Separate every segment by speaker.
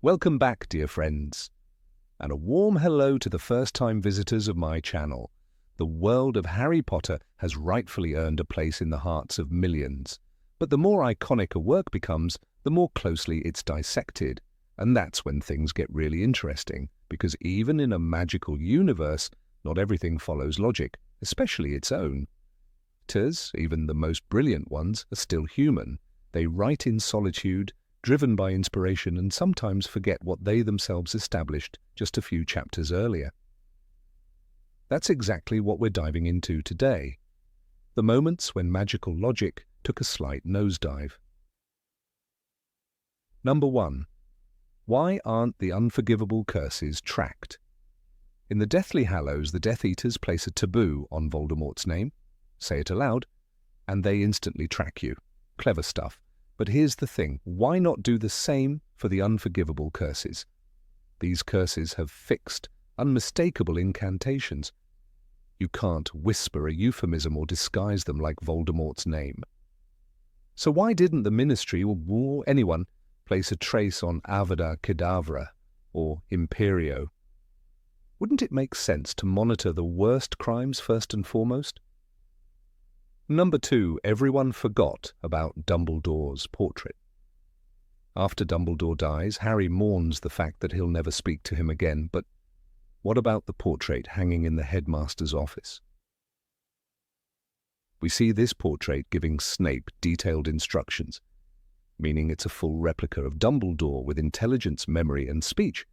Speaker 1: Welcome back, dear friends, and a warm hello to the first-time visitors of my channel. The world of Harry Potter has rightfully earned a place in the hearts of millions, but the more iconic a work becomes, the more closely it's dissected. And that's when things get really interesting, because even in a magical universe, not everything follows logic, especially its own. Writers, even the most brilliant ones, are still human. They write in solitude, driven by inspiration, and sometimes forget what they themselves established just a few chapters earlier. That's exactly what we're diving into today. The moments when magical logic took a slight nosedive. Number 1. Why aren't the unforgivable curses tracked? In the Deathly Hallows, the Death Eaters place a taboo on Voldemort's name, say it aloud, and they instantly track you. Clever stuff. But here's the thing, why not do the same for the unforgivable curses? These curses have fixed, unmistakable incantations. You can't whisper a euphemism or disguise them like Voldemort's name. So why didn't the Ministry or anyone place a trace on Avada Kedavra or Imperio? Wouldn't it make sense to monitor the worst crimes first and foremost? Number 2, everyone forgot about Dumbledore's portrait. After Dumbledore dies, Harry mourns the fact that he'll never speak to him again, but what about the portrait hanging in the headmaster's office? We see this portrait giving Snape detailed instructions, meaning it's a full replica of Dumbledore with intelligence, memory, and speech.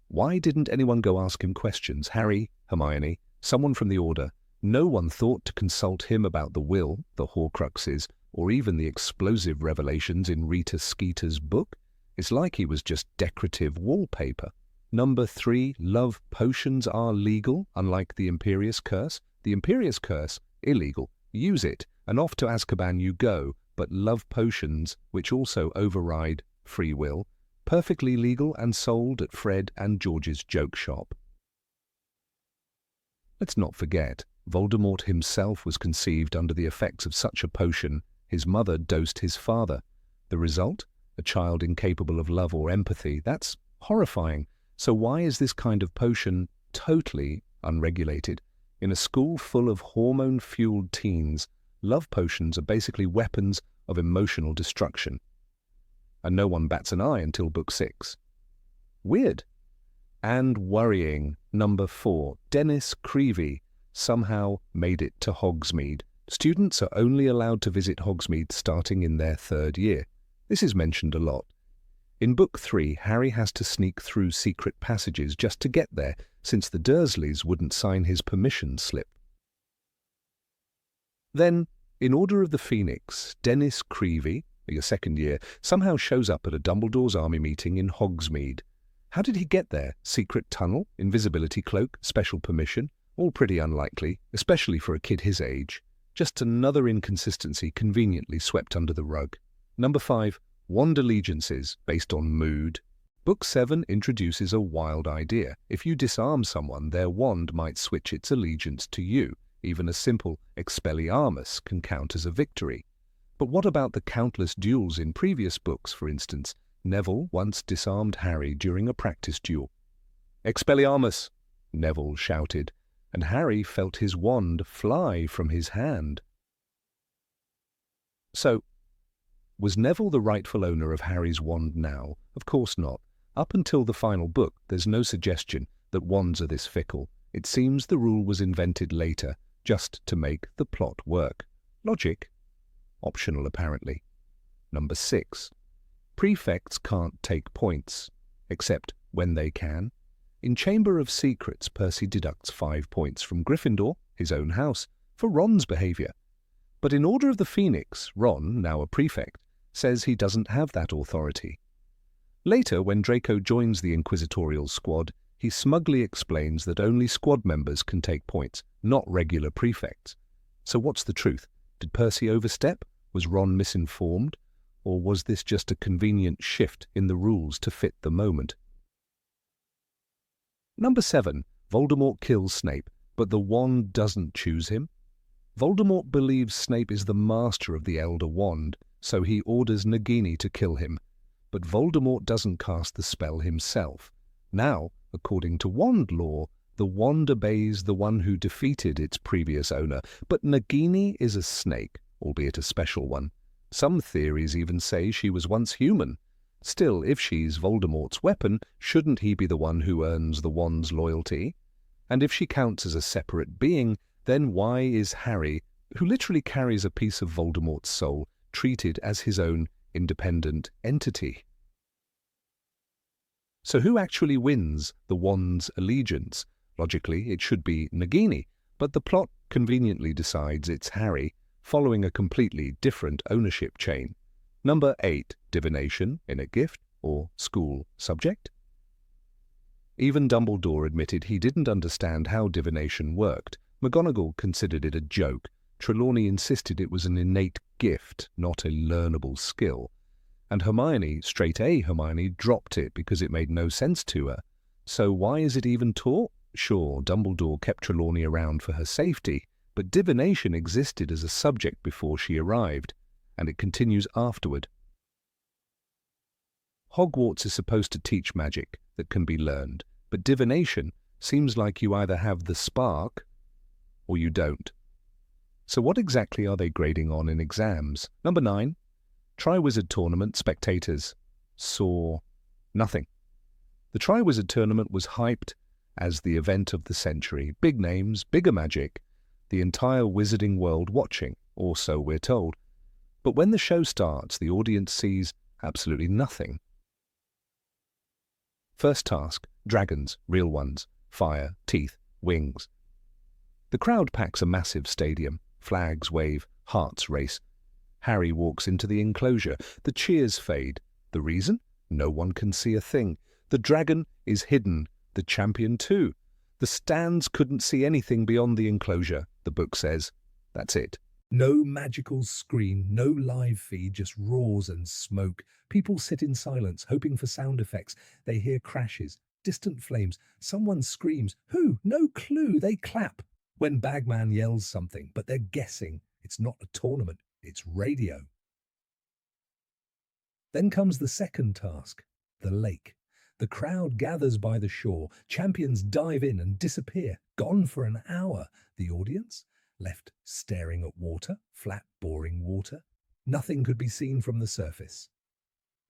Speaker 1: Why didn't anyone go ask him questions? Harry, Hermione, someone from the Order. No one thought to consult him about the will, the Horcruxes, or even the explosive revelations in Rita Skeeter's book. It's like he was just decorative wallpaper. Number 3, love potions are legal, unlike the Imperius Curse. The Imperius Curse, illegal. Use it, and off to Azkaban you go. But love potions, which also override free will, perfectly legal and sold at Fred and George's joke shop. Let's not forget, Voldemort himself was conceived under the effects of such a potion. His mother dosed his father. The result? A child incapable of love or empathy. That's horrifying. So why is this kind of potion totally unregulated? In a school full of hormone-fueled teens, love potions are basically weapons of emotional destruction. And no one bats an eye until Book 6. Weird. And worrying. Number 4, Dennis Creevey somehow made it to Hogsmeade. Students are only allowed to visit Hogsmeade starting in their 3rd year. This is mentioned a lot. In Book 3, Harry has to sneak through secret passages just to get there, since the Dursleys wouldn't sign his permission slip. Then, in Order of the Phoenix, Dennis Creevey, your 2nd year, somehow shows up at a Dumbledore's army meeting in Hogsmeade. How did he get there? Secret tunnel? Invisibility cloak? Special permission? All pretty unlikely, especially for a kid his age. Just another inconsistency conveniently swept under the rug. Number 5, wand allegiances based on mood. Book 7 introduces a wild idea. If you disarm someone, their wand might switch its allegiance to you. Even a simple Expelliarmus can count as a victory. But what about the countless duels in previous books, for instance? Neville once disarmed Harry during a practice duel. Expelliarmus, Neville shouted, and Harry felt his wand fly from his hand. So, was Neville the rightful owner of Harry's wand now? Of course not. Up until the final book, there's no suggestion that wands are this fickle. It seems the rule was invented later, just to make the plot work. Logic? Optional, apparently. Number 6. Prefects can't take points, except when they can. In Chamber of Secrets, Percy deducts 5 points from Gryffindor, his own house, for Ron's behaviour. But in Order of the Phoenix, Ron, now a prefect, says he doesn't have that authority. Later, when Draco joins the Inquisitorial squad, he smugly explains that only squad members can take points, not regular prefects. So what's the truth? Did Percy overstep? Was Ron misinformed? Or was this just a convenient shift in the rules to fit the moment? Number 7. Voldemort kills Snape, but the wand doesn't choose him. Voldemort believes Snape is the master of the Elder Wand, so he orders Nagini to kill him. but Voldemort doesn't cast the spell himself. Now, according to wand lore, the wand obeys the one who defeated its previous owner, but Nagini is a snake, albeit a special one. Some theories even say she was once human. Still, if she's Voldemort's weapon, shouldn't he be the one who earns the wand's loyalty? And if she counts as a separate being, then why is Harry, who literally carries a piece of Voldemort's soul, treated as his own independent entity? So who actually wins the wand's allegiance? Logically, it should be Nagini, but the plot conveniently decides it's Harry, following a completely different ownership chain. Number 8, divination in a gift or school subject. Even Dumbledore admitted he didn't understand how divination worked. McGonagall considered it a joke. Trelawney insisted it was an innate gift, not a learnable skill. And Hermione, straight A Hermione, dropped it because it made no sense to her. So why is it even taught? Sure, Dumbledore kept Trelawney around for her safety, but divination existed as a subject before she arrived, and it continues afterward. Hogwarts is supposed to teach magic that can be learned, but divination seems like you either have the spark or you don't. So what exactly are they grading on in exams? Number 9, Triwizard Tournament spectators saw nothing. The Triwizard Tournament was hyped as the event of the century. Big names, bigger magic, the entire wizarding world watching, or so we're told. But when the show starts, the audience sees absolutely nothing. First task, dragons, real ones, fire, teeth, wings. The crowd packs a massive stadium. Flags wave, hearts race. Harry walks into the enclosure. The cheers fade. The reason? No one can see a thing. The dragon is hidden. The champion too. The stands couldn't see anything beyond the enclosure, the book says. That's it. No magical screen, no live feed, just roars and smoke. People sit in silence, hoping for sound effects. They hear crashes, distant flames. Someone screams. Who? No clue. They clap when Bagman yells something, but they're guessing. It's not a tournament, it's radio. Then comes the second task, the lake. The crowd gathers by the shore. Champions dive in and disappear, gone for an hour. The audience, left staring at water, flat, boring water. Nothing could be seen from the surface.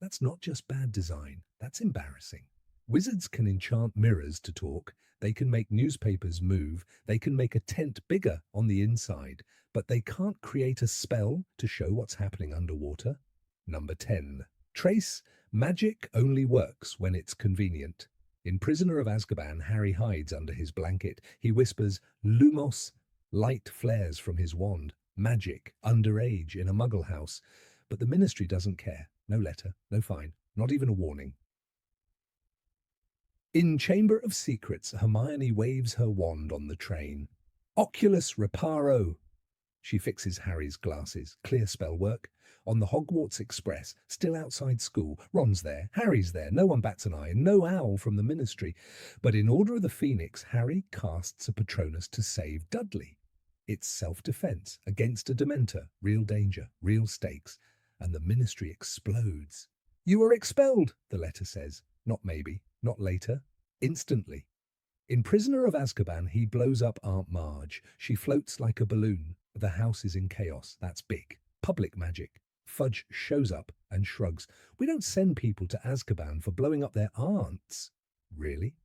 Speaker 1: That's not just bad design, that's embarrassing. Wizards can enchant mirrors to talk, they can make newspapers move, they can make a tent bigger on the inside, but they can't create a spell to show what's happening underwater. Number 10. Trace, magic only works when it's convenient. In Prisoner of Azkaban, Harry hides under his blanket. He whispers, Lumos. Light flares from his wand. Magic, underage, in a muggle house. But the Ministry doesn't care. No letter, no fine, not even a warning. In Chamber of Secrets, Hermione waves her wand on the train. Oculus Reparo. She fixes Harry's glasses. Clear spell work. On the Hogwarts Express, still outside school, Ron's there, Harry's there, no one bats an eye, and no owl from the Ministry. But in Order of the Phoenix, Harry casts a Patronus to save Dudley. It's self-defense against a Dementor, real danger, real stakes, and the Ministry explodes. You are expelled, the letter says. Not maybe, not later, instantly. In Prisoner of Azkaban, he blows up Aunt Marge. She floats like a balloon. The house is in chaos. That's big. Public magic. Fudge shows up and shrugs. We don't send people to Azkaban for blowing up their aunts. Really?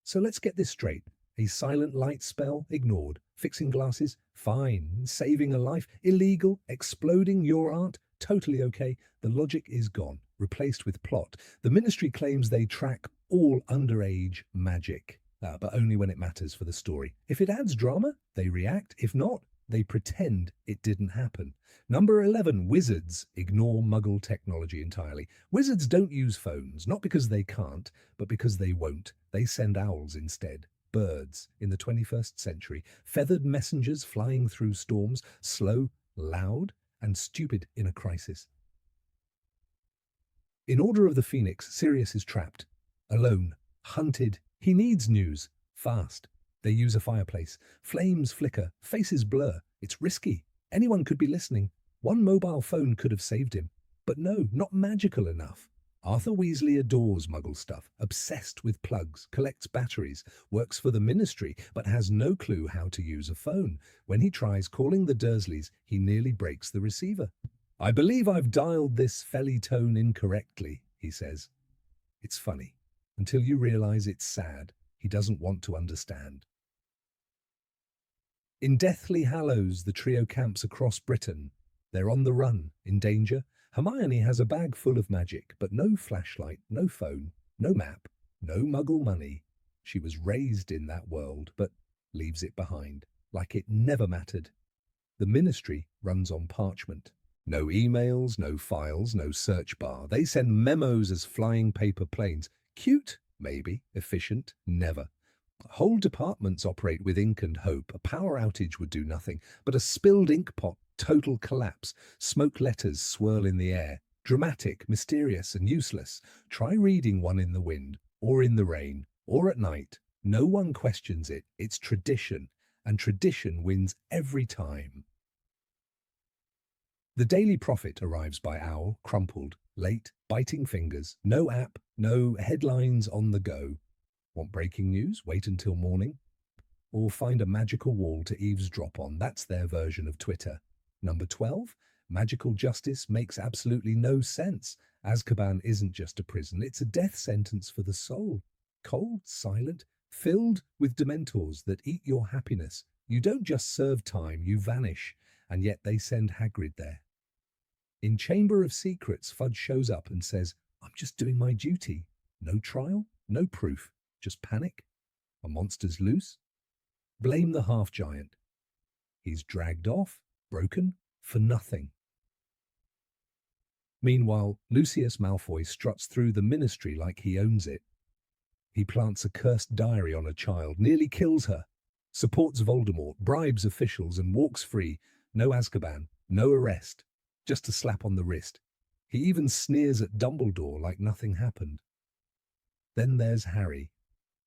Speaker 1: So let's get this straight. A silent light spell? Ignored. Fixing glasses? Fine. Saving a life? Illegal. Exploding your aunt? Totally okay. The logic is gone. Replaced with plot. The Ministry claims they track all underage magic, but only when it matters for the story. If it adds drama, they react. If not, they pretend it didn't happen. Number 11, wizards ignore muggle technology entirely. Wizards don't use phones, not because they can't, but because they won't. They send owls instead. Birds in the 21st century. Feathered messengers flying through storms, slow, loud, and stupid in a crisis. In Order of the Phoenix, Sirius is trapped. Alone. Hunted. He needs news. Fast. They use a fireplace. Flames flicker. Faces blur. It's risky. Anyone could be listening. One mobile phone could have saved him. But no, not magical enough. Arthur Weasley adores Muggle stuff, obsessed with plugs, collects batteries, works for the Ministry, but has no clue how to use a phone. When he tries calling the Dursleys, he nearly breaks the receiver. "I believe I've dialed this felly tone incorrectly," he says. It's funny, until you realize it's sad. He doesn't want to understand. In Deathly Hallows, the trio camps across Britain. They're on the run, in danger. Hermione has a bag full of magic, but no flashlight, no phone, no map, no Muggle money. She was raised in that world, but leaves it behind, like it never mattered. The Ministry runs on parchment. No emails, no files, no search bar. They send memos as flying paper planes. Cute, maybe. Efficient, never. Whole departments operate with ink and hope. A power outage would do nothing, but a spilled ink pot, total collapse. Smoke letters swirl in the air. Dramatic, mysterious, and useless. Try reading one in the wind, or in the rain, or at night. No one questions it. It's tradition, and tradition wins every time. The Daily Prophet arrives by owl, crumpled, late, biting fingers. No app, no headlines on the go. Want breaking news? Wait until morning. Or find a magical wall to eavesdrop on. That's their version of Twitter. Number 12. Magical justice makes absolutely no sense. Azkaban isn't just a prison, it's a death sentence for the soul. Cold, silent, filled with dementors that eat your happiness. You don't just serve time, you vanish. And yet they send Hagrid there. In Chamber of Secrets, Fudge shows up and says, "I'm just doing my duty." No trial, no proof, just panic. A monster's loose. Blame the half-giant. He's dragged off, broken, for nothing. Meanwhile, Lucius Malfoy struts through the Ministry like he owns it. He plants a cursed diary on a child, nearly kills her, supports Voldemort, bribes officials, and walks free. No Azkaban, no arrest. Just a slap on the wrist. He even sneers at Dumbledore like nothing happened. Then there's Harry.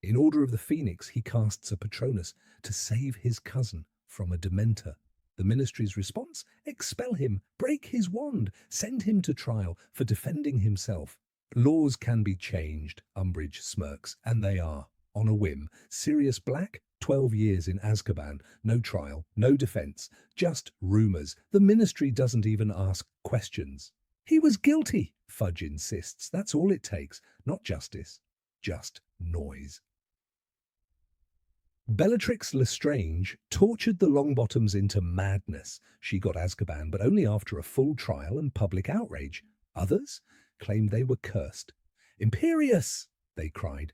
Speaker 1: In Order of the Phoenix, he casts a Patronus to save his cousin from a Dementor. The Ministry's response? Expel him, break his wand, send him to trial for defending himself. Laws can be changed, Umbridge smirks, and they are, on a whim. Sirius Black? 12 years in Azkaban, no trial, no defense, just rumors. The Ministry doesn't even ask questions. He was guilty, Fudge insists. That's all it takes. Not justice, just noise. Bellatrix Lestrange tortured the Longbottoms into madness. She got Azkaban, but only after a full trial and public outrage. Others claimed they were cursed. "Imperius!" they cried.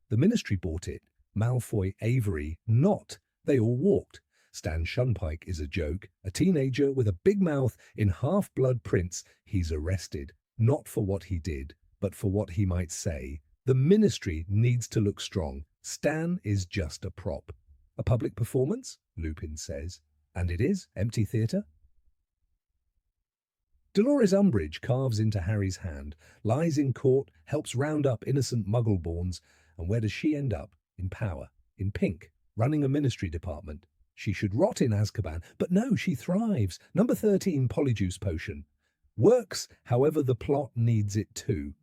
Speaker 1: The Ministry bought it. Malfoy, Avery, not. They all walked. Stan Shunpike is a joke. A teenager with a big mouth in Half-Blood Prince. He's arrested, not for what he did, but for what he might say. The Ministry needs to look strong. Stan is just a prop. A public performance? Lupin says. And it is. Empty theatre. Dolores Umbridge carves into Harry's hand, lies in court, helps round up innocent Muggle-borns, and where does she end up? In power, in pink, running a Ministry department. She should rot in Azkaban, but no, she thrives. Number 13 Polyjuice Potion. Works however the plot needs it to.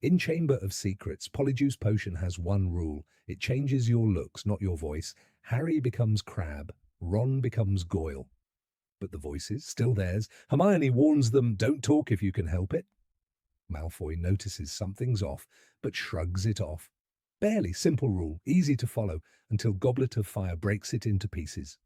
Speaker 1: In Chamber of Secrets, Polyjuice Potion has one rule. It changes your looks, not your voice. Harry becomes Crabbe. Ron becomes Goyle. But the voices, still theirs. Hermione warns them, don't talk if you can help it. Malfoy notices something's off, but shrugs it off. Barely, simple rule, easy to follow, until Goblet of Fire breaks it into pieces.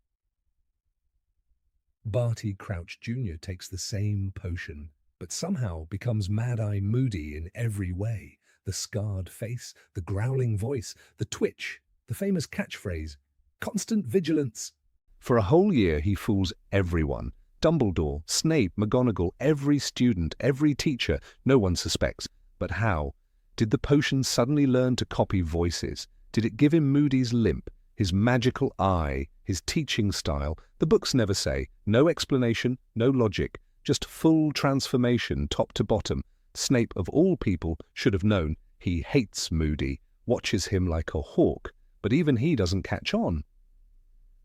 Speaker 1: Barty Crouch Jr. takes the same potion, but somehow becomes Mad-Eye Moody in every way. The scarred face, the growling voice, the twitch, the famous catchphrase, constant vigilance. For a whole year he fools everyone. Dumbledore, Snape, McGonagall, every student, every teacher. No one suspects. But how? Did the potion suddenly learn to copy voices? Did it give him Moody's limp, his magical eye, his teaching style? The books never say. No explanation, no logic, just full transformation top to bottom. Snape, of all people, should have known. He hates Moody, watches him like a hawk, but even he doesn't catch on.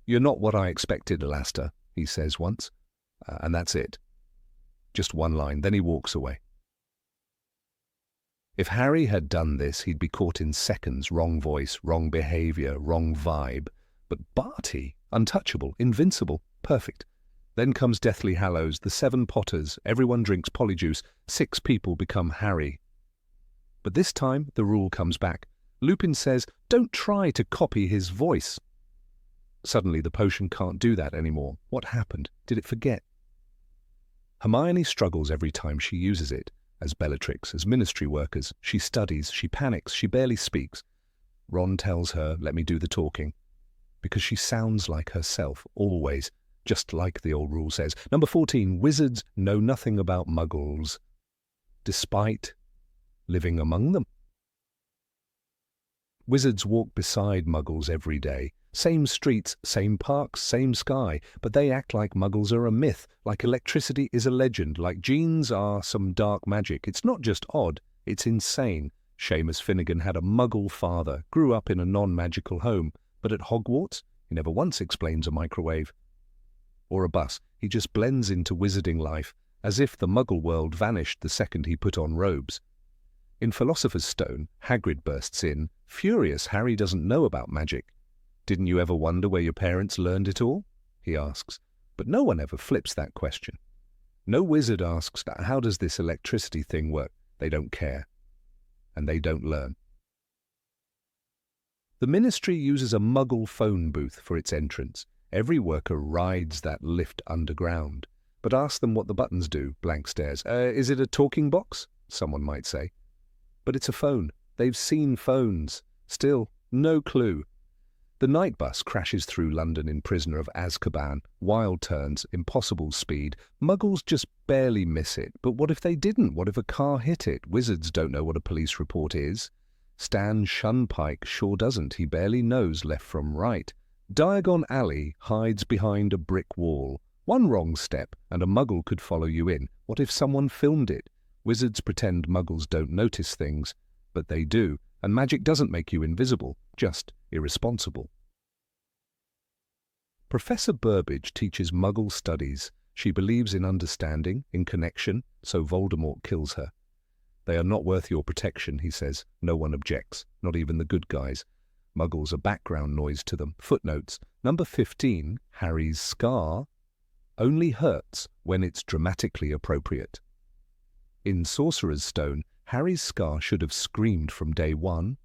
Speaker 1: "You're not what I expected, Alastor," he says once, and that's it. Just one line, then he walks away. If Harry had done this, he'd be caught in seconds. Wrong voice, wrong behaviour, wrong vibe. But Barty, untouchable, invincible, perfect. Then comes Deathly Hallows, the 7 Potters, everyone drinks polyjuice, 6 people become Harry. But this time, the rule comes back. Lupin says, don't try to copy his voice. Suddenly, the potion can't do that anymore. What happened? Did it forget? Hermione struggles every time she uses it. As Bellatrix, as Ministry workers, she studies, she panics, she barely speaks. Ron tells her, let me do the talking. Because she sounds like herself, always, just like the old rule says. Number 14, wizards know nothing about muggles, despite living among them. Wizards walk beside muggles every day. Same streets, same parks, same sky, but they act like muggles are a myth, like electricity is a legend, like genes are some dark magic. It's not just odd, it's insane. Seamus Finnegan had a muggle father, grew up in a non-magical home, but at Hogwarts, he never once explains a microwave or a bus. He just blends into wizarding life, as if the muggle world vanished the second he put on robes. In Philosopher's Stone, Hagrid bursts in, furious Harry doesn't know about magic. Didn't you ever wonder where your parents learned it all? He asks. But no one ever flips that question. No wizard asks, how does this electricity thing work? They don't care. And they don't learn. The Ministry uses a muggle phone booth for its entrance. Every worker rides that lift underground. But ask them what the buttons do, blank stares. Is it a talking box? Someone might say. But it's a phone. They've seen phones. Still, no clue. The night bus crashes through London in Prisoner of Azkaban. Wild turns, impossible speed. Muggles just barely miss it. But what if they didn't? What if a car hit it? Wizards don't know what a police report is. Stan Shunpike sure doesn't. He barely knows left from right. Diagon Alley hides behind a brick wall. One wrong step and a muggle could follow you in. What if someone filmed it? Wizards pretend muggles don't notice things, but they do. And magic doesn't make you invisible, just irresponsible. Professor Burbage teaches Muggle studies. She believes in understanding, in connection, so Voldemort kills her. They are not worth your protection, he says. No one objects, not even the good guys. Muggles are background noise to them. Footnotes. Number 15, Harry's scar, only hurts when it's dramatically appropriate. In Sorcerer's Stone, Harry's scar should have screamed from day one.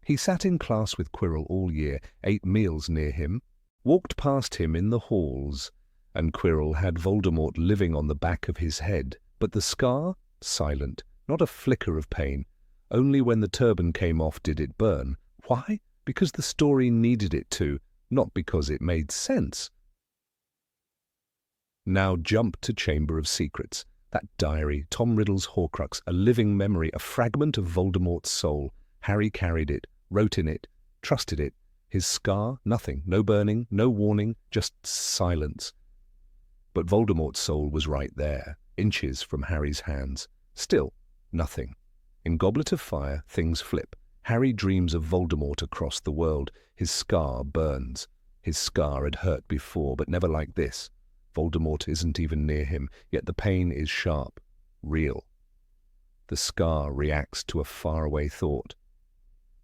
Speaker 1: He sat in class with Quirrell all year, ate meals near him, walked past him in the halls, and Quirrell had Voldemort living on the back of his head. But the scar? Silent, not a flicker of pain. Only when the turban came off did it burn. Why? Because the story needed it to, not because it made sense. Now jump to Chamber of Secrets. That diary, Tom Riddle's Horcrux, a living memory, a fragment of Voldemort's soul. Harry carried it, wrote in it, trusted it. His scar, nothing, no burning, no warning, just silence. But Voldemort's soul was right there, inches from Harry's hands. Still, nothing. In Goblet of Fire, things flip. Harry dreams of Voldemort across the world. His scar burns. His scar had hurt before, but never like this. Voldemort isn't even near him, yet the pain is sharp, real. The scar reacts to a faraway thought,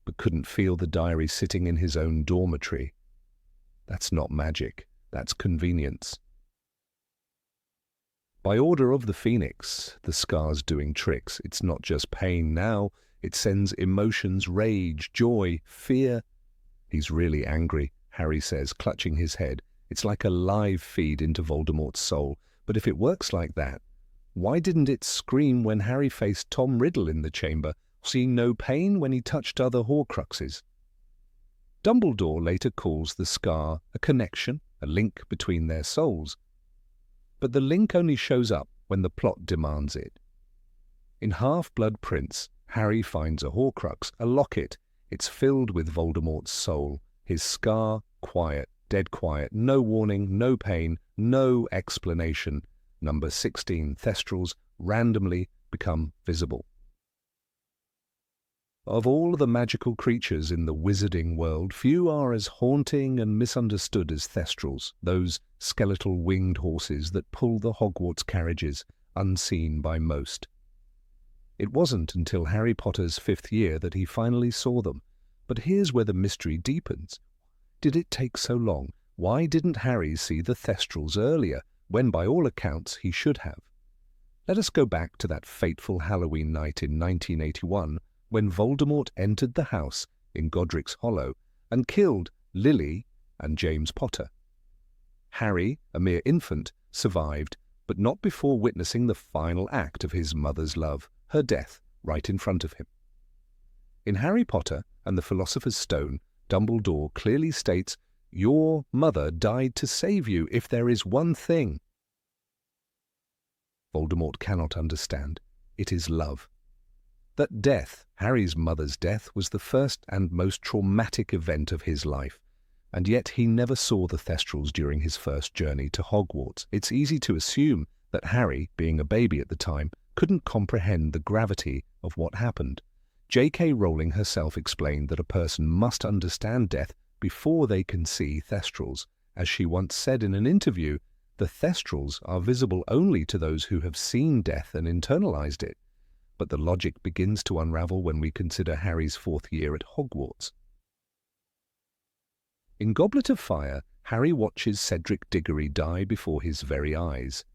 Speaker 1: but couldn't feel the diary sitting in his own dormitory. That's not magic, that's convenience. By order of the Phoenix, the scar's doing tricks. It's not just pain now, it sends emotions, rage, joy, fear. He's really angry, Harry says, clutching his head. It's like a live feed into Voldemort's soul. But if it works like that, why didn't it scream when Harry faced Tom Riddle in the chamber, seeing no pain when he touched other Horcruxes? Dumbledore later calls the scar a connection, a link between their souls. But the link only shows up when the plot demands it. In Half-Blood Prince, Harry finds a Horcrux, a locket. It's filled with Voldemort's soul. His scar, quiet. Dead quiet, no warning, no pain, no explanation. Number 16, Thestrals randomly become visible. Of all the magical creatures in the wizarding world, few are as haunting and misunderstood as Thestrals, those skeletal winged horses that pull the Hogwarts carriages, unseen by most. It wasn't until Harry Potter's 5th year that he finally saw them. But here's where the mystery deepens. Did it take so long? Why didn't Harry see the Thestrals earlier, when by all accounts he should have? Let us go back to that fateful Halloween night in 1981, when Voldemort entered the house in Godric's Hollow and killed Lily and James Potter. Harry, a mere infant, survived, but not before witnessing the final act of his mother's love, her death, right in front of him. In Harry Potter and the Philosopher's Stone, Dumbledore clearly states, "Your mother died to save you if there is one thing." Voldemort cannot understand. It is love. That death, Harry's mother's death, was the first and most traumatic event of his life, and yet he never saw the Thestrals during his first journey to Hogwarts. It's easy to assume that Harry, being a baby at the time, couldn't comprehend the gravity of what happened. J.K. Rowling herself explained that a person must understand death before they can see Thestrals. As she once said in an interview, the Thestrals are visible only to those who have seen death and internalized it. But the logic begins to unravel when we consider Harry's 4th year at Hogwarts. In Goblet of Fire, Harry watches Cedric Diggory die before his very eyes.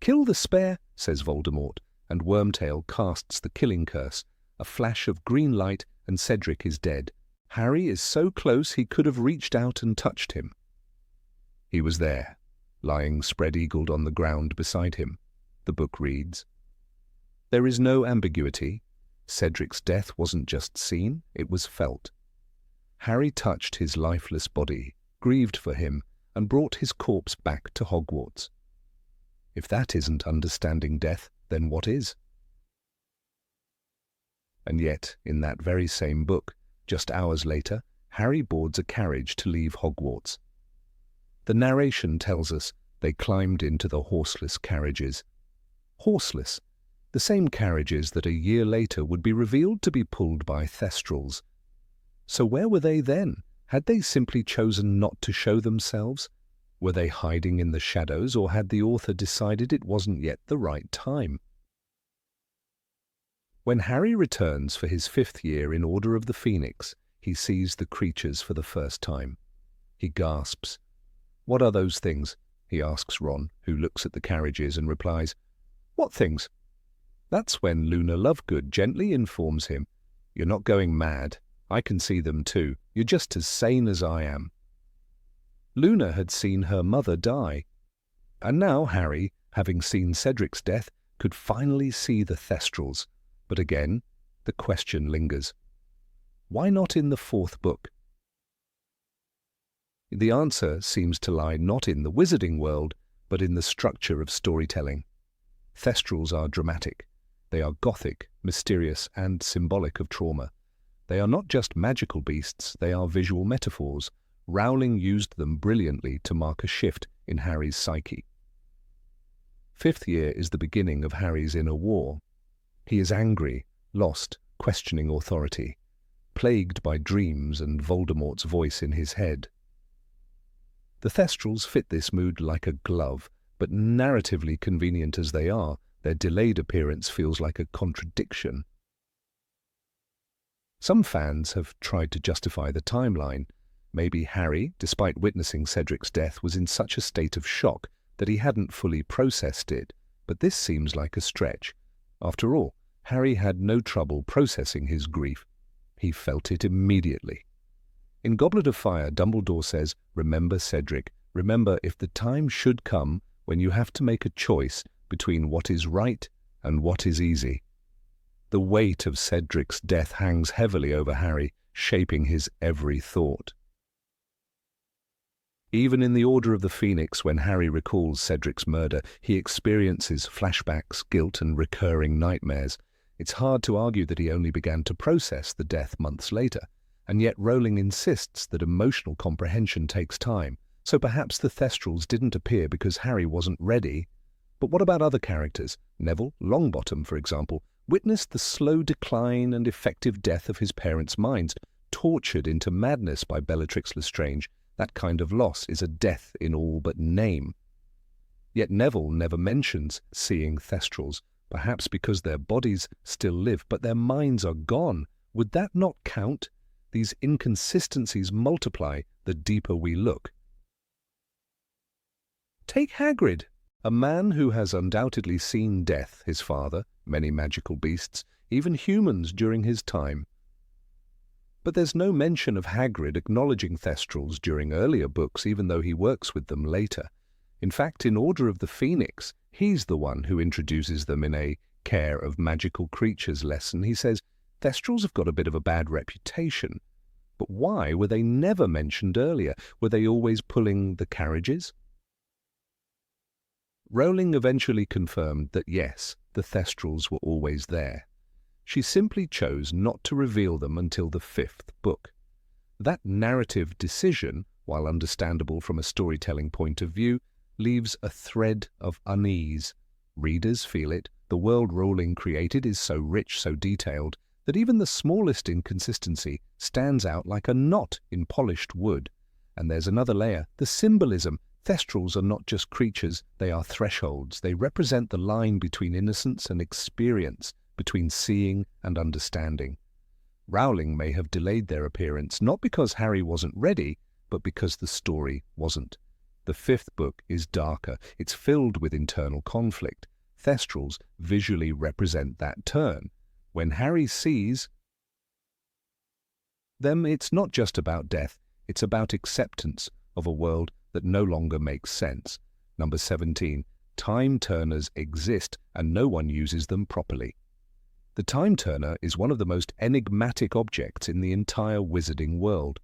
Speaker 1: "Kill the spare," says Voldemort, and Wormtail casts the killing curse. A flash of green light and Cedric is dead. Harry is so close he could have reached out and touched him. He was there, lying spread-eagled on the ground beside him. The book reads. There is no ambiguity. Cedric's death wasn't just seen, it was felt. Harry touched his lifeless body, grieved for him, and brought his corpse back to Hogwarts. If that isn't understanding death, then what is? And yet, in that very same book, just hours later, Harry boards a carriage to leave Hogwarts. The narration tells us they climbed into the horseless carriages. Horseless, the same carriages that a year later would be revealed to be pulled by Thestrals. So where were they then? Had they simply chosen not to show themselves? Were they hiding in the shadows, or had the author decided it wasn't yet the right time? When Harry returns for his 5th year in Order of the Phoenix, he sees the creatures for the first time. He gasps. "What are those things?" he asks Ron, who looks at the carriages and replies, "What things?" That's when Luna Lovegood gently informs him, "You're not going mad. I can see them too. You're just as sane as I am." Luna had seen her mother die, and now Harry, having seen Cedric's death, could finally see the Thestrals. But again, the question lingers. Why not in the 4th book? The answer seems to lie not in the wizarding world, but in the structure of storytelling. Thestrals are dramatic. They are gothic, mysterious, and symbolic of trauma. They are not just magical beasts, they are visual metaphors. Rowling used them brilliantly to mark a shift in Harry's psyche. 5th year is the beginning of Harry's inner war. He is angry, lost, questioning authority, plagued by dreams and Voldemort's voice in his head. The Thestrals fit this mood like a glove, but narratively convenient as they are, their delayed appearance feels like a contradiction. Some fans have tried to justify the timeline. Maybe Harry, despite witnessing Cedric's death, was in such a state of shock that he hadn't fully processed it, but this seems like a stretch. After all, Harry had no trouble processing his grief. He felt it immediately. In Goblet of Fire, Dumbledore says, "Remember Cedric. Remember, if the time should come when you have to make a choice between what is right and what is easy." The weight of Cedric's death hangs heavily over Harry, shaping his every thought. Even in the Order of the Phoenix, when Harry recalls Cedric's murder, he experiences flashbacks, guilt, and recurring nightmares. It's hard to argue that he only began to process the death months later, and yet Rowling insists that emotional comprehension takes time, so perhaps the Thestrals didn't appear because Harry wasn't ready. But what about other characters? Neville Longbottom, for example, witnessed the slow decline and effective death of his parents' minds, tortured into madness by Bellatrix Lestrange. That kind of loss is a death in all but name. Yet Neville never mentions seeing Thestrals. perhaps because their bodies still live, but their minds are gone. Would that not count? These inconsistencies multiply the deeper we look. Take Hagrid, a man who has undoubtedly seen death, his father, many magical beasts, even humans during his time. But there's no mention of Hagrid acknowledging Thestrals during earlier books, even though he works with them later. In fact, in Order of the Phoenix, he's the one who introduces them in a Care of Magical Creatures lesson. He says, Thestrals have got a bit of a bad reputation. But why were they never mentioned earlier? Were they always pulling the carriages? Rowling eventually confirmed that yes, the Thestrals were always there. She simply chose not to reveal them until the 5th book. That narrative decision, while understandable from a storytelling point of view, leaves a thread of unease. Readers feel it. The world Rowling created is so rich, so detailed, that even the smallest inconsistency stands out like a knot in polished wood. And there's another layer, the symbolism. Thestrals are not just creatures, they are thresholds. They represent the line between innocence and experience, between seeing and understanding. Rowling may have delayed their appearance, not because Harry wasn't ready, but because the story wasn't. The 5th book is darker. It's filled with internal conflict. Thestrals visually represent that turn. When Harry sees them, it's not just about death, it's about acceptance of a world that no longer makes sense. Number 17. Time Turners exist and no one uses them properly. The Time Turner is one of the most enigmatic objects in the entire wizarding world.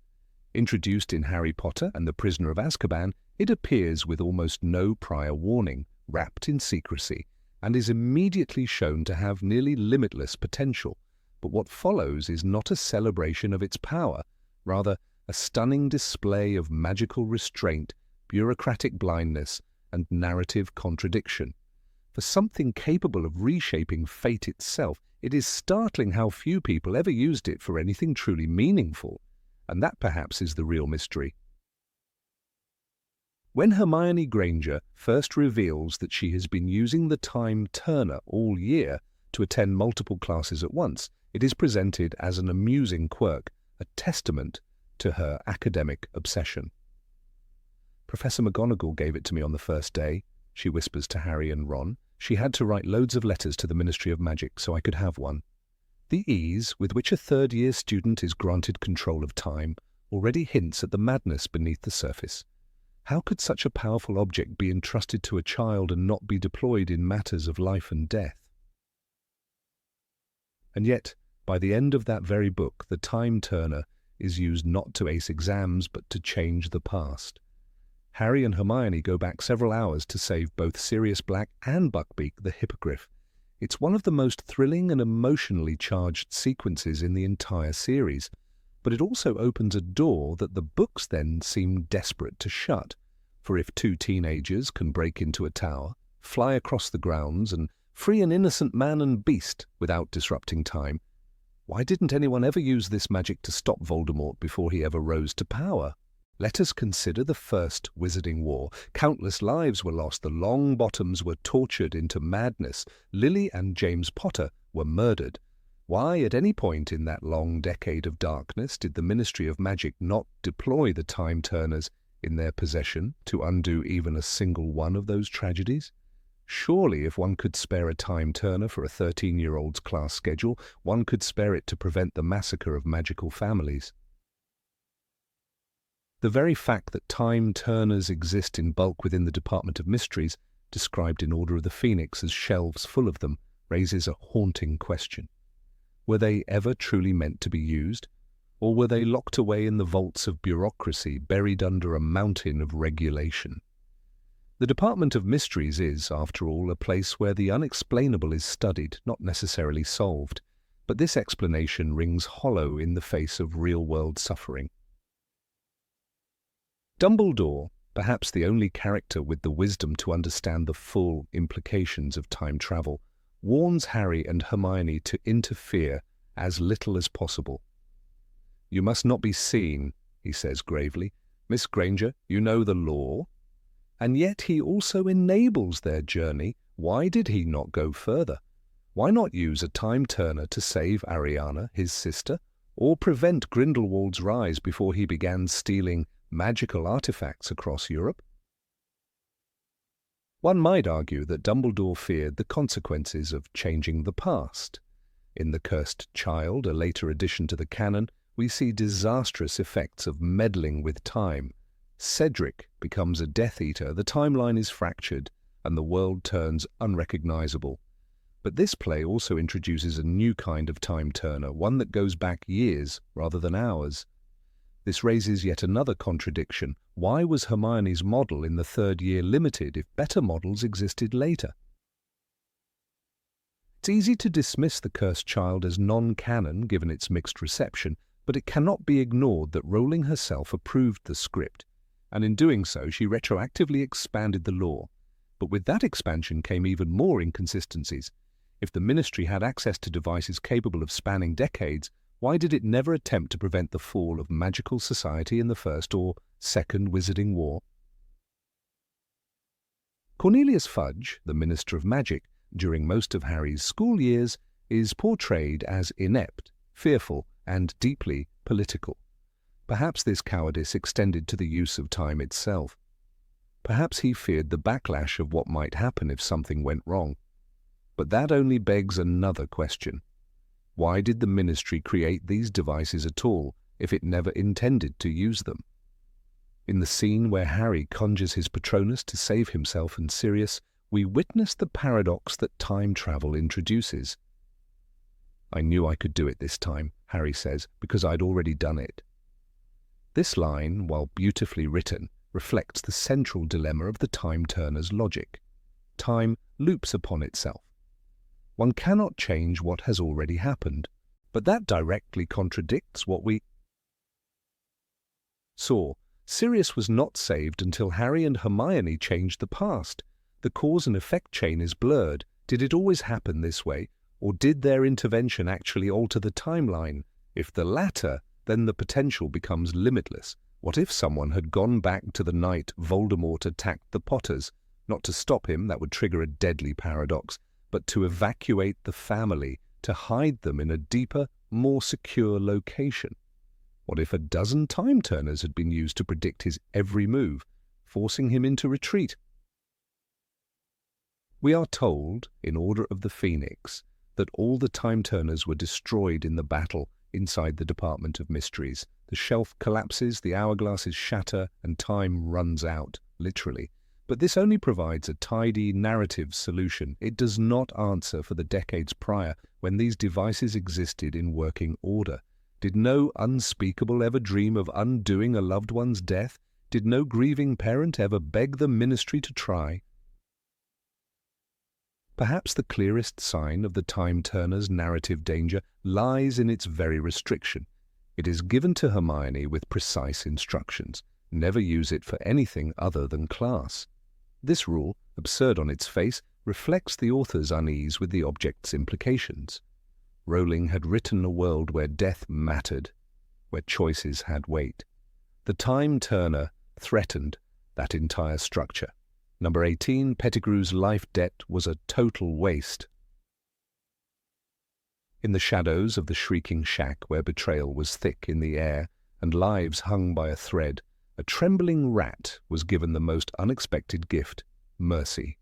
Speaker 1: Introduced in Harry Potter and the Prisoner of Azkaban, it appears with almost no prior warning, wrapped in secrecy, and is immediately shown to have nearly limitless potential. But what follows is not a celebration of its power, rather a stunning display of magical restraint, bureaucratic blindness, and narrative contradiction. For something capable of reshaping fate itself, it is startling how few people ever used it for anything truly meaningful, and that perhaps is the real mystery. When Hermione Granger first reveals that she has been using the Time Turner all year to attend multiple classes at once, it is presented as an amusing quirk, a testament to her academic obsession. Professor McGonagall gave it to me on the first day, she whispers to Harry and Ron. She had to write loads of letters to the Ministry of Magic so I could have one. The ease with which a third-year student is granted control of time already hints at the madness beneath the surface. How could such a powerful object be entrusted to a child and not be deployed in matters of life and death? And yet, by the end of that very book, the Time Turner is used not to ace exams but to change the past. Harry and Hermione go back several hours to save both Sirius Black and Buckbeak the Hippogriff. It's one of the most thrilling and emotionally charged sequences in the entire series, but it also opens a door that the books then seem desperate to shut. For if two teenagers can break into a tower, fly across the grounds, and free an innocent man and beast without disrupting time, why didn't anyone ever use this magic to stop Voldemort before he ever rose to power? Let us consider the First Wizarding War. Countless lives were lost, the Longbottoms were tortured into madness, Lily and James Potter were murdered. Why, at any point in that long decade of darkness, did the Ministry of Magic not deploy the Time Turners in their possession to undo even a single one of those tragedies? Surely, if one could spare a Time Turner for a 13-year-old's class schedule, one could spare it to prevent the massacre of magical families. The very fact that Time Turners exist in bulk within the Department of Mysteries, described in Order of the Phoenix as shelves full of them, raises a haunting question. Were they ever truly meant to be used? Or were they locked away in the vaults of bureaucracy, buried under a mountain of regulation? The Department of Mysteries is, after all, a place where the unexplainable is studied, not necessarily solved. But this explanation rings hollow in the face of real-world suffering. Dumbledore, perhaps the only character with the wisdom to understand the full implications of time travel, warns Harry and Hermione to interfere as little as possible. "You must not be seen," he says gravely. "Miss Granger, you know the law." And yet he also enables their journey. Why did he not go further? Why not use a time turner to save Ariana, his sister, or prevent Grindelwald's rise before he began stealing magical artifacts across Europe? One might argue that Dumbledore feared the consequences of changing the past. In The Cursed Child, a later addition to the canon, we see disastrous effects of meddling with time. Cedric becomes a Death Eater, the timeline is fractured, and the world turns unrecognizable. But this play also introduces a new kind of time turner, one that goes back years rather than hours. This raises yet another contradiction. Why was Hermione's model in the third year limited if better models existed later? It's easy to dismiss The Cursed Child as non-canon given its mixed reception, but it cannot be ignored that Rowling herself approved the script, and in doing so she retroactively expanded the lore. But with that expansion came even more inconsistencies. If the Ministry had access to devices capable of spanning decades, why did it never attempt to prevent the fall of magical society in the First or Second Wizarding War? Cornelius Fudge, the Minister of Magic, during most of Harry's school years, is portrayed as inept, fearful, and deeply political. Perhaps this cowardice extended to the use of time itself. Perhaps he feared the backlash of what might happen if something went wrong. But that only begs another question. Why did the Ministry create these devices at all if it never intended to use them? In the scene where Harry conjures his Patronus to save himself and Sirius, we witness the paradox that time travel introduces. "I knew I could do it this time," Harry says, "because I'd already done it." This line, while beautifully written, reflects the central dilemma of the time turner's logic. Time loops upon itself. One cannot change what has already happened, but that directly contradicts what we saw. Sirius was not saved until Harry and Hermione changed the past. The cause and effect chain is blurred. Did it always happen this way, or did their intervention actually alter the timeline? If the latter, then the potential becomes limitless. What if someone had gone back to the night Voldemort attacked the Potters? Not to stop him, that would trigger a deadly paradox, but to evacuate the family, to hide them in a deeper, more secure location. What if a dozen time turners had been used to predict his every move, forcing him into retreat? We are told, in Order of the Phoenix, that all the time turners were destroyed in the battle inside the Department of Mysteries. The shelf collapses, the hourglasses shatter, and time runs out, literally. But this only provides a tidy narrative solution. It does not answer for the decades prior when these devices existed in working order. Did no unspeakable ever dream of undoing a loved one's death? Did no grieving parent ever beg the Ministry to try? Perhaps the clearest sign of the time turner's narrative danger lies in its very restriction. It is given to Hermione with precise instructions. Never use it for anything other than class. This rule, absurd on its face, reflects the author's unease with the object's implications. Rowling had written a world where death mattered, where choices had weight. The time turner threatened that entire structure. Number 18, Pettigrew's life debt was a total waste. In the shadows of the shrieking shack where betrayal was thick in the air and lives hung by a thread, a trembling rat was given the most unexpected gift, mercy.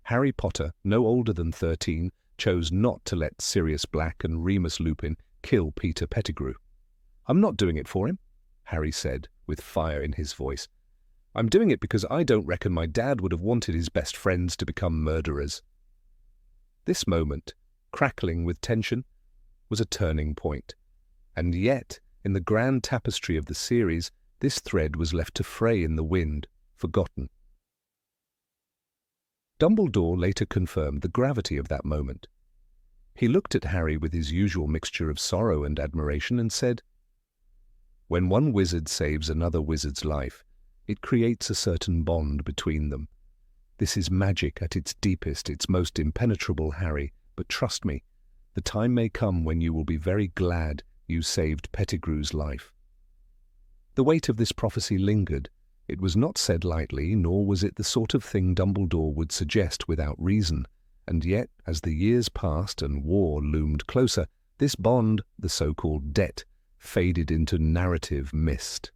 Speaker 1: Harry Potter, no older than 13, chose not to let Sirius Black and Remus Lupin kill Peter Pettigrew. "I'm not doing it for him," Harry said, with fire in his voice. "I'm doing it because I don't reckon my dad would have wanted his best friends to become murderers." This moment, crackling with tension, was a turning point. And yet, in the grand tapestry of the series, this thread was left to fray in the wind, forgotten. Dumbledore later confirmed the gravity of that moment. He looked at Harry with his usual mixture of sorrow and admiration and said, "When one wizard saves another wizard's life, it creates a certain bond between them. This is magic at its deepest, its most impenetrable, Harry, but trust me, the time may come when you will be very glad you saved Pettigrew's life." The weight of this prophecy lingered. It was not said lightly, nor was it the sort of thing Dumbledore would suggest without reason. And yet, as the years passed and war loomed closer, this bond, the so-called debt, faded into narrative mist.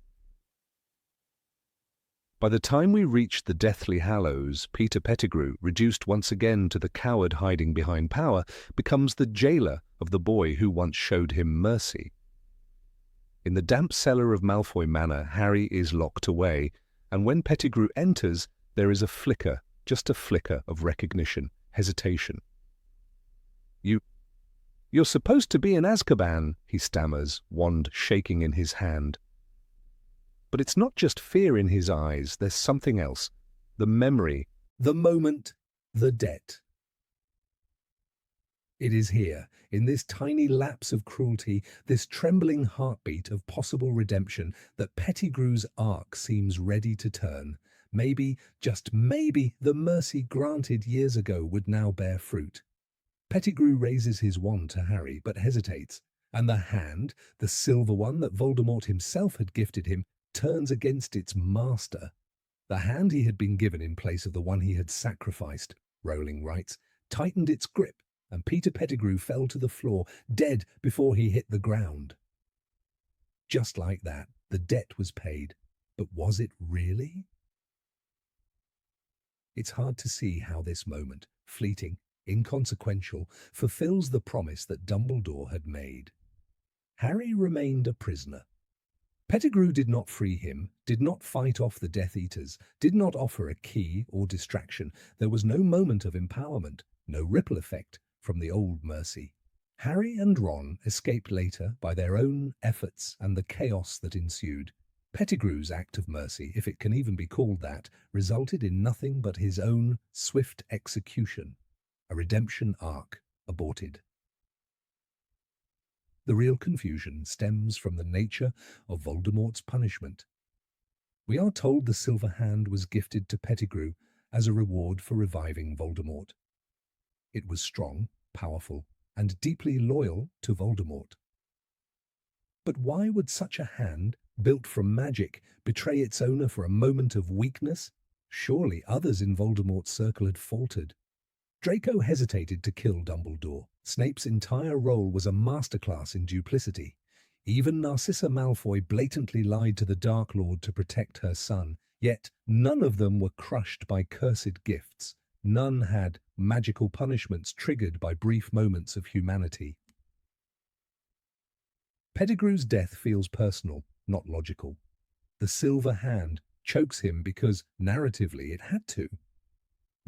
Speaker 1: By the time we reached the Deathly Hallows, Peter Pettigrew, reduced once again to the coward hiding behind power, becomes the jailer of the boy who once showed him mercy. In the damp cellar of Malfoy Manor, Harry is locked away, and when Pettigrew enters, there is a flicker, just a flicker of recognition, hesitation. You're supposed to be in Azkaban, he stammers, wand shaking in his hand. But it's not just fear in his eyes, there's something else. The memory, the moment, the debt. It is here, in this tiny lapse of cruelty, this trembling heartbeat of possible redemption, that Pettigrew's arc seems ready to turn. Maybe, just maybe, the mercy granted years ago would now bear fruit. Pettigrew raises his wand to Harry, but hesitates, and the hand, the silver one that Voldemort himself had gifted him, turns against its master. The hand he had been given in place of the one he had sacrificed, Rowling writes, tightened its grip, and Peter Pettigrew fell to the floor, dead before he hit the ground. Just like that, the debt was paid. But was it really? It's hard to see how this moment, fleeting, inconsequential, fulfills the promise that Dumbledore had made. Harry remained a prisoner. Pettigrew did not free him, did not fight off the Death Eaters, did not offer a key or distraction. There was no moment of empowerment, no ripple effect from the old mercy. Harry and Ron escaped later by their own efforts and the chaos that ensued. Pettigrew's act of mercy, if it can even be called that, resulted in nothing but his own swift execution. A redemption arc aborted. The real confusion stems from the nature of Voldemort's punishment. We are told the Silver Hand was gifted to Pettigrew as a reward for reviving Voldemort. It was strong, powerful, and deeply loyal to Voldemort. But why would such a hand, built from magic, betray its owner for a moment of weakness? Surely others in Voldemort's circle had faltered. Draco hesitated to kill Dumbledore. Snape's entire role was a masterclass in duplicity. Even Narcissa Malfoy blatantly lied to the Dark Lord to protect her son, yet none of them were crushed by cursed gifts. None had magical punishments triggered by brief moments of humanity. Pettigrew's death feels personal, not logical. The Silver Hand chokes him because, narratively, it had to.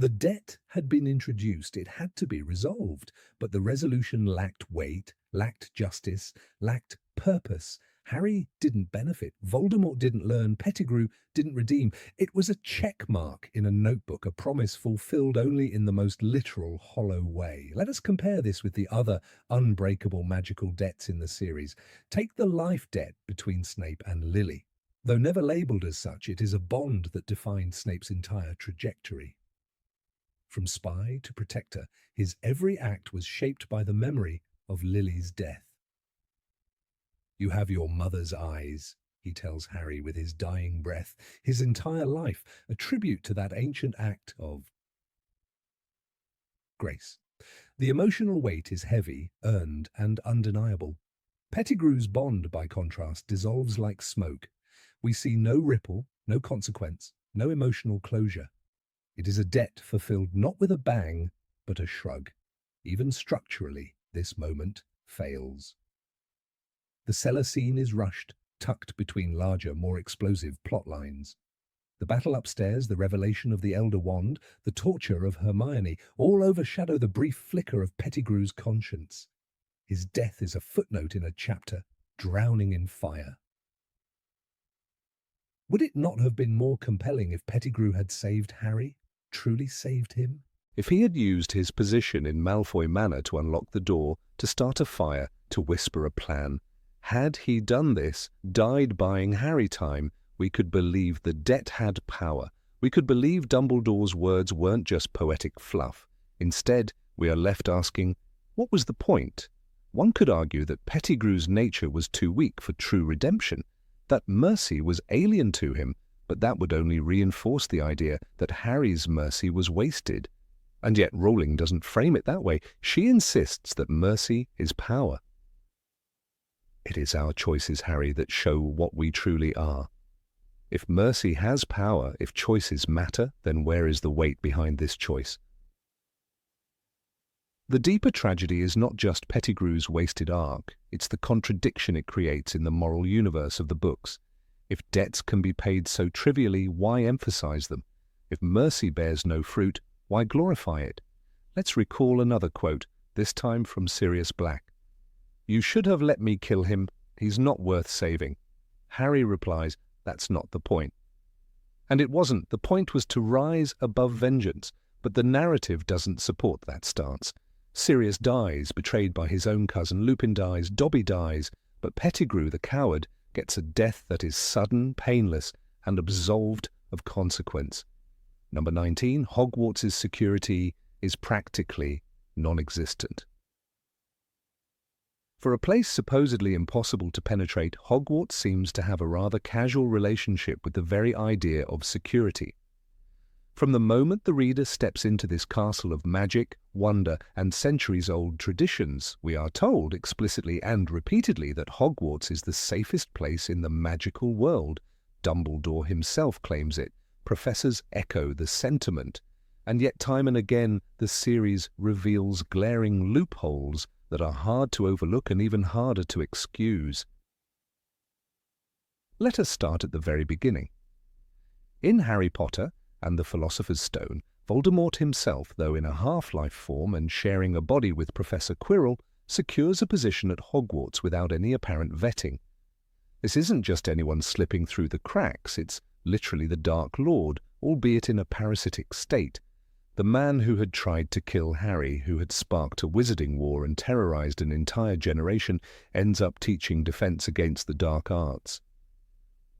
Speaker 1: The debt had been introduced, it had to be resolved, but the resolution lacked weight, lacked justice, lacked purpose. Harry didn't benefit, Voldemort didn't learn, Pettigrew didn't redeem. It was a check mark in a notebook, a promise fulfilled only in the most literal, hollow way. Let us compare this with the other unbreakable magical debts in the series. Take the life debt between Snape and Lily. Though never labelled as such, it is a bond that defined Snape's entire trajectory. From spy to protector, his every act was shaped by the memory of Lily's death. "You have your mother's eyes," he tells Harry with his dying breath, his entire life a tribute to that ancient act of grace. The emotional weight is heavy, earned, and undeniable. Pettigrew's bond, by contrast, dissolves like smoke. We see no ripple, no consequence, no emotional closure. It is a debt fulfilled not with a bang, but a shrug. Even structurally, this moment fails. The cellar scene is rushed, tucked between larger, more explosive plot lines. The battle upstairs, the revelation of the Elder Wand, the torture of Hermione, all overshadow the brief flicker of Pettigrew's conscience. His death is a footnote in a chapter, drowning in fire. Would it not have been more compelling if Pettigrew had saved Harry? Truly saved him? If he had used his position in Malfoy Manor to unlock the door, to start a fire, to whisper a plan, had he done this, died buying Harry time, we could believe the debt had power. We could believe Dumbledore's words weren't just poetic fluff. Instead, we are left asking, what was the point? One could argue that Pettigrew's nature was too weak for true redemption, that mercy was alien to him, but that would only reinforce the idea that Harry's mercy was wasted. And yet Rowling doesn't frame it that way. She insists that mercy is power. It is our choices, Harry, that show what we truly are. If mercy has power, if choices matter, then where is the weight behind this choice? The deeper tragedy is not just Pettigrew's wasted arc, it's the contradiction it creates in the moral universe of the books. If debts can be paid so trivially, why emphasize them? If mercy bears no fruit, why glorify it? Let's recall another quote, this time from Sirius Black. "You should have let me kill him. He's not worth saving." Harry replies, "That's not the point." And it wasn't. The point was to rise above vengeance, but the narrative doesn't support that stance. Sirius dies, betrayed by his own cousin. Lupin dies, Dobby dies, but Pettigrew, the coward, gets a death that is sudden, painless, and absolved of consequence. Number 19, Hogwarts' security is practically non-existent. For a place supposedly impossible to penetrate, Hogwarts seems to have a rather casual relationship with the very idea of security. From the moment the reader steps into this castle of magic, wonder, and centuries-old traditions, we are told explicitly and repeatedly that Hogwarts is the safest place in the magical world. Dumbledore himself claims it. Professors echo the sentiment. And yet time and again the series reveals glaring loopholes that are hard to overlook and even harder to excuse. Let us start at the very beginning. In Harry Potter and the Philosopher's Stone, Voldemort himself, though in a half-life form and sharing a body with Professor Quirrell, secures a position at Hogwarts without any apparent vetting. This isn't just anyone slipping through the cracks, it's literally the Dark Lord, albeit in a parasitic state. The man who had tried to kill Harry, who had sparked a wizarding war and terrorized an entire generation, ends up teaching defense against the dark arts.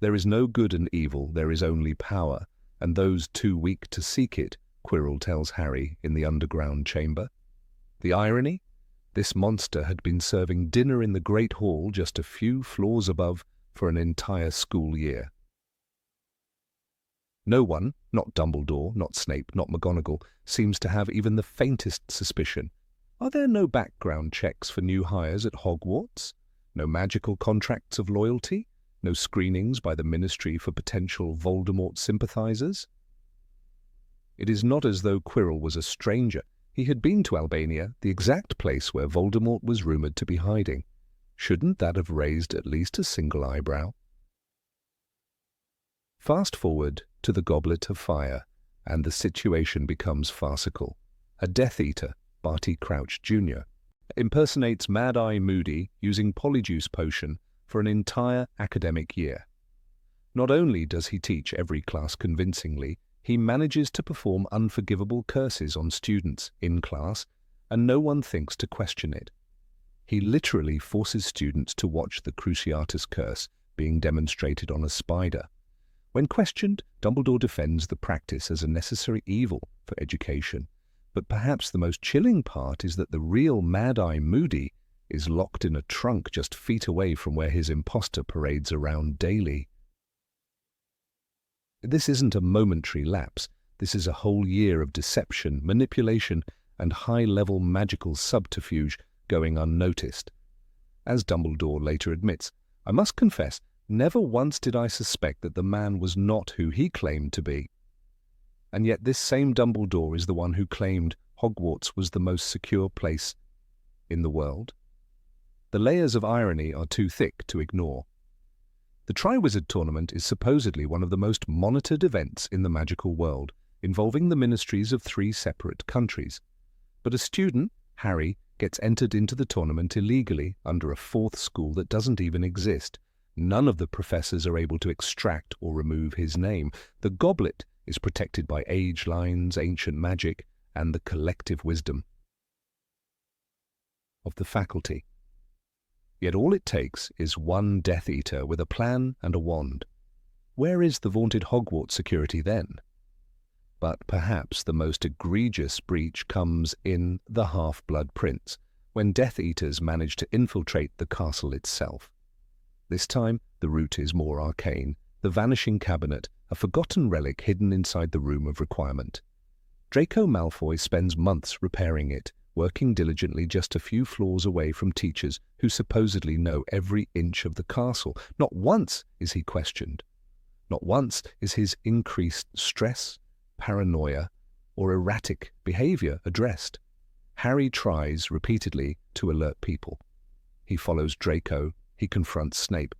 Speaker 1: There is no good and evil, there is only power, and those too weak to seek it, Quirrell tells Harry in the underground chamber. The irony? This monster had been serving dinner in the Great Hall just a few floors above for an entire school year. No one, not Dumbledore, not Snape, not McGonagall, seems to have even the faintest suspicion. Are there no background checks for new hires at Hogwarts? No magical contracts of loyalty? No screenings by the Ministry for potential Voldemort sympathizers? It is not as though Quirrell was a stranger. He had been to Albania, the exact place where Voldemort was rumored to be hiding. Shouldn't that have raised at least a single eyebrow? Fast forward to the Goblet of Fire, and the situation becomes farcical. A Death Eater, Barty Crouch Jr., impersonates Mad-Eye Moody using Polyjuice Potion for an entire academic year. Not only does he teach every class convincingly, he manages to perform unforgivable curses on students in class, and no one thinks to question it. He literally forces students to watch the Cruciatus Curse being demonstrated on a spider. When questioned, Dumbledore defends the practice as a necessary evil for education. But perhaps the most chilling part is that the real Mad-Eye Moody is locked in a trunk just feet away from where his imposter parades around daily. This isn't a momentary lapse. This is a whole year of deception, manipulation, and high-level magical subterfuge going unnoticed. As Dumbledore later admits, I must confess, never once did I suspect that the man was not who he claimed to be. And yet this same Dumbledore is the one who claimed Hogwarts was the most secure place in the world. The layers of irony are too thick to ignore. The Triwizard Tournament is supposedly one of the most monitored events in the magical world, involving the ministries of 3 separate countries. But a student, Harry, gets entered into the tournament illegally under a 4th school that doesn't even exist. None of the professors are able to extract or remove his name. The goblet is protected by age lines, ancient magic, and the collective wisdom of the faculty. Yet all it takes is one Death Eater with a plan and a wand. Where is the vaunted Hogwarts security then? But perhaps the most egregious breach comes in The Half-Blood Prince, when Death Eaters manage to infiltrate the castle itself. This time, the route is more arcane, the Vanishing Cabinet, a forgotten relic hidden inside the Room of Requirement. Draco Malfoy spends months repairing it, working diligently just a few floors away from teachers who supposedly know every inch of the castle. Not once is he questioned. Not once is his increased stress, paranoia, or erratic behavior addressed. Harry tries repeatedly to alert people. He follows Draco, he confronts Snape.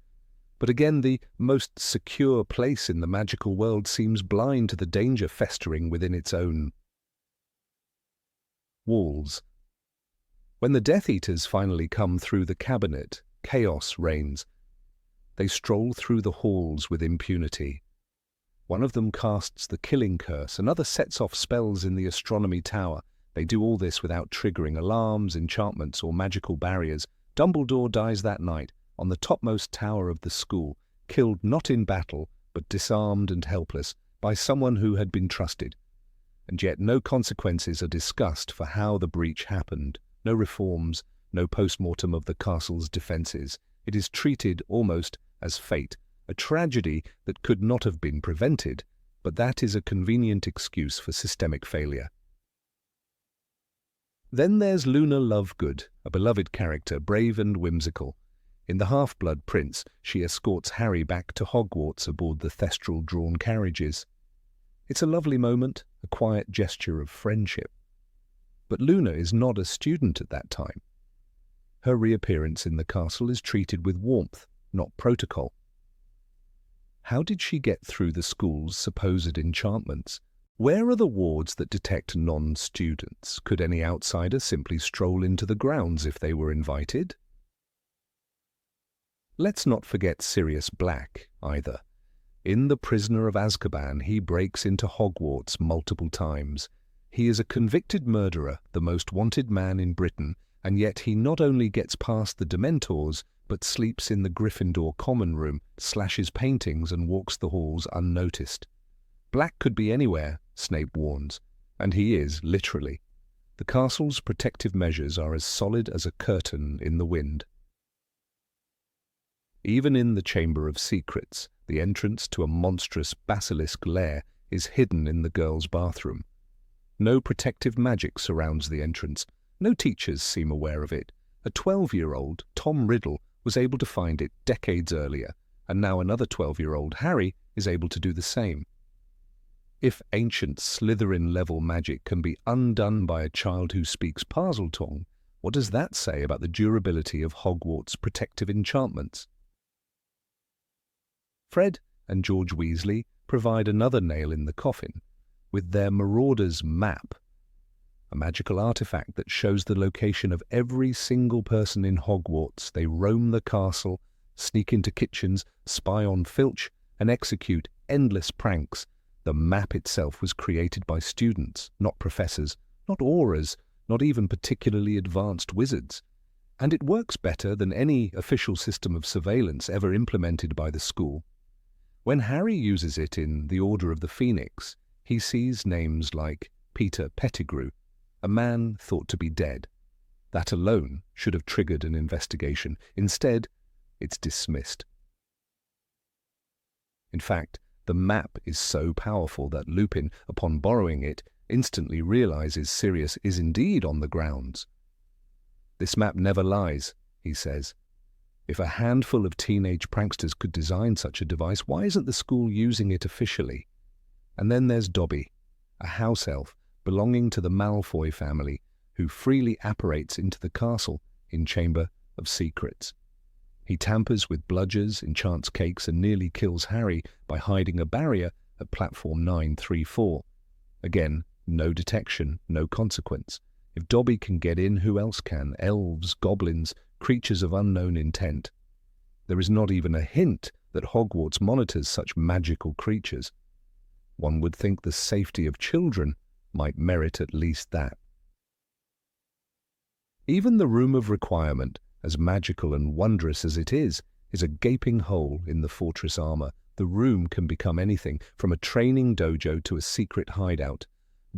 Speaker 1: But again, the most secure place in the magical world seems blind to the danger festering within its own walls. When the Death Eaters finally come through the cabinet, chaos reigns. They stroll through the halls with impunity. One of them casts the killing curse, another sets off spells in the astronomy tower. They do all this without triggering alarms, enchantments, or magical barriers. Dumbledore dies that night, on the topmost tower of the school, killed not in battle, but disarmed and helpless, by someone who had been trusted. And yet no consequences are discussed for how the breach happened. No reforms, no post-mortem of the castle's defences. It is treated almost as fate, a tragedy that could not have been prevented, but that is a convenient excuse for systemic failure. Then there's Luna Lovegood, a beloved character, brave and whimsical. In The Half-Blood Prince, she escorts Harry back to Hogwarts aboard the Thestral-drawn carriages. It's a lovely moment, a quiet gesture of friendship. But Luna is not a student at that time. Her reappearance in the castle is treated with warmth, not protocol. How did she get through the school's supposed enchantments? Where are the wards that detect non-students? Could any outsider simply stroll into the grounds if they were invited? Let's not forget Sirius Black, either. In The Prisoner of Azkaban, he breaks into Hogwarts multiple times. He is a convicted murderer, the most wanted man in Britain, and yet he not only gets past the Dementors, but sleeps in the Gryffindor common room, slashes paintings, and walks the halls unnoticed. Black could be anywhere, Snape warns, and he is, literally. The castle's protective measures are as solid as a curtain in the wind. Even in the Chamber of Secrets, the entrance to a monstrous basilisk lair is hidden in the girls' bathroom. No protective magic surrounds the entrance. No teachers seem aware of it. A 12-year-old, Tom Riddle, was able to find it decades earlier, and now another 12-year-old, Harry, is able to do the same. If ancient Slytherin-level magic can be undone by a child who speaks Parseltongue, what does that say about the durability of Hogwarts' protective enchantments? Fred and George Weasley provide another nail in the coffin with their Marauder's Map, a magical artifact that shows the location of every single person in Hogwarts. They roam the castle, sneak into kitchens, spy on Filch, and execute endless pranks. The map itself was created by students, not professors, not auras, not even particularly advanced wizards. And it works better than any official system of surveillance ever implemented by the school. When Harry uses it in The Order of the Phoenix, he sees names like Peter Pettigrew, a man thought to be dead. That alone should have triggered an investigation. Instead, it's dismissed. In fact, the map is so powerful that Lupin, upon borrowing it, instantly realizes Sirius is indeed on the grounds. "This map never lies," he says. If a handful of teenage pranksters could design such a device, why isn't the school using it officially? And then there's Dobby, a house elf belonging to the Malfoy family, who freely apparates into the castle in Chamber of Secrets. He tampers with bludgers, enchants cakes, and nearly kills Harry by hiding a barrier at platform 934. Again, no detection, no consequence. If Dobby can get in, who else can? Elves, goblins, creatures of unknown intent. There is not even a hint that Hogwarts monitors such magical creatures. One would think the safety of children might merit at least that. Even the Room of Requirement, as magical and wondrous as it is a gaping hole in the fortress armor. The room can become anything, from a training dojo to a secret hideout.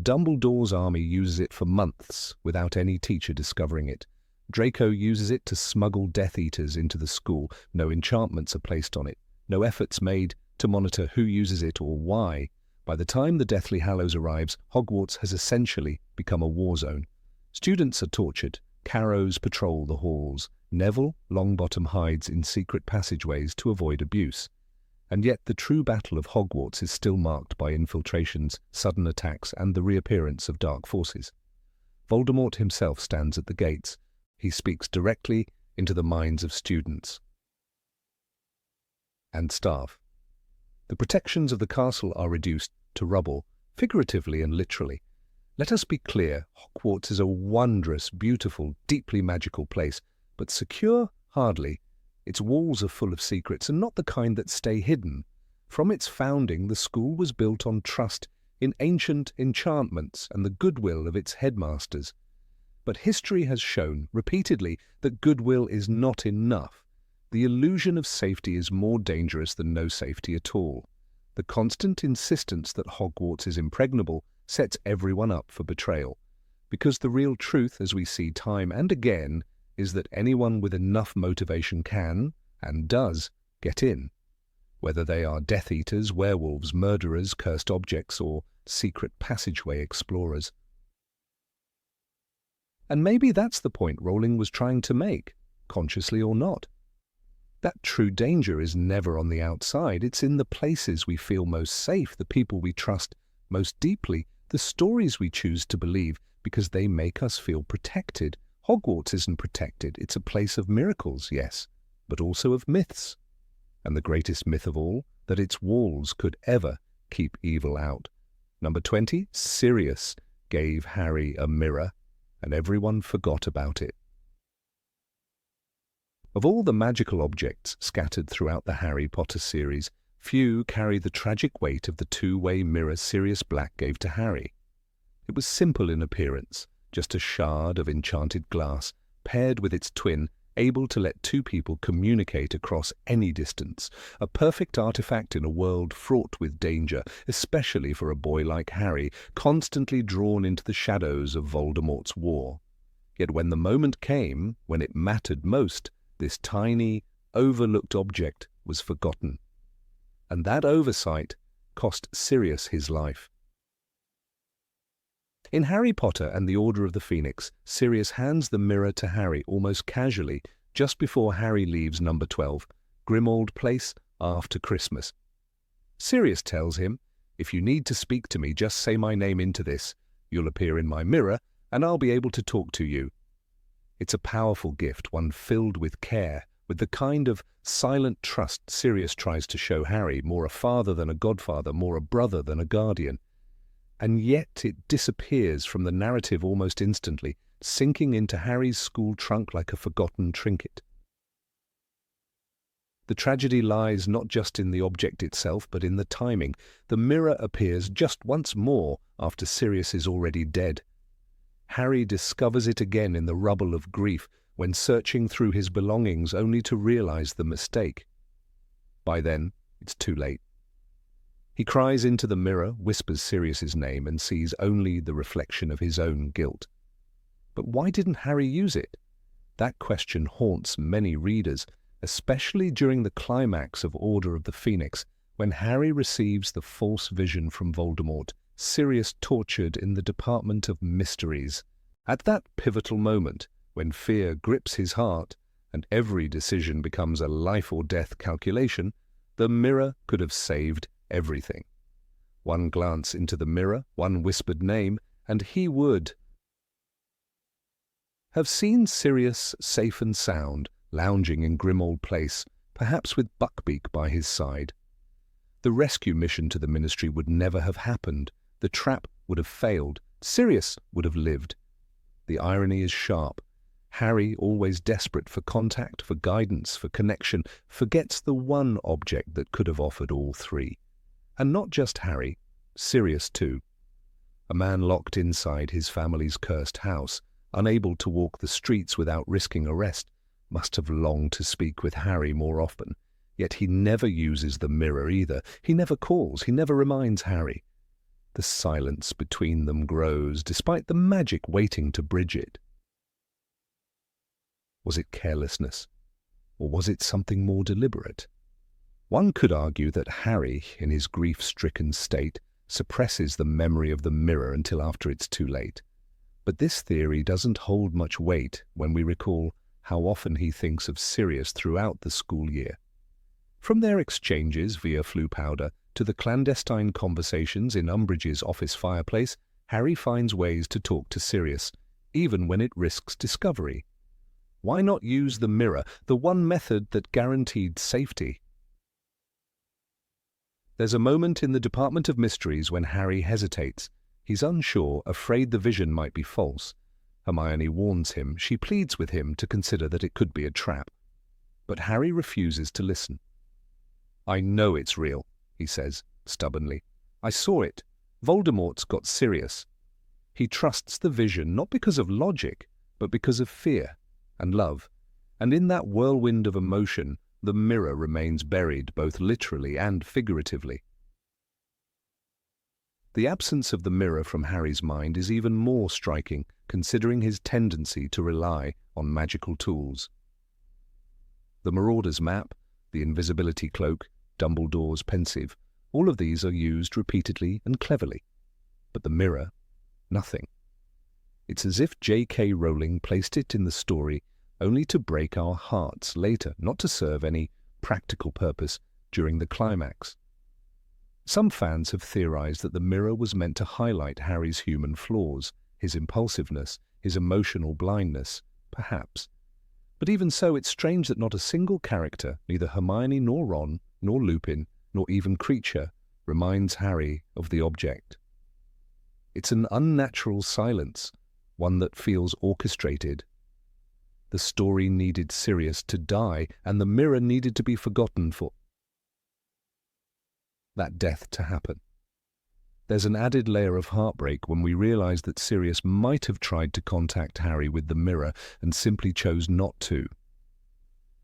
Speaker 1: Dumbledore's army uses it for months without any teacher discovering it. Draco uses it to smuggle Death Eaters into the school. No enchantments are placed on it. No efforts made to monitor who uses it or why. By the time the Deathly Hallows arrives, Hogwarts has essentially become a war zone. Students are tortured, Carrows patrol the halls, Neville Longbottom hides in secret passageways to avoid abuse. And yet the true battle of Hogwarts is still marked by infiltrations, sudden attacks, and the reappearance of dark forces. Voldemort himself stands at the gates. He speaks directly into the minds of students and staff. The protections of the castle are reduced to rubble, figuratively and literally. Let us be clear, Hogwarts is a wondrous, beautiful, deeply magical place, but secure? Hardly. Its walls are full of secrets, and not the kind that stay hidden. From its founding, the school was built on trust in ancient enchantments and the goodwill of its headmasters. But history has shown, repeatedly, that goodwill is not enough. The illusion of safety is more dangerous than no safety at all. The constant insistence that Hogwarts is impregnable sets everyone up for betrayal, because the real truth, as we see time and again, is that anyone with enough motivation can, and does, get in, whether they are Death Eaters, werewolves, murderers, cursed objects, or secret passageway explorers. And maybe that's the point Rowling was trying to make, consciously or not. That true danger is never on the outside. It's in the places we feel most safe, the people we trust most deeply, the stories we choose to believe because they make us feel protected. Hogwarts isn't protected. It's a place of miracles, yes, but also of myths. And the greatest myth of all, that its walls could ever keep evil out. Number 20, Sirius gave Harry a mirror, and everyone forgot about it. Of all the magical objects scattered throughout the Harry Potter series, few carry the tragic weight of the two-way mirror Sirius Black gave to Harry. It was simple in appearance, just a shard of enchanted glass, paired with its twin, able to let two people communicate across any distance, a perfect artifact in a world fraught with danger, especially for a boy like Harry, constantly drawn into the shadows of Voldemort's war. Yet when the moment came, when it mattered most, this tiny, overlooked object was forgotten. And that oversight cost Sirius his life. In Harry Potter and the Order of the Phoenix, Sirius hands the mirror to Harry almost casually just before Harry leaves number 12, Grimmauld Place, after Christmas. Sirius tells him, "If you need to speak to me, just say my name into this. You'll appear in my mirror, and I'll be able to talk to you." It's a powerful gift, one filled with care, with the kind of silent trust Sirius tries to show Harry, more a father than a godfather, more a brother than a guardian. And yet it disappears from the narrative almost instantly, sinking into Harry's school trunk like a forgotten trinket. The tragedy lies not just in the object itself, but in the timing. The mirror appears just once more after Sirius is already dead. Harry discovers it again in the rubble of grief when searching through his belongings only to realize the mistake. By then, it's too late. He cries into the mirror, whispers Sirius's name, and sees only the reflection of his own guilt. But why didn't Harry use it? That question haunts many readers, especially during the climax of Order of the Phoenix, when Harry receives the false vision from Voldemort, Sirius tortured in the Department of Mysteries. At that pivotal moment, when fear grips his heart and every decision becomes a life-or-death calculation, the mirror could have saved everything. One glance into the mirror, one whispered name, and he would have seen Sirius safe and sound, lounging in Grimmauld Place, perhaps with Buckbeak by his side. The rescue mission to the Ministry would never have happened. The trap would have failed. Sirius would have lived. The irony is sharp. Harry, always desperate for contact, for guidance, for connection, forgets the one object that could have offered all three. And not just Harry, Sirius too. A man locked inside his family's cursed house, unable to walk the streets without risking arrest, must have longed to speak with Harry more often. Yet he never uses the mirror either. He never calls, he never reminds Harry. The silence between them grows, despite the magic waiting to bridge it. Was it carelessness, or was it something more deliberate? One could argue that Harry, in his grief-stricken state, suppresses the memory of the mirror until after it's too late. But this theory doesn't hold much weight when we recall how often he thinks of Sirius throughout the school year. From their exchanges via Floo powder to the clandestine conversations in Umbridge's office fireplace, Harry finds ways to talk to Sirius, even when it risks discovery. Why not use the mirror, the one method that guaranteed safety? There's a moment in the Department of Mysteries when Harry hesitates. He's unsure, afraid the vision might be false. Hermione warns him. She pleads with him to consider that it could be a trap. But Harry refuses to listen. "I know it's real," he says, stubbornly. "I saw it. Voldemort's got Sirius." He trusts the vision not because of logic, but because of fear and love. And in that whirlwind of emotion, the mirror remains buried both literally and figuratively. The absence of the mirror from Harry's mind is even more striking, considering his tendency to rely on magical tools. The Marauder's map, the invisibility cloak, Dumbledore's pensieve, all of these are used repeatedly and cleverly. But the mirror, nothing. It's as if J.K. Rowling placed it in the story only to break our hearts later, not to serve any practical purpose during the climax. Some fans have theorized that the mirror was meant to highlight Harry's human flaws, his impulsiveness, his emotional blindness, perhaps. But even so, it's strange that not a single character, neither Hermione nor Ron, nor Lupin, nor even Kreacher, reminds Harry of the object. It's an unnatural silence, one that feels orchestrated. The story needed Sirius to die, and the mirror needed to be forgotten for that death to happen. There's an added layer of heartbreak when we realize that Sirius might have tried to contact Harry with the mirror and simply chose not to.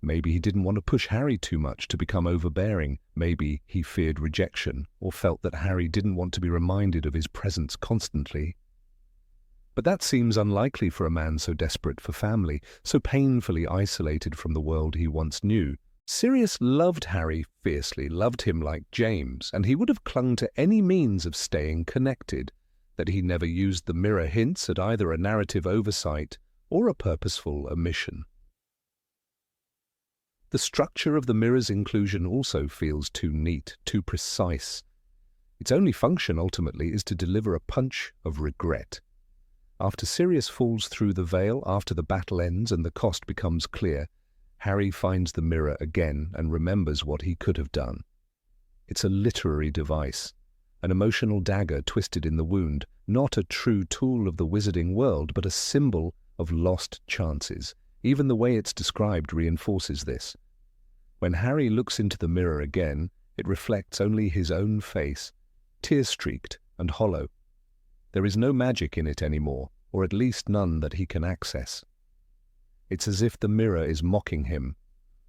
Speaker 1: Maybe he didn't want to push Harry too much to become overbearing. Maybe he feared rejection or felt that Harry didn't want to be reminded of his presence constantly. But that seems unlikely for a man so desperate for family, so painfully isolated from the world he once knew. Sirius loved Harry fiercely, loved him like James, and he would have clung to any means of staying connected. That he never used the mirror hints at either a narrative oversight or a purposeful omission. The structure of the mirror's inclusion also feels too neat, too precise. Its only function, ultimately, is to deliver a punch of regret. After Sirius falls through the veil, after the battle ends and the cost becomes clear, Harry finds the mirror again and remembers what he could have done. It's a literary device, an emotional dagger twisted in the wound, not a true tool of the wizarding world, but a symbol of lost chances. Even the way it's described reinforces this. When Harry looks into the mirror again, it reflects only his own face, tear-streaked and hollow. There is no magic in it anymore, or at least none that he can access. It's as if the mirror is mocking him,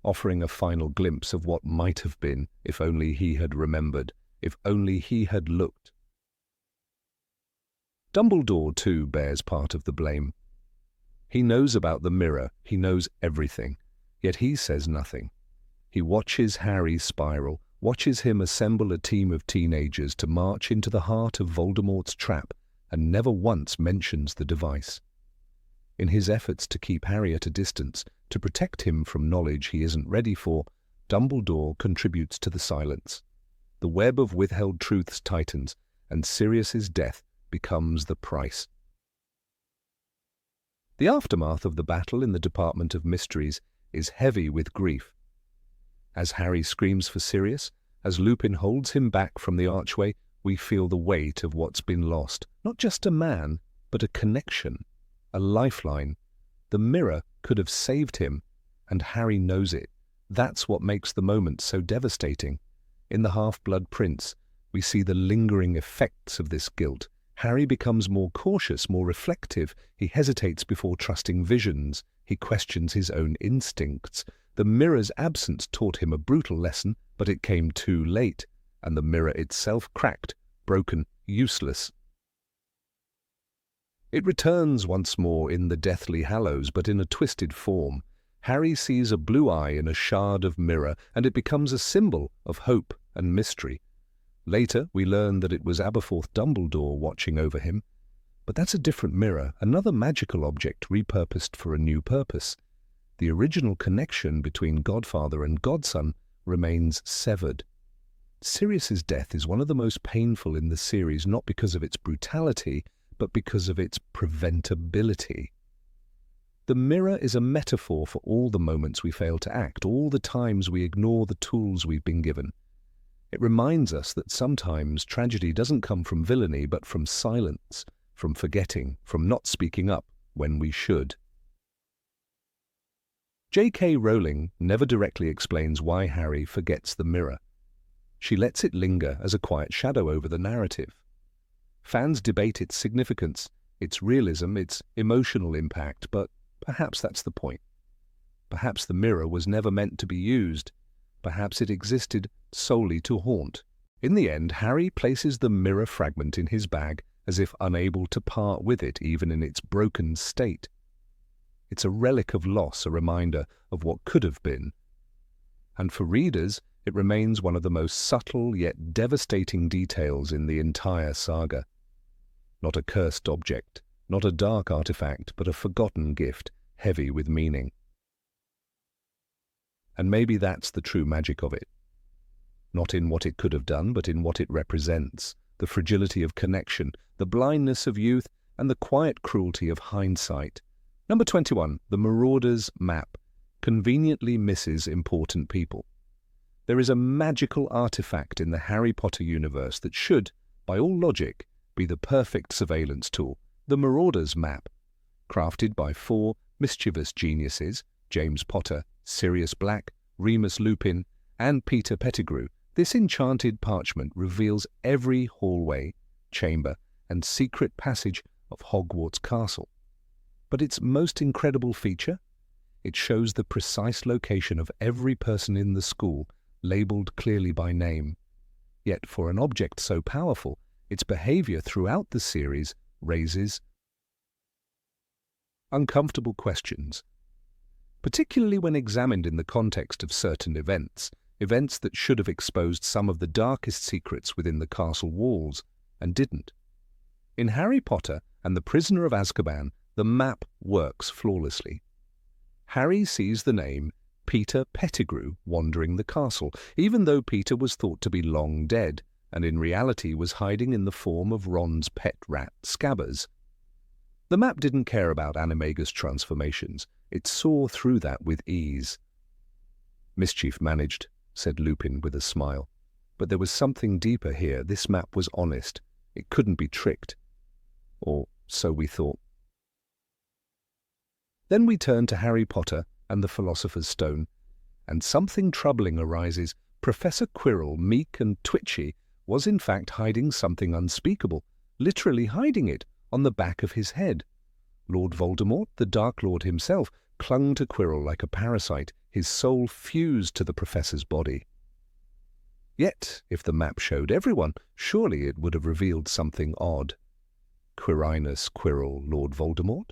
Speaker 1: offering a final glimpse of what might have been if only he had remembered, if only he had looked. Dumbledore, too, bears part of the blame. He knows about the mirror, he knows everything, yet he says nothing. He watches Harry spiral, watches him assemble a team of teenagers to march into the heart of Voldemort's trap, and never once mentions the device. In his efforts to keep Harry at a distance, to protect him from knowledge he isn't ready for, Dumbledore contributes to the silence. The web of withheld truths tightens, and Sirius's death becomes the price. The aftermath of the battle in the Department of Mysteries is heavy with grief. As Harry screams for Sirius, as Lupin holds him back from the archway, we feel the weight of what's been lost. Not just a man, but a connection, a lifeline. The mirror could have saved him, and Harry knows it. That's what makes the moment so devastating. In The Half-Blood Prince, we see the lingering effects of this guilt. Harry becomes more cautious, more reflective. He hesitates before trusting visions. He questions his own instincts. The mirror's absence taught him a brutal lesson, but it came too late, and the mirror itself cracked, broken, useless. It returns once more in the Deathly Hallows, but in a twisted form. Harry sees a blue eye in a shard of mirror, and it becomes a symbol of hope and mystery. Later, we learn that it was Aberforth Dumbledore watching over him, but that's a different mirror, another magical object repurposed for a new purpose. The original connection between Godfather and Godson remains severed. Sirius's death is one of the most painful in the series, not because of its brutality, but because of its preventability. The mirror is a metaphor for all the moments we fail to act, all the times we ignore the tools we've been given. It reminds us that sometimes tragedy doesn't come from villainy, but from silence, from forgetting, from not speaking up when we should. J.K. Rowling never directly explains why Harry forgets the mirror. She lets it linger as a quiet shadow over the narrative. Fans debate its significance, its realism, its emotional impact, but perhaps that's the point. Perhaps the mirror was never meant to be used. Perhaps it existed solely to haunt. In the end, Harry places the mirror fragment in his bag as if unable to part with it, even in its broken state. It's a relic of loss, a reminder of what could have been. And for readers, it remains one of the most subtle yet devastating details in the entire saga. Not a cursed object, not a dark artifact, but a forgotten gift, heavy with meaning. And maybe that's the true magic of it. Not in what it could have done, but in what it represents, the fragility of connection, the blindness of youth, and the quiet cruelty of hindsight. Number 21, the Marauder's Map, conveniently misses important people. There is a magical artifact in the Harry Potter universe that should, by all logic, be the perfect surveillance tool, the Marauder's Map. Crafted by 4 mischievous geniuses, James Potter, Sirius Black, Remus Lupin, and Peter Pettigrew, this enchanted parchment reveals every hallway, chamber, and secret passage of Hogwarts Castle. But its most incredible feature? It shows the precise location of every person in the school, labelled clearly by name. Yet for an object so powerful, its behaviour throughout the series raises uncomfortable questions, particularly when examined in the context of certain events that should have exposed some of the darkest secrets within the castle walls, and didn't. In Harry Potter and the Prisoner of Azkaban, the map works flawlessly. Harry sees the name Peter Pettigrew wandering the castle, even though Peter was thought to be long dead, and in reality was hiding in the form of Ron's pet rat, Scabbers. The map didn't care about Animagus transformations. It saw through that with ease. "Mischief managed," said Lupin with a smile. But there was something deeper here. This map was honest. It couldn't be tricked. Or so we thought. Then we turn to Harry Potter and the Philosopher's Stone, and something troubling arises. Professor Quirrell, meek and twitchy, was in fact hiding something unspeakable, literally hiding it on the back of his head. Lord Voldemort, the Dark Lord himself, clung to Quirrell like a parasite, his soul fused to the professor's body. Yet, if the map showed everyone, surely it would have revealed something odd. Quirinus Quirrell, Lord Voldemort?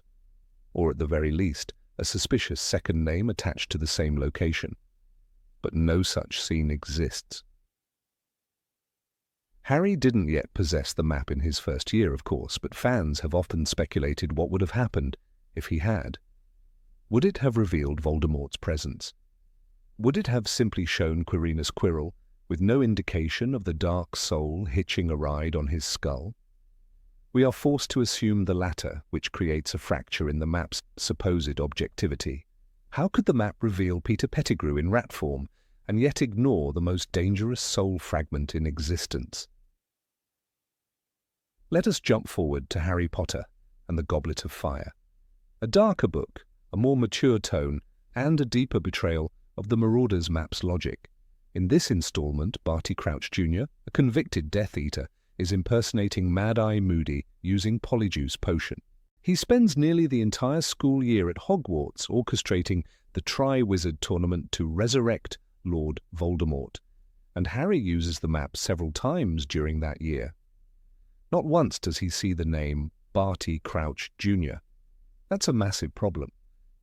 Speaker 1: Or at the very least, a suspicious second name attached to the same location. But no such scene exists. Harry didn't yet possess the map in his first year, of course, but fans have often speculated what would have happened if he had. Would it have revealed Voldemort's presence? Would it have simply shown Quirinus Quirrell, with no indication of the dark soul hitching a ride on his skull? We are forced to assume the latter, which creates a fracture in the map's supposed objectivity. How could the map reveal Peter Pettigrew in rat form, and yet ignore the most dangerous soul fragment in existence? Let us jump forward to Harry Potter and the Goblet of Fire. A darker book, a more mature tone, and a deeper betrayal of the Marauder's Map's logic. In this installment, Barty Crouch Jr., a convicted Death Eater, is impersonating Mad-Eye Moody using Polyjuice Potion. He spends nearly the entire school year at Hogwarts orchestrating the Tri-Wizard Tournament to resurrect Lord Voldemort, and Harry uses the map several times during that year. Not once does he see the name Barty Crouch Jr. That's a massive problem.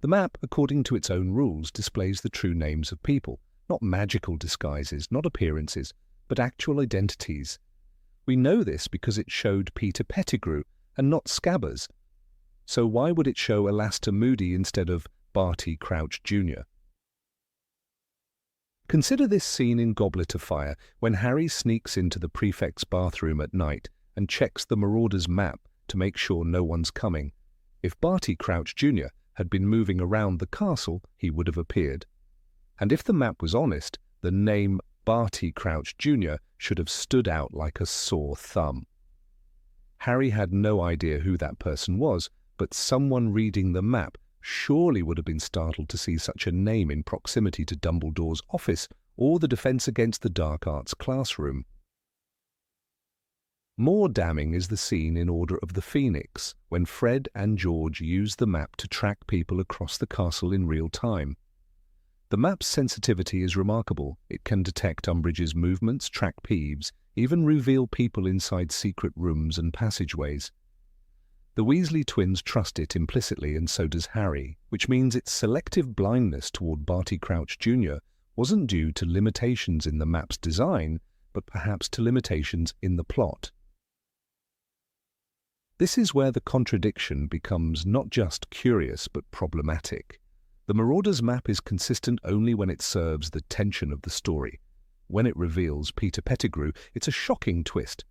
Speaker 1: The map, according to its own rules, displays the true names of people, not magical disguises, not appearances, but actual identities. We know this because it showed Peter Pettigrew and not Scabbers. So why would it show Alastor Moody instead of Barty Crouch Jr.? Consider this scene in Goblet of Fire when Harry sneaks into the prefect's bathroom at night and checks the Marauder's map to make sure no one's coming. If Barty Crouch Jr. had been moving around the castle, he would have appeared. And if the map was honest, the name Barty Crouch Jr. should have stood out like a sore thumb. Harry had no idea who that person was, but someone reading the map surely would have been startled to see such a name in proximity to Dumbledore's office or the Defense Against the Dark Arts classroom. More damning is the scene in Order of the Phoenix, when Fred and George use the map to track people across the castle in real time. The map's sensitivity is remarkable. It can detect Umbridge's movements, track Peeves, even reveal people inside secret rooms and passageways. The Weasley twins trust it implicitly, and so does Harry, which means its selective blindness toward Barty Crouch Jr. wasn't due to limitations in the map's design, but perhaps to limitations in the plot. This is where the contradiction becomes not just curious but problematic. The Marauder's map is consistent only when it serves the tension of the story. When it reveals Peter Pettigrew, it's a shocking twist.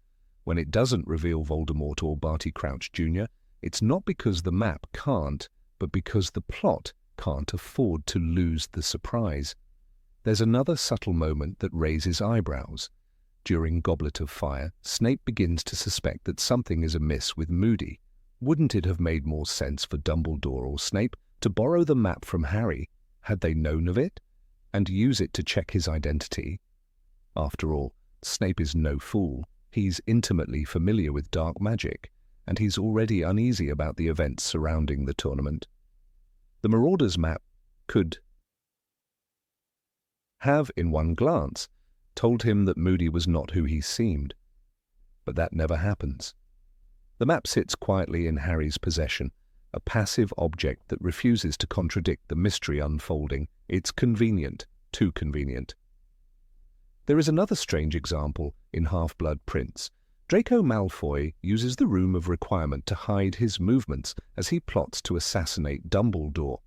Speaker 1: When it doesn't reveal Voldemort or Barty Crouch Jr., it's not because the map can't, but because the plot can't afford to lose the surprise. There's another subtle moment that raises eyebrows. During Goblet of Fire, Snape begins to suspect that something is amiss with Moody. Wouldn't it have made more sense for Dumbledore or Snape to borrow the map from Harry, had they known of it, and use it to check his identity? After all, Snape is no fool. He's intimately familiar with dark magic, and he's already uneasy about the events surrounding the tournament. The Marauder's map could have, in one glance, told him that Moody was not who he seemed. But that never happens. The map sits quietly in Harry's possession, a passive object that refuses to contradict the mystery unfolding. It's convenient, too convenient. There is another strange example in Half-Blood Prince. Draco Malfoy uses the Room of Requirement to hide his movements as he plots to assassinate Dumbledore.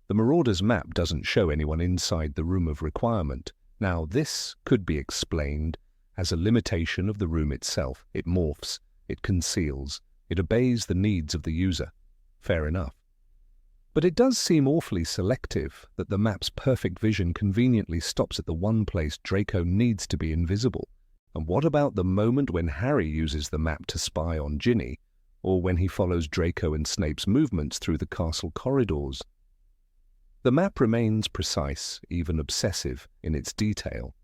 Speaker 1: The Marauder's map doesn't show anyone inside the Room of Requirement. Now, this could be explained as a limitation of the room itself. It morphs, it conceals, it obeys the needs of the user. Fair enough. But it does seem awfully selective that the map's perfect vision conveniently stops at the one place Draco needs to be invisible. And what about the moment when Harry uses the map to spy on Ginny, or when he follows Draco and Snape's movements through the castle corridors? The map remains precise, even obsessive, in its detail.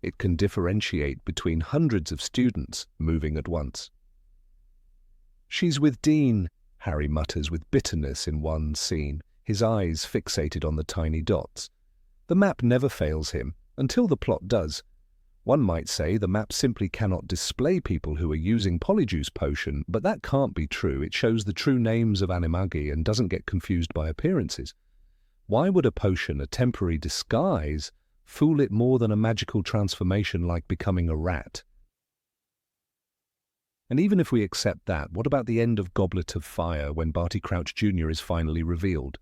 Speaker 1: It can differentiate between hundreds of students moving at once. "She's with Dean," Harry mutters with bitterness in one scene, his eyes fixated on the tiny dots. The map never fails him, until the plot does. One might say the map simply cannot display people who are using Polyjuice Potion, but that can't be true. It shows the true names of Animagi and doesn't get confused by appearances. Why would a potion, a temporary disguise, fool it more than a magical transformation like becoming a rat? And even if we accept that, what about the end of Goblet of Fire when Barty Crouch Jr. is finally revealed?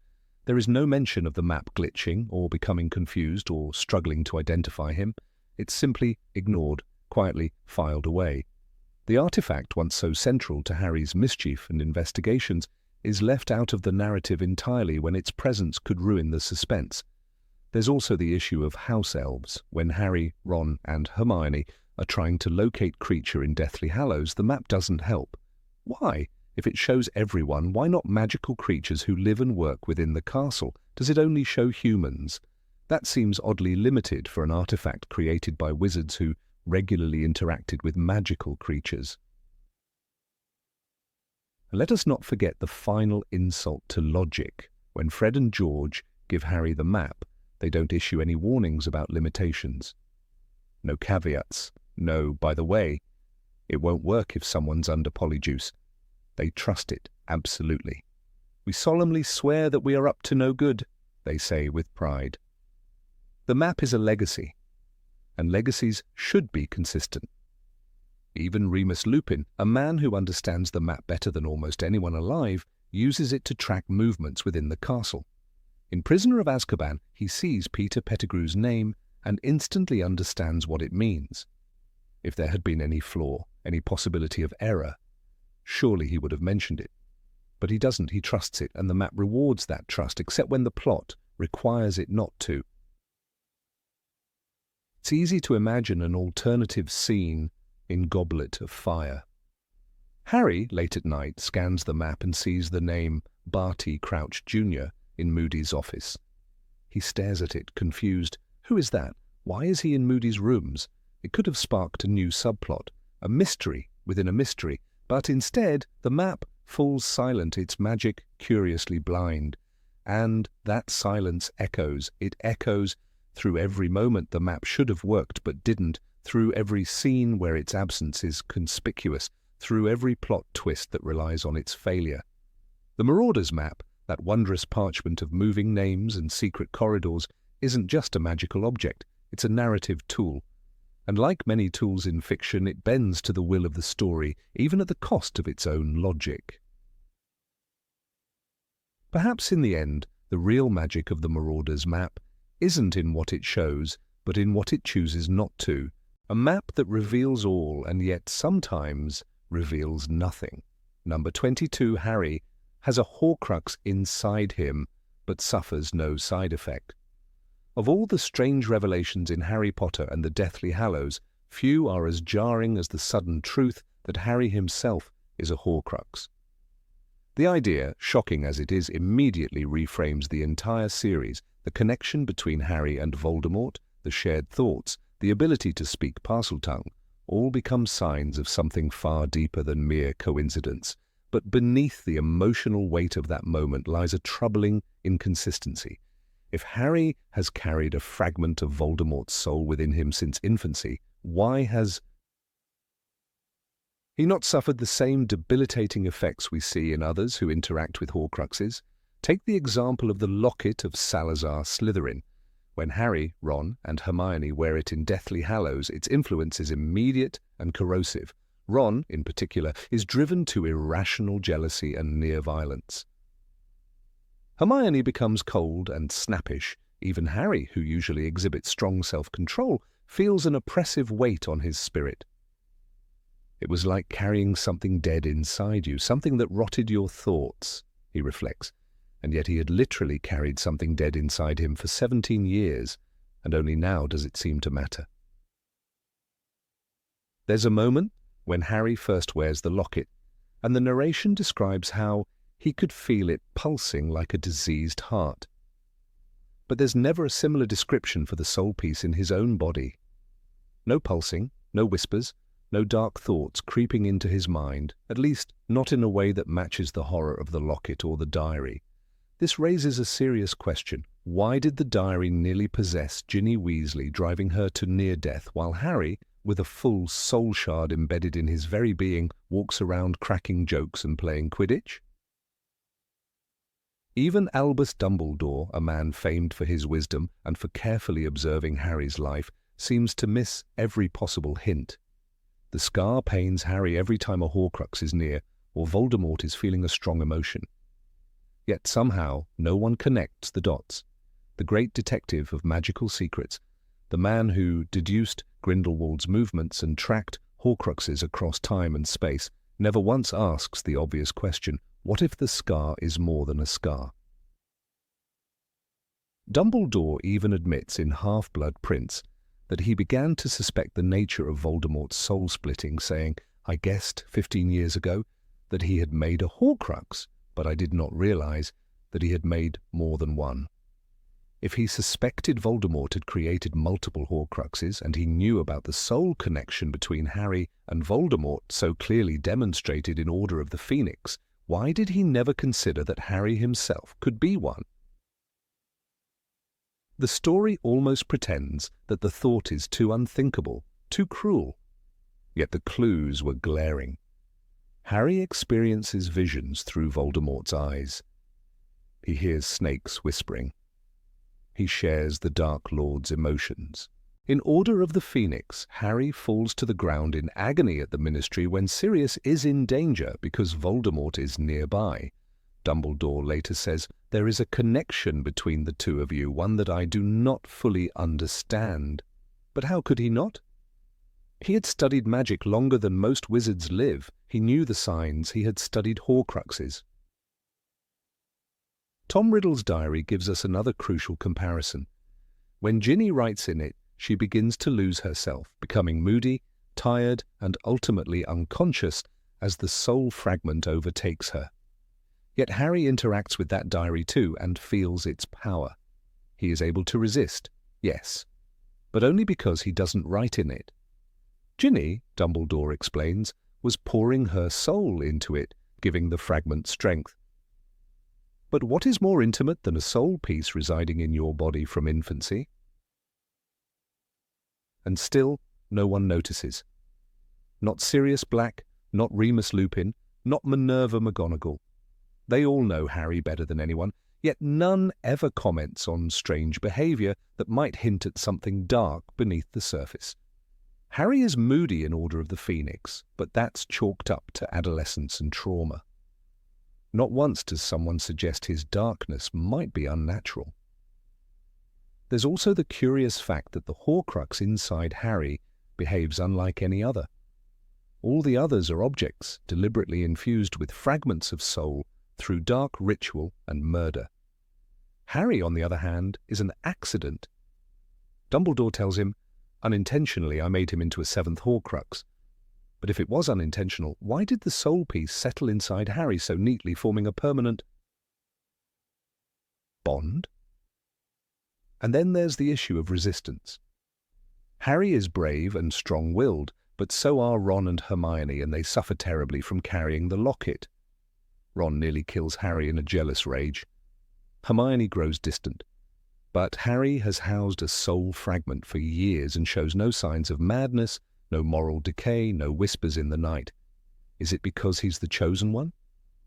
Speaker 1: There is no mention of the map glitching or becoming confused or struggling to identify him. It's simply ignored, quietly filed away. The artifact, once so central to Harry's mischief and investigations, is left out of the narrative entirely when its presence could ruin the suspense. There's also the issue of house elves. When Harry, Ron, and Hermione are trying to locate Kreacher in Deathly Hallows, the map doesn't help. Why? If it shows everyone, why not magical creatures who live and work within the castle? Does it only show humans? That seems oddly limited for an artifact created by wizards who regularly interacted with magical creatures. And let us not forget the final insult to logic. When Fred and George give Harry the map, they don't issue any warnings about limitations. No caveats. No, by the way, it won't work if someone's under Polyjuice. They trust it, absolutely. "We solemnly swear that we are up to no good," they say with pride. The map is a legacy. and legacies should be consistent. Even Remus Lupin, a man who understands the map better than almost anyone alive, uses it to track movements within the castle. In Prisoner of Azkaban, he sees Peter Pettigrew's name and instantly understands what it means. If there had been any flaw, any possibility of error, surely he would have mentioned it. But he doesn't, he trusts it, and the map rewards that trust, except when the plot requires it not to. It's easy to imagine an alternative scene in Goblet of Fire. Harry, late at night, scans the map and sees the name Barty Crouch Jr. in Moody's office. He stares at it, confused. Who is that? Why is he in Moody's rooms? It could have sparked a new subplot, a mystery within a mystery, but instead the map falls silent, its magic curiously blind. And that silence echoes. It echoes through every moment the map should have worked but didn't, through every scene where its absence is conspicuous, through every plot twist that relies on its failure. The Marauder's map, that wondrous parchment of moving names and secret corridors, isn't just a magical object, it's a narrative tool. And like many tools in fiction, it bends to the will of the story, even at the cost of its own logic. Perhaps in the end, the real magic of the Marauder's map isn't in what it shows, but in what it chooses not to. A map that reveals all and yet sometimes reveals nothing. Number 22, Harry, has a Horcrux inside him, but suffers no side effect. Of all the strange revelations in Harry Potter and the Deathly Hallows, few are as jarring as the sudden truth that Harry himself is a Horcrux. The idea, shocking as it is, immediately reframes the entire series. The connection between Harry and Voldemort, the shared thoughts, the ability to speak Parseltongue, all become signs of something far deeper than mere coincidence. But beneath the emotional weight of that moment lies a troubling inconsistency. If Harry has carried a fragment of Voldemort's soul within him since infancy, why has he not suffered the same debilitating effects we see in others who interact with Horcruxes? Take the example of the locket of Salazar Slytherin. When Harry, Ron, and Hermione wear it in Deathly Hallows, its influence is immediate and corrosive. Ron, in particular, is driven to irrational jealousy and near violence. Hermione becomes cold and snappish. Even Harry, who usually exhibits strong self-control, feels an oppressive weight on his spirit. It was like carrying something dead inside you, something that rotted your thoughts, he reflects. And yet he had literally carried something dead inside him for 17 years, and only now does it seem to matter. There's a moment when Harry first wears the locket, and the narration describes how he could feel it pulsing like a diseased heart. But there's never a similar description for the soul piece in his own body. No pulsing, no whispers, no dark thoughts creeping into his mind, at least not in a way that matches the horror of the locket or the diary. This raises a serious question. Why did the diary nearly possess Ginny Weasley, driving her to near death, while Harry, with a full soul shard embedded in his very being, walks around cracking jokes and playing Quidditch? Even Albus Dumbledore, a man famed for his wisdom and for carefully observing Harry's life, seems to miss every possible hint. The scar pains Harry every time a Horcrux is near, or Voldemort is feeling a strong emotion. Yet somehow no one connects the dots. The great detective of magical secrets, the man who deduced Grindelwald's movements and tracked Horcruxes across time and space, never once asks the obvious question, what if the scar is more than a scar? Dumbledore even admits in Half-Blood Prince that he began to suspect the nature of Voldemort's soul-splitting, saying, I guessed 15 years ago that he had made a Horcrux, but I did not realize that he had made more than one. If he suspected Voldemort had created multiple Horcruxes, and he knew about the soul connection between Harry and Voldemort so clearly demonstrated in Order of the Phoenix, why did he never consider that Harry himself could be one? The story almost pretends that the thought is too unthinkable, too cruel. Yet the clues were glaring. Harry experiences visions through Voldemort's eyes. He hears snakes whispering. He shares the Dark Lord's emotions. In Order of the Phoenix, Harry falls to the ground in agony at the Ministry when Sirius is in danger because Voldemort is nearby. Dumbledore later says, "There is a connection between the two of you, one that I do not fully understand." But how could he not? He had studied magic longer than most wizards live. He knew the signs. He had studied Horcruxes. Tom Riddle's diary gives us another crucial comparison. When Ginny writes in it, she begins to lose herself, becoming moody, tired, and ultimately unconscious as the soul fragment overtakes her. Yet Harry interacts with that diary too and feels its power. He is able to resist, yes, but only because he doesn't write in it. Ginny, Dumbledore explains, was pouring her soul into it, giving the fragment strength. But what is more intimate than a soul piece residing in your body from infancy? And still, no one notices. Not Sirius Black, not Remus Lupin, not Minerva McGonagall. They all know Harry better than anyone, yet none ever comments on strange behavior that might hint at something dark beneath the surface. Harry is moody in Order of the Phoenix, but that's chalked up to adolescence and trauma. Not once does someone suggest his darkness might be unnatural. There's also the curious fact that the Horcrux inside Harry behaves unlike any other. All the others are objects deliberately infused with fragments of soul through dark ritual and murder. Harry, on the other hand, is an accident. Dumbledore tells him, "Unintentionally I made him into a seventh Horcrux." But if it was unintentional, why did the soul piece settle inside Harry so neatly, forming a permanent bond? And then there's the issue of resistance. Harry is brave and strong-willed, but so are Ron and Hermione, and they suffer terribly from carrying the locket. Ron nearly kills Harry in a jealous rage. Hermione grows distant. But Harry has housed a soul fragment for years and shows no signs of madness, no moral decay, no whispers in the night. Is it because he's the chosen one?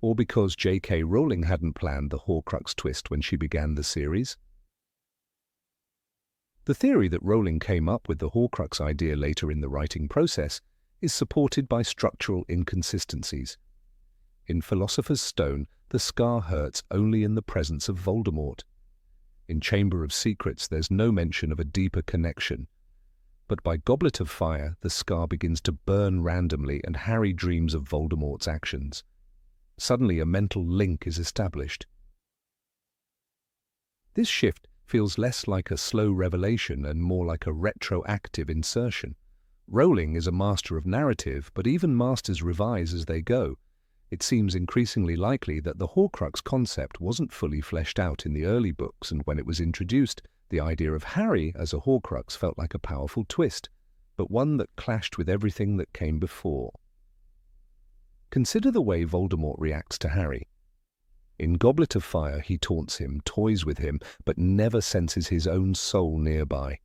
Speaker 1: Or because J.K. Rowling hadn't planned the Horcrux twist when she began the series? The theory that Rowling came up with the Horcrux idea later in the writing process is supported by structural inconsistencies. In Philosopher's Stone, the scar hurts only in the presence of Voldemort. In Chamber of Secrets, there's no mention of a deeper connection. But by Goblet of Fire, the scar begins to burn randomly and Harry dreams of Voldemort's actions. Suddenly, a mental link is established. This shift feels less like a slow revelation and more like a retroactive insertion. Rowling is a master of narrative, but even masters revise as they go. It seems increasingly likely that the Horcrux concept wasn't fully fleshed out in the early books, and when it was introduced, the idea of Harry as a Horcrux felt like a powerful twist, but one that clashed with everything that came before. Consider the way Voldemort reacts to Harry. In Goblet of Fire, he taunts him, toys with him, but never senses his own soul nearby.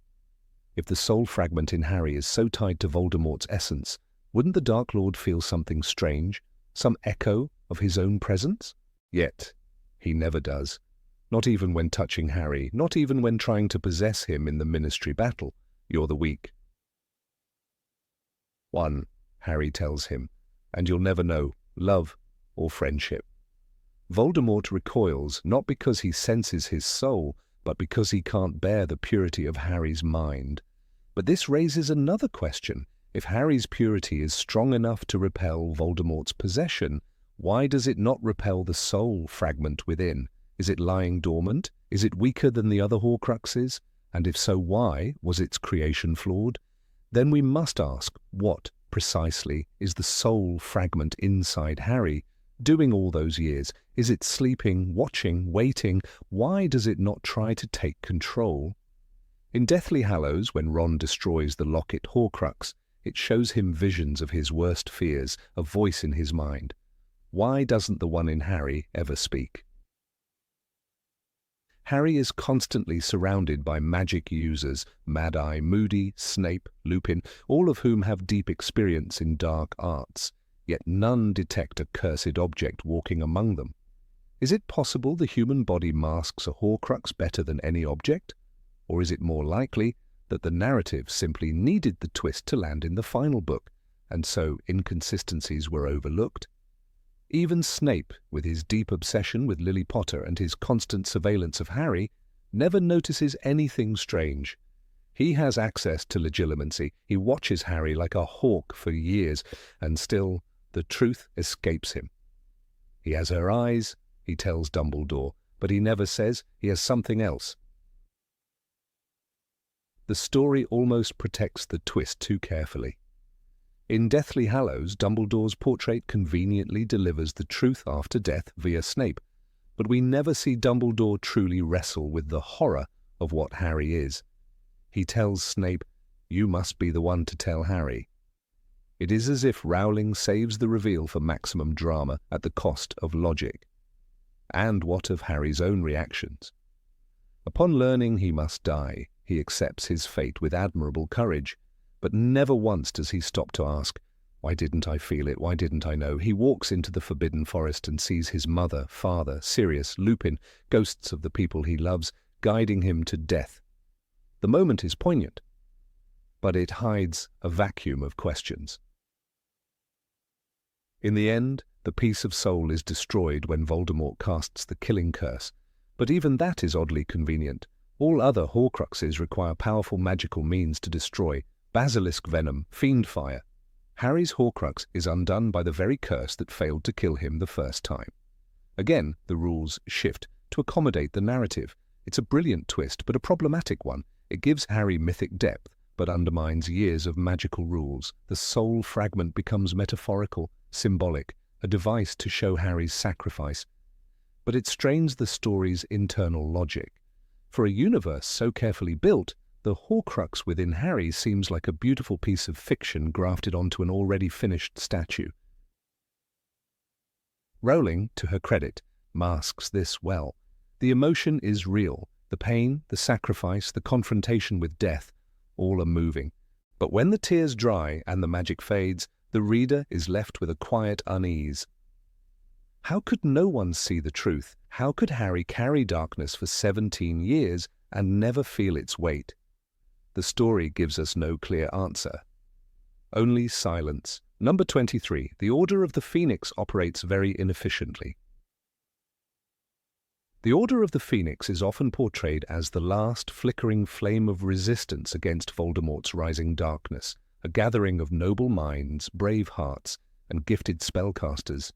Speaker 1: If the soul fragment in Harry is so tied to Voldemort's essence, wouldn't the Dark Lord feel something strange, some echo of his own presence? Yet, he never does. Not even when touching Harry, not even when trying to possess him in the Ministry battle. "You're the weak one," Harry tells him, "and you'll never know love or friendship." Voldemort recoils not because he senses his soul, but because he can't bear the purity of Harry's mind. But this raises another question. If Harry's purity is strong enough to repel Voldemort's possession, why does it not repel the soul fragment within? Is it lying dormant? Is it weaker than the other Horcruxes? And if so, why was its creation flawed? Then we must ask, what, precisely, is the soul fragment inside Harry doing all those years? Is it sleeping, watching, waiting? Why does it not try to take control? In Deathly Hallows, when Ron destroys the locket Horcrux, it shows him visions of his worst fears, a voice in his mind. Why doesn't the one in Harry ever speak? Harry is constantly surrounded by magic users, Mad-Eye, Moody, Snape, Lupin, all of whom have deep experience in dark arts, yet none detect a cursed object walking among them. Is it possible the human body masks a Horcrux better than any object? Or is it more likely that the narrative simply needed the twist to land in the final book, and so inconsistencies were overlooked. Even Snape, with his deep obsession with Lily Potter and his constant surveillance of Harry, never notices anything strange. He has access to legilimency. He watches Harry like a hawk for years, and still the truth escapes him. He has her eyes, he tells Dumbledore, but he never says he has something else. The story almost protects the twist too carefully. In Deathly Hallows, Dumbledore's portrait conveniently delivers the truth after death via Snape, but we never see Dumbledore truly wrestle with the horror of what Harry is. He tells Snape, "You must be the one to tell Harry." It is as if Rowling saves the reveal for maximum drama at the cost of logic. And what of Harry's own reactions? Upon learning he must die, he accepts his fate with admirable courage, but never once does he stop to ask, "Why didn't I feel it? Why didn't I know?" He walks into the Forbidden Forest and sees his mother, father, Sirius, Lupin, ghosts of the people he loves, guiding him to death. The moment is poignant, but it hides a vacuum of questions. In the end, the peace of soul is destroyed when Voldemort casts the killing curse, but even that is oddly convenient. All other Horcruxes require powerful magical means to destroy: basilisk venom, fiend fire. Harry's Horcrux is undone by the very curse that failed to kill him the first time. Again, the rules shift to accommodate the narrative. It's a brilliant twist, but a problematic one. It gives Harry mythic depth, but undermines years of magical rules. The soul fragment becomes metaphorical, symbolic, a device to show Harry's sacrifice. But it strains the story's internal logic. For a universe so carefully built, the Horcrux within Harry seems like a beautiful piece of fiction grafted onto an already finished statue. Rowling, to her credit, masks this well. The emotion is real. The pain, the sacrifice, the confrontation with death, all are moving. But when the tears dry and the magic fades, the reader is left with a quiet unease. How could no one see the truth? How could Harry carry darkness for 17 years and never feel its weight? The story gives us no clear answer. Only silence. Number 23. The Order of the Phoenix operates very inefficiently. The Order of the Phoenix is often portrayed as the last flickering flame of resistance against Voldemort's rising darkness, a gathering of noble minds, brave hearts, and gifted spellcasters.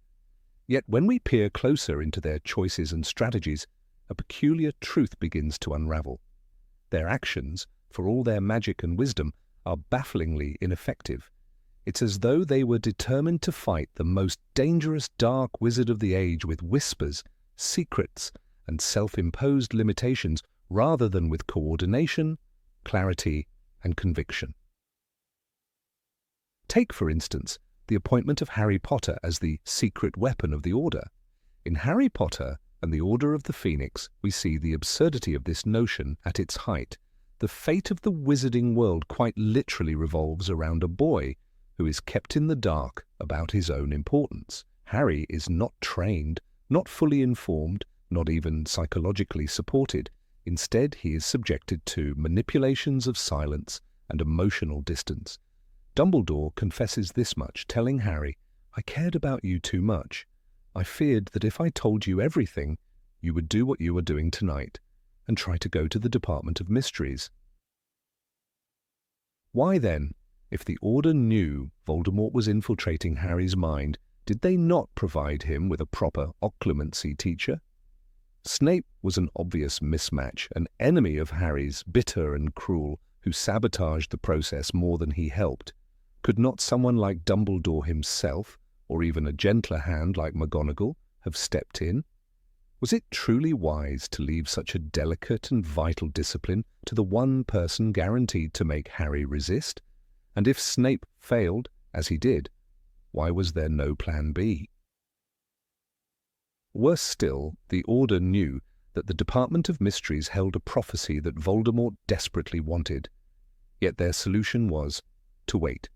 Speaker 1: Yet when we peer closer into their choices and strategies, a peculiar truth begins to unravel. Their actions, for all their magic and wisdom, are bafflingly ineffective. It's as though they were determined to fight the most dangerous dark wizard of the age with whispers, secrets, and self-imposed limitations rather than with coordination, clarity, and conviction. Take, for instance, the appointment of Harry Potter as the secret weapon of the Order. In Harry Potter and the Order of the Phoenix, we see the absurdity of this notion at its height. The fate of the wizarding world quite literally revolves around a boy who is kept in the dark about his own importance. Harry is not trained, not fully informed, not even psychologically supported. Instead, he is subjected to manipulations of silence and emotional distance. Dumbledore confesses this much, telling Harry, "I cared about you too much. I feared that if I told you everything, you would do what you are doing tonight and try to go to the Department of Mysteries." Why then, if the Order knew Voldemort was infiltrating Harry's mind, did they not provide him with a proper occlumency teacher? Snape was an obvious mismatch, an enemy of Harry's, bitter and cruel, who sabotaged the process more than he helped. Could not someone like Dumbledore himself, or even a gentler hand like McGonagall, have stepped in? Was it truly wise to leave such a delicate and vital discipline to the one person guaranteed to make Harry resist? And if Snape failed, as he did, why was there no plan B? Worse still, the Order knew that the Department of Mysteries held a prophecy that Voldemort desperately wanted. Yet their solution was to wait.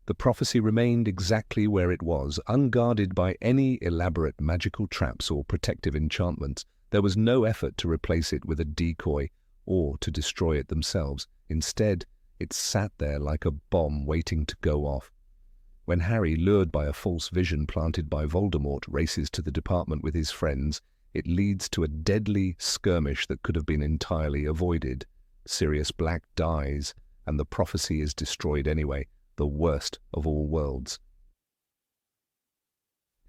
Speaker 1: The prophecy remained exactly where it was, unguarded by any elaborate magical traps or protective enchantments. There was no effort to replace it with a decoy or to destroy it themselves. Instead, it sat there like a bomb waiting to go off. When Harry, lured by a false vision planted by Voldemort, races to the department with his friends, it leads to a deadly skirmish that could have been entirely avoided. Sirius Black dies, and the prophecy is destroyed anyway, the worst of all worlds.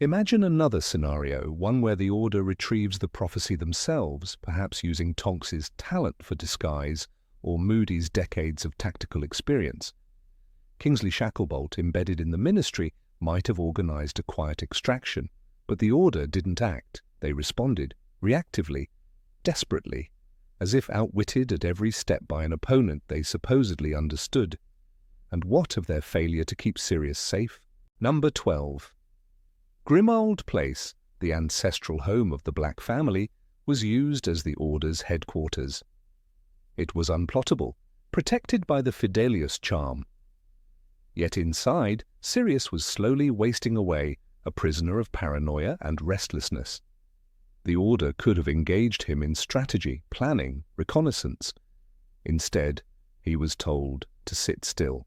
Speaker 1: Imagine another scenario, one where the Order retrieves the prophecy themselves, perhaps using Tonks's talent for disguise or Moody's decades of tactical experience. Kingsley Shacklebolt, embedded in the Ministry, might have organized a quiet extraction, but the Order didn't act. They responded, reactively, desperately, as if outwitted at every step by an opponent they supposedly understood. And what of their failure to keep Sirius safe? Number 12. Grimmauld Place, the ancestral home of the Black family, was used as the Order's headquarters. It was unplottable, protected by the Fidelius charm. Yet inside, Sirius was slowly wasting away, a prisoner of paranoia and restlessness. The Order could have engaged him in strategy, planning, reconnaissance. Instead, he was told to sit still.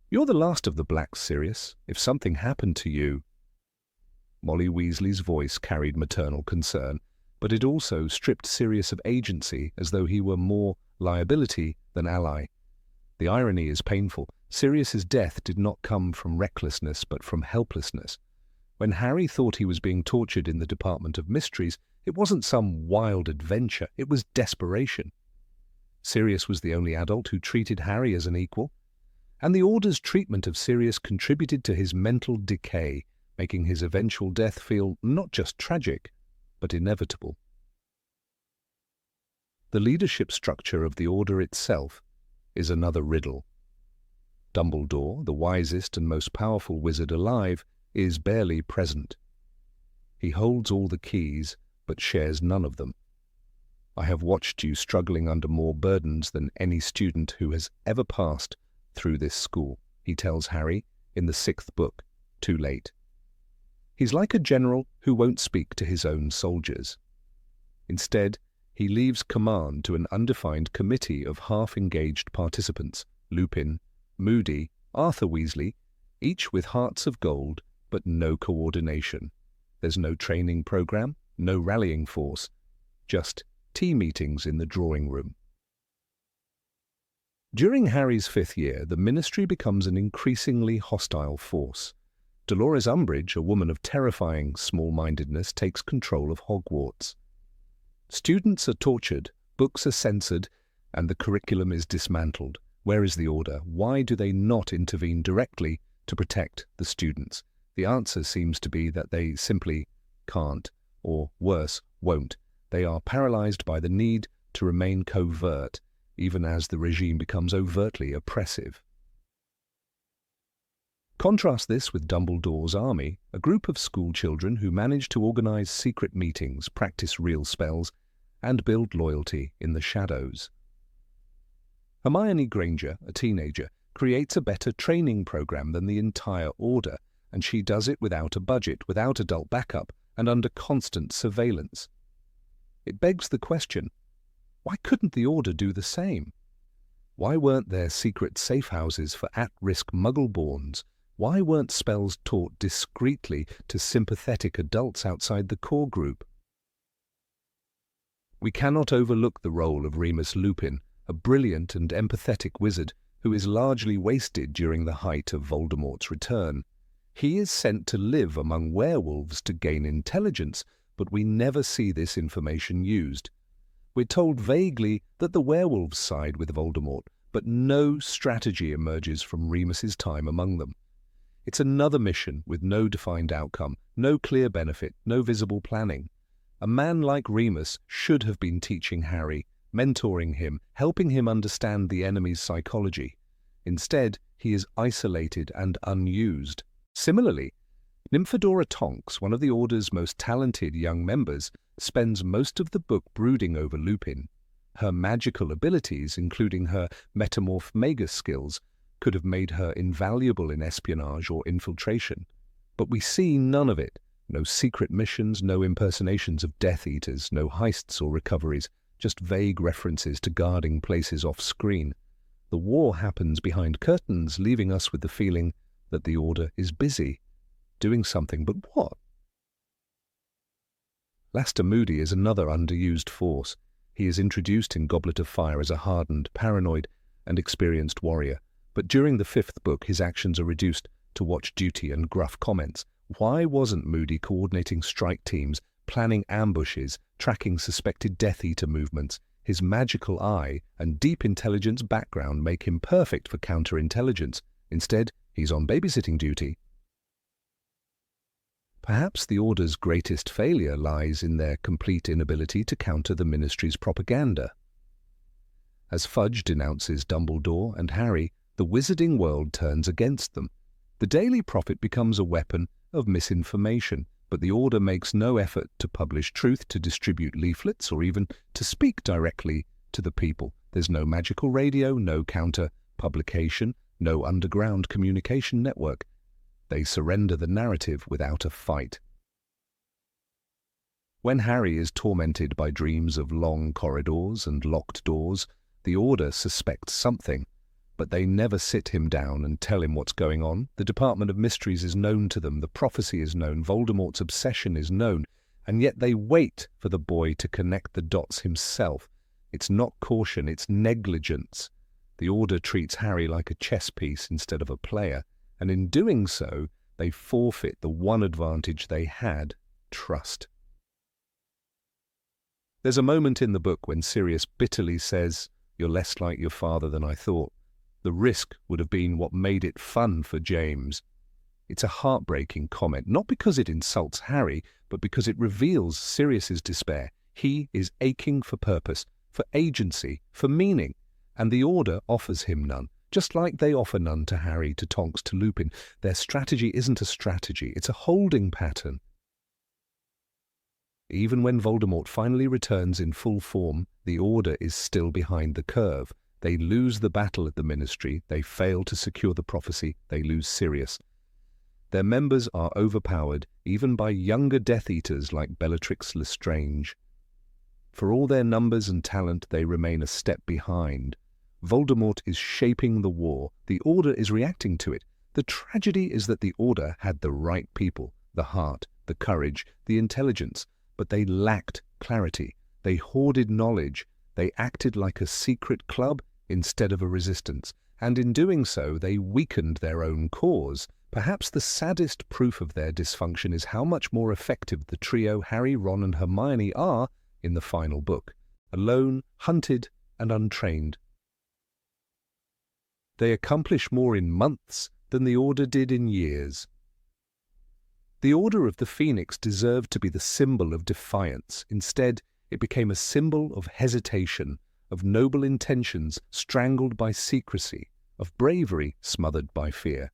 Speaker 1: "You're the last of the Blacks, Sirius. If something happened to you—" Molly Weasley's voice carried maternal concern, but it also stripped Sirius of agency as though he were more liability than ally. The irony is painful. Sirius's death did not come from recklessness but from helplessness. When Harry thought he was being tortured in the Department of Mysteries, it wasn't some wild adventure, it was desperation. Sirius was the only adult who treated Harry as an equal, and the Order's treatment of Sirius contributed to his mental decay, making his eventual death feel not just tragic, but inevitable. The leadership structure of the Order itself is another riddle. Dumbledore, the wisest and most powerful wizard alive, is barely present. He holds all the keys, but shares none of them. "I have watched you struggling under more burdens than any student who has ever passed through this school," he tells Harry in the 6th book, Too Late. He's like a general who won't speak to his own soldiers. Instead, he leaves command to an undefined committee of half-engaged participants, Lupin, Moody, Arthur Weasley, each with hearts of gold, but no coordination. There's no training program, no rallying force, just tea meetings in the drawing room. During Harry's 5th year, the Ministry becomes an increasingly hostile force. Dolores Umbridge, a woman of terrifying small-mindedness, takes control of Hogwarts. Students are tortured, books are censored, and the curriculum is dismantled. Where is the Order? Why do they not intervene directly to protect the students? The answer seems to be that they simply can't, or worse, won't. They are paralyzed by the need to remain covert, even as the regime becomes overtly oppressive. Contrast this with Dumbledore's army, a group of school children who manage to organize secret meetings, practice real spells, and build loyalty in the shadows. Hermione Granger, a teenager, creates a better training program than the entire Order, and she does it without a budget, without adult backup, and under constant surveillance. It begs the question, why couldn't the Order do the same? Why weren't there secret safe houses for at-risk Muggle-borns? Why weren't spells taught discreetly to sympathetic adults outside the core group? We cannot overlook the role of Remus Lupin, a brilliant and empathetic wizard who is largely wasted during the height of Voldemort's return. He is sent to live among werewolves to gain intelligence, but we never see this information used. We're told vaguely that the werewolves side with Voldemort, but no strategy emerges from Remus's time among them. It's another mission with no defined outcome, no clear benefit, no visible planning. A man like Remus should have been teaching Harry, mentoring him, helping him understand the enemy's psychology. Instead, he is isolated and unused. Similarly, Nymphadora Tonks, one of the Order's most talented young members, spends most of the book brooding over Lupin. Her magical abilities, including her metamorph magus skills, could have made her invaluable in espionage or infiltration. But we see none of it. No secret missions, no impersonations of Death Eaters, no heists or recoveries, just vague references to guarding places off-screen. The war happens behind curtains, leaving us with the feeling that the Order is busy, doing something, but what? Laster Moody is another underused force. He is introduced in Goblet of Fire as a hardened, paranoid, and experienced warrior, but during the 5th book his actions are reduced to watch duty and gruff comments. Why wasn't Moody coordinating strike teams, planning ambushes, tracking suspected Death Eater movements? His magical eye and deep intelligence background make him perfect for counterintelligence. Instead, he's on babysitting duty. Perhaps the Order's greatest failure lies in their complete inability to counter the Ministry's propaganda. As Fudge denounces Dumbledore and Harry, the wizarding world turns against them. The Daily Prophet becomes a weapon of misinformation, but the Order makes no effort to publish truth, to distribute leaflets, or even to speak directly to the people. There's no magical radio, no counter-publication, no underground communication network. They surrender the narrative without a fight. When Harry is tormented by dreams of long corridors and locked doors, the Order suspects something, but they never sit him down and tell him what's going on. The Department of Mysteries is known to them, the prophecy is known, Voldemort's obsession is known, and yet they wait for the boy to connect the dots himself. It's not caution, it's negligence. The Order treats Harry like a chess piece instead of a player, and in doing so, they forfeit the one advantage they had, trust. There's a moment in the book when Sirius bitterly says, "You're less like your father than I thought." The risk would have been what made it fun for James. It's a heartbreaking comment, not because it insults Harry, but because it reveals Sirius's despair. He is aching for purpose, for agency, for meaning, and the Order offers him none. Just like they offer none to Harry, to Tonks, to Lupin. Their strategy isn't a strategy, it's a holding pattern. Even when Voldemort finally returns in full form, the Order is still behind the curve. They lose the battle at the Ministry, they fail to secure the prophecy, they lose Sirius. Their members are overpowered, even by younger Death Eaters like Bellatrix Lestrange. For all their numbers and talent, they remain a step behind. Voldemort is shaping the war. The Order is reacting to it. The tragedy is that the Order had the right people, the heart, the courage, the intelligence, but they lacked clarity. They hoarded knowledge. They acted like a secret club instead of a resistance, and in doing so they weakened their own cause. Perhaps the saddest proof of their dysfunction is how much more effective the trio Harry, Ron and Hermione are in the final book. Alone, hunted and untrained. They accomplish more in months than the Order did in years. The Order of the Phoenix deserved to be the symbol of defiance. Instead, it became a symbol of hesitation, of noble intentions strangled by secrecy, of bravery smothered by fear.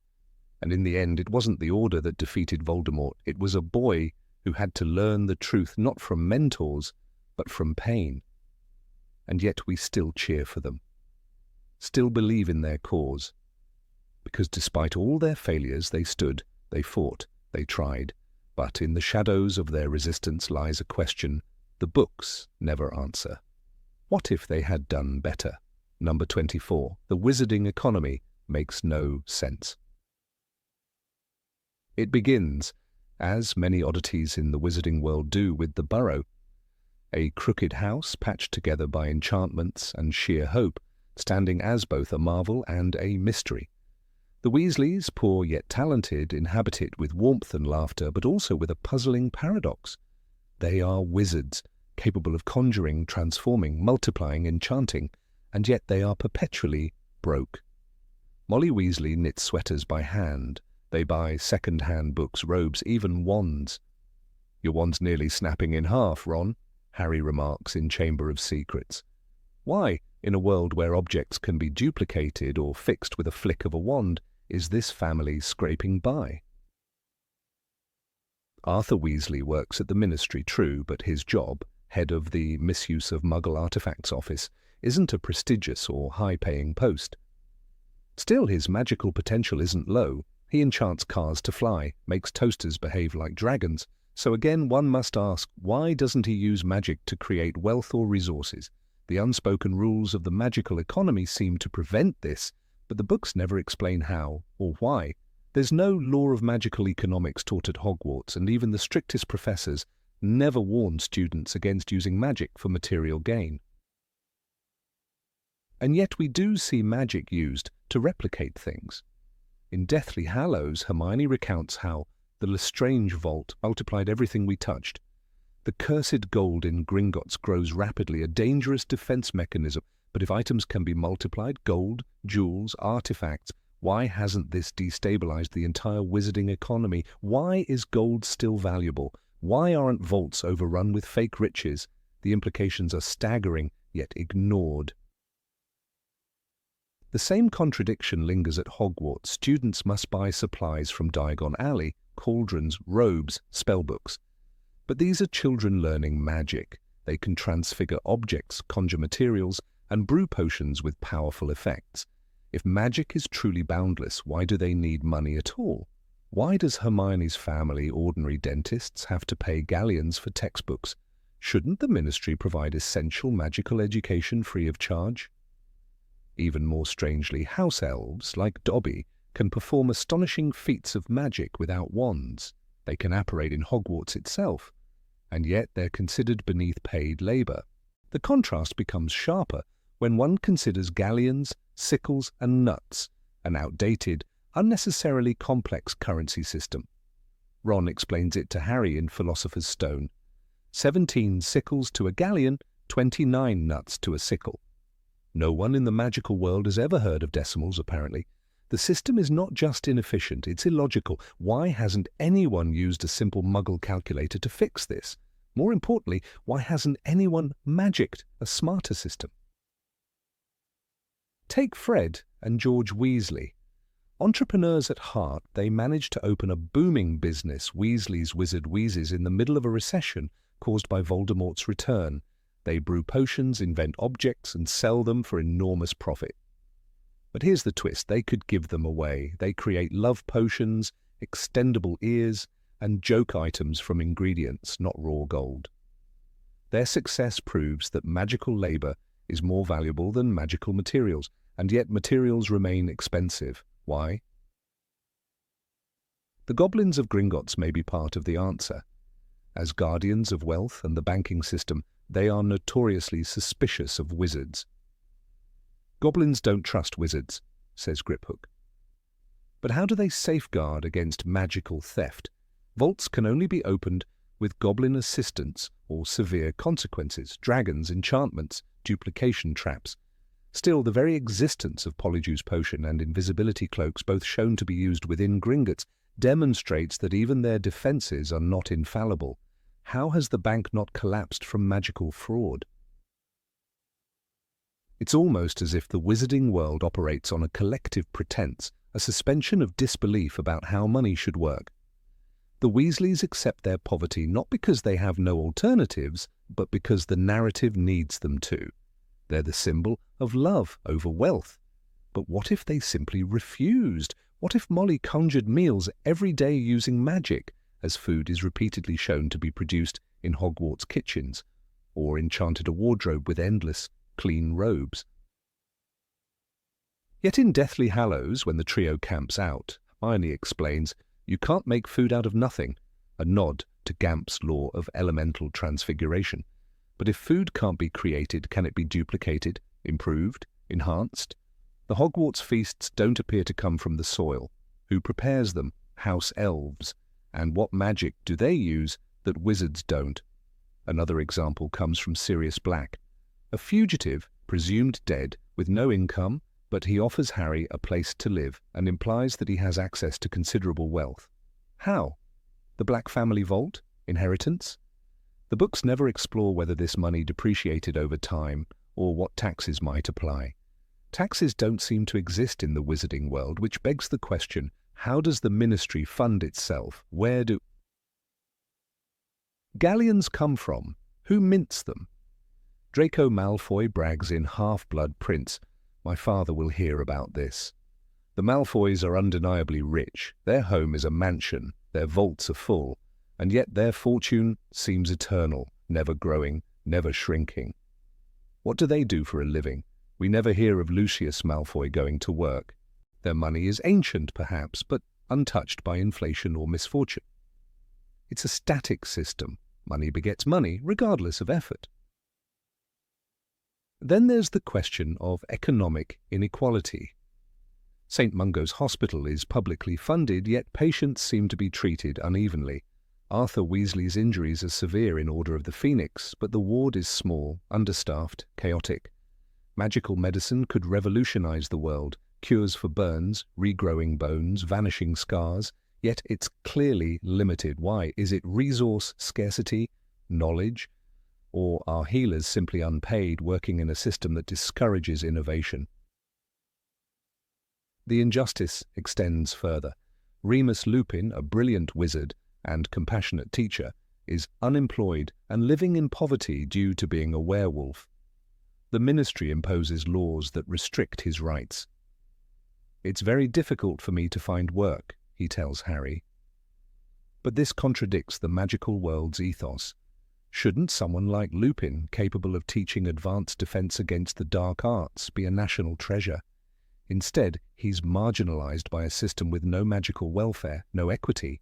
Speaker 1: And in the end, it wasn't the Order that defeated Voldemort. It was a boy who had to learn the truth not from mentors, but from pain. And yet we still cheer for them, still believe in their cause, because despite all their failures, they stood, they fought, they tried. But in the shadows of their resistance lies a question the books never answer. What if they had done better? Number 24. The wizarding economy makes no sense. It begins, as many oddities in the wizarding world do, with the Burrow, a crooked house patched together by enchantments and sheer hope, standing as both a marvel and a mystery. The Weasleys, poor yet talented, inhabit it with warmth and laughter, but also with a puzzling paradox. They are wizards, capable of conjuring, transforming, multiplying, enchanting, and yet they are perpetually broke. Molly Weasley knits sweaters by hand. They buy second-hand books, robes, even wands. "Your wand's nearly snapping in half, Ron," Harry remarks in Chamber of Secrets. Why, in a world where objects can be duplicated or fixed with a flick of a wand, is this family scraping by? Arthur Weasley works at the Ministry, true, but his job, head of the Misuse of Muggle Artifacts Office, isn't a prestigious or high-paying post. Still, his magical potential isn't low. He enchants cars to fly, makes toasters behave like dragons, So again, one must ask, why doesn't he use magic to create wealth or resources? The unspoken rules of the magical economy seem to prevent this, but the books never explain how or why. There's no law of magical economics taught at Hogwarts, and even the strictest professors never warn students against using magic for material gain. And yet we do see magic used to replicate things. In Deathly Hallows, Hermione recounts how the Lestrange vault multiplied everything we touched. The cursed gold in Gringotts grows rapidly, a dangerous defense mechanism. But if items can be multiplied, gold, jewels, artifacts, why hasn't this destabilized the entire wizarding economy? Why is gold still valuable? Why aren't vaults overrun with fake riches? The implications are staggering, yet ignored. The same contradiction lingers at Hogwarts. Students must buy supplies from Diagon Alley, cauldrons, robes, spellbooks. But these are children learning magic. They can transfigure objects, conjure materials, and brew potions with powerful effects. If magic is truly boundless, why do they need money at all? Why does Hermione's family, ordinary dentists, have to pay galleons for textbooks? Shouldn't the Ministry provide essential magical education free of charge? Even more strangely, house elves, like Dobby, can perform astonishing feats of magic without wands. They can apparate in Hogwarts itself, and yet they're considered beneath paid labour. The contrast becomes sharper when one considers galleons, sickles and nuts, an outdated, unnecessarily complex currency system. Ron explains it to Harry in Philosopher's Stone. 17 sickles to a galleon, 29 nuts to a sickle. No one in the magical world has ever heard of decimals, apparently. The system is not just inefficient, it's illogical. Why hasn't anyone used a simple Muggle calculator to fix this? More importantly, why hasn't anyone magicked a smarter system? Take Fred and George Weasley. Entrepreneurs at heart, they managed to open a booming business, Weasley's Wizard Wheezes, in the middle of a recession caused by Voldemort's return. They brew potions, invent objects, and sell them for enormous profit. But here's the twist, they could give them away. They create love potions, extendable ears, and joke items from ingredients, not raw gold. Their success proves that magical labor is more valuable than magical materials, and yet materials remain expensive. Why? The goblins of Gringotts may be part of the answer. As guardians of wealth and the banking system, they are notoriously suspicious of wizards. Goblins don't trust wizards, says Griphook. But how do they safeguard against magical theft? Vaults can only be opened with goblin assistance or severe consequences, dragons, enchantments, duplication traps. Still, the very existence of Polyjuice Potion and invisibility cloaks, both shown to be used within Gringotts, demonstrates that even their defenses are not infallible. How has the bank not collapsed from magical fraud? It's almost as if the wizarding world operates on a collective pretense, a suspension of disbelief about how money should work. The Weasleys accept their poverty not because they have no alternatives, but because the narrative needs them to. They're the symbol of love over wealth. But what if they simply refused? What if Molly conjured meals every day using magic, as food is repeatedly shown to be produced in Hogwarts kitchens, or enchanted a wardrobe with endless, clean robes? Yet in Deathly Hallows, when the trio camps out, Hermione explains, "You can't make food out of nothing," a nod to Gamp's law of elemental transfiguration. But if food can't be created, can it be duplicated, improved, enhanced? The Hogwarts feasts don't appear to come from the soil. Who prepares them? House elves. And what magic do they use that wizards don't? Another example comes from Sirius Black. A fugitive, presumed dead, with no income, but he offers Harry a place to live and implies that he has access to considerable wealth. How? The Black family vault? Inheritance? The books never explore whether this money depreciated over time or what taxes might apply. Taxes don't seem to exist in the wizarding world, which begs the question, how does the Ministry fund itself? Where do galleons come from? Who mints them? Draco Malfoy brags in Half-Blood Prince, "My father will hear about this." The Malfoys are undeniably rich. Their home is a mansion, their vaults are full, and yet their fortune seems eternal, never growing, never shrinking. What do they do for a living? We never hear of Lucius Malfoy going to work. Their money is ancient, perhaps, but untouched by inflation or misfortune. It's a static system. Money begets money, regardless of effort. Then there's the question of economic inequality. St. Mungo's Hospital is publicly funded, yet patients seem to be treated unevenly. Arthur Weasley's injuries are severe in Order of the Phoenix, but the ward is small, understaffed, chaotic. Magical medicine could revolutionize the world, cures for burns, regrowing bones, vanishing scars, yet it's clearly limited. Why? Is it resource scarcity, knowledge, or are healers simply unpaid, working in a system that discourages innovation? The injustice extends further. Remus Lupin, a brilliant wizard and compassionate teacher, is unemployed and living in poverty due to being a werewolf. The Ministry imposes laws that restrict his rights. "It's very difficult for me to find work," he tells Harry. But this contradicts the magical world's ethos. Shouldn't someone like Lupin, capable of teaching advanced defense against the dark arts, be a national treasure? Instead, he's marginalized by a system with no magical welfare, no equity.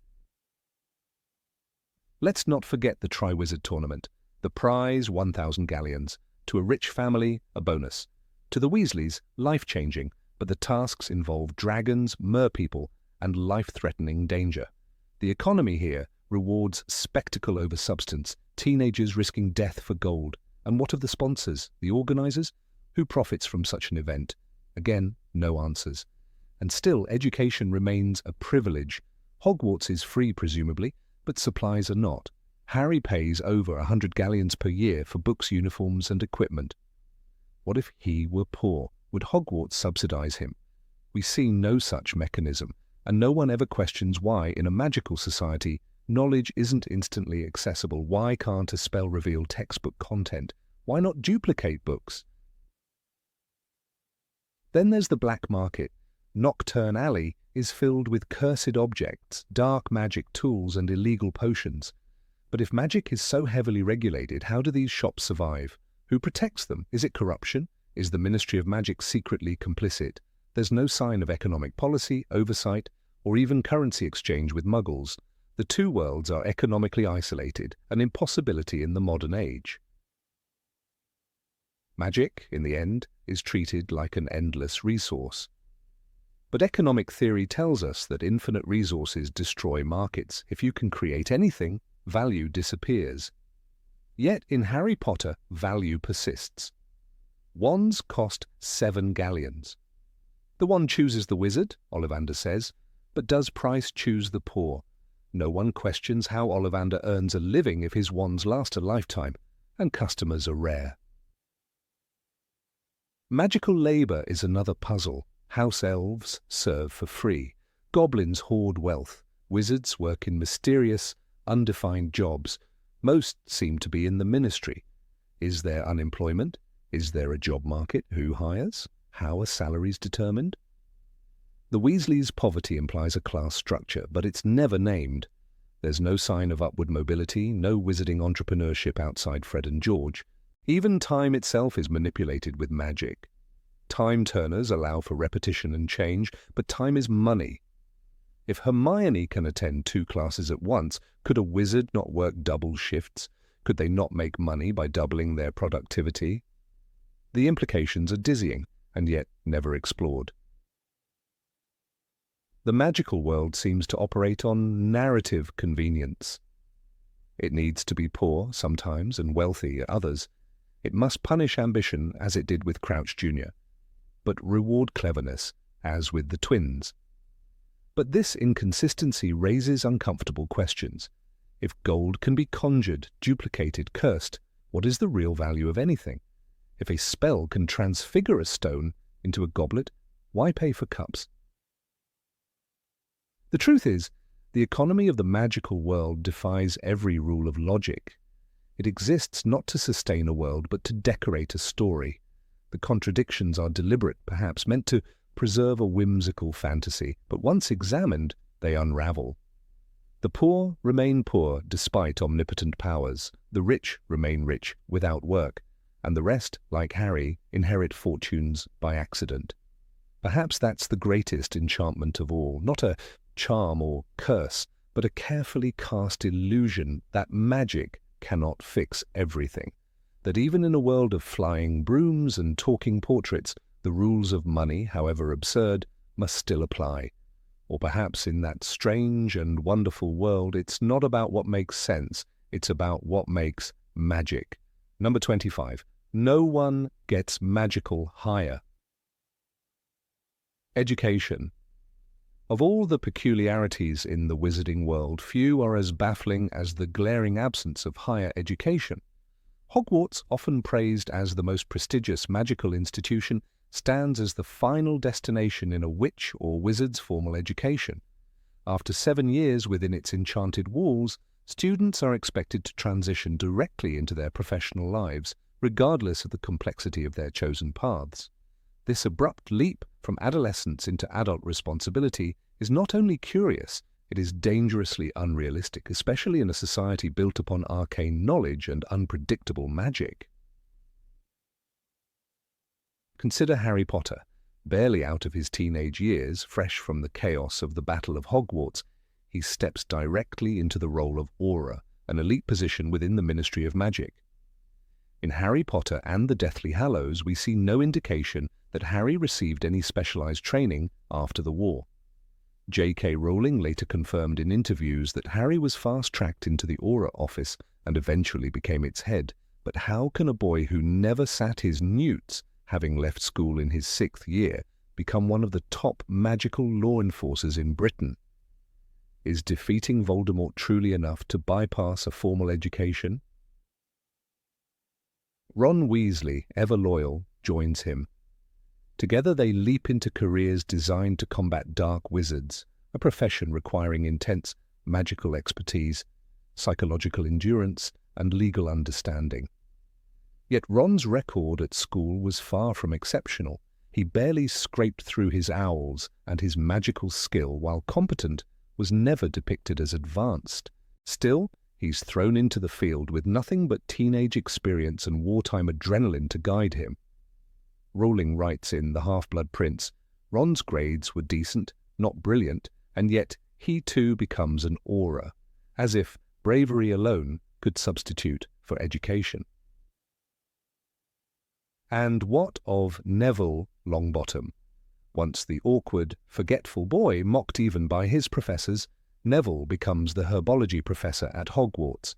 Speaker 1: Let's not forget the Triwizard Tournament. The prize, 1,000 galleons. To a rich family, a bonus. To the Weasleys, life-changing, but the tasks involve dragons, merpeople, and life-threatening danger. The economy here rewards spectacle over substance, teenagers risking death for gold. And what of the sponsors, the organizers? Who profits from such an event? Again, no answers. And still, education remains a privilege. Hogwarts is free, presumably, but supplies are not. Harry pays over 100 galleons per year for books, uniforms, and equipment. What if he were poor? Would Hogwarts subsidize him? We see no such mechanism, and no one ever questions why, in a magical society, knowledge isn't instantly accessible. Why can't a spell reveal textbook content? Why not duplicate books? Then there's the black market. Knockturn Alley is filled with cursed objects, dark magic tools, and illegal potions. But if magic is so heavily regulated, how do these shops survive? Who protects them? Is it corruption? Is the Ministry of Magic secretly complicit? There's no sign of economic policy, oversight, or even currency exchange with Muggles. The two worlds are economically isolated, an impossibility in the modern age. Magic, in the end, is treated like an endless resource. But economic theory tells us that infinite resources destroy markets. If you can create anything, value disappears. Yet in Harry Potter, value persists. Wands cost 7 galleons. The wand chooses the wizard, Ollivander says, but does Price choose the poor? No one questions how Ollivander earns a living if his wands last a lifetime, and customers are rare. Magical labor is another puzzle. House elves serve for free. Goblins hoard wealth. Wizards work in mysterious, undefined jobs. Most seem to be in the Ministry. Is there unemployment? Is there a job market? Who hires? How are salaries determined? The Weasleys' poverty implies a class structure, but it's never named. There's no sign of upward mobility, no wizarding entrepreneurship outside Fred and George. Even time itself is manipulated with magic. Time turners allow for repetition and change, but time is money. If Hermione can attend 2 classes at once, could a wizard not work double shifts? Could they not make money by doubling their productivity? The implications are dizzying, and yet never explored. The magical world seems to operate on narrative convenience. It needs to be poor sometimes and wealthy at others. It must punish ambition, as it did with Crouch Jr., but reward cleverness, as with the twins. But this inconsistency raises uncomfortable questions. If gold can be conjured, duplicated, cursed, what is the real value of anything? If a spell can transfigure a stone into a goblet, why pay for cups? The truth is, the economy of the magical world defies every rule of logic. It exists not to sustain a world, but to decorate a story. The contradictions are deliberate, perhaps meant to preserve a whimsical fantasy, but once examined, they unravel. The poor remain poor despite omnipotent powers, the rich remain rich without work, and the rest, like Harry, inherit fortunes by accident. Perhaps that's the greatest enchantment of all, not a charm or curse, but a carefully cast illusion that magic cannot fix everything, that even in a world of flying brooms and talking portraits, the rules of money, however absurd, must still apply. Or perhaps in that strange and wonderful world, it's not about what makes sense, it's about what makes magic. Number 25. No one gets magical higher. Education. Of all the peculiarities in the wizarding world, few are as baffling as the glaring absence of higher education. Hogwarts, often praised as the most prestigious magical institution, stands as the final destination in a witch or wizard's formal education. After 7 years within its enchanted walls, students are expected to transition directly into their professional lives, regardless of the complexity of their chosen paths. This abrupt leap from adolescence into adult responsibility is not only curious, it is dangerously unrealistic, especially in a society built upon arcane knowledge and unpredictable magic. Consider Harry Potter. Barely out of his teenage years, fresh from the chaos of the Battle of Hogwarts, he steps directly into the role of Auror, an elite position within the Ministry of Magic. In Harry Potter and the Deathly Hallows, we see no indication that Harry received any specialized training after the war. J.K. Rowling later confirmed in interviews that Harry was fast-tracked into the Auror office and eventually became its head. But how can a boy who never sat his newts, having left school in his 6th year, become one of the top magical law enforcers in Britain? Is defeating Voldemort truly enough to bypass a formal education? Ron Weasley, ever loyal, joins him. Together they leap into careers designed to combat dark wizards, a profession requiring intense magical expertise, psychological endurance, and legal understanding. Yet Ron's record at school was far from exceptional. He barely scraped through his owls, and his magical skill, while competent, was never depicted as advanced. Still, he's thrown into the field with nothing but teenage experience and wartime adrenaline to guide him. Rowling writes in The Half-Blood Prince, Ron's grades were decent, not brilliant, and yet he too becomes an Auror, as if bravery alone could substitute for education. And what of Neville Longbottom? Once the awkward, forgetful boy, mocked even by his professors, Neville becomes the herbology professor at Hogwarts.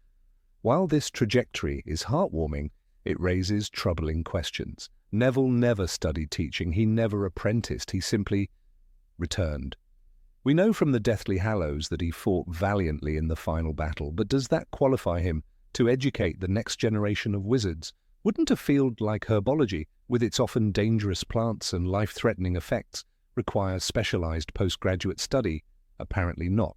Speaker 1: While this trajectory is heartwarming, it raises troubling questions. Neville never studied teaching, he never apprenticed, he simply returned. We know from the Deathly Hallows that he fought valiantly in the final battle, but does that qualify him to educate the next generation of wizards? Wouldn't a field like herbology, with its often dangerous plants and life-threatening effects, require specialized postgraduate study? Apparently not.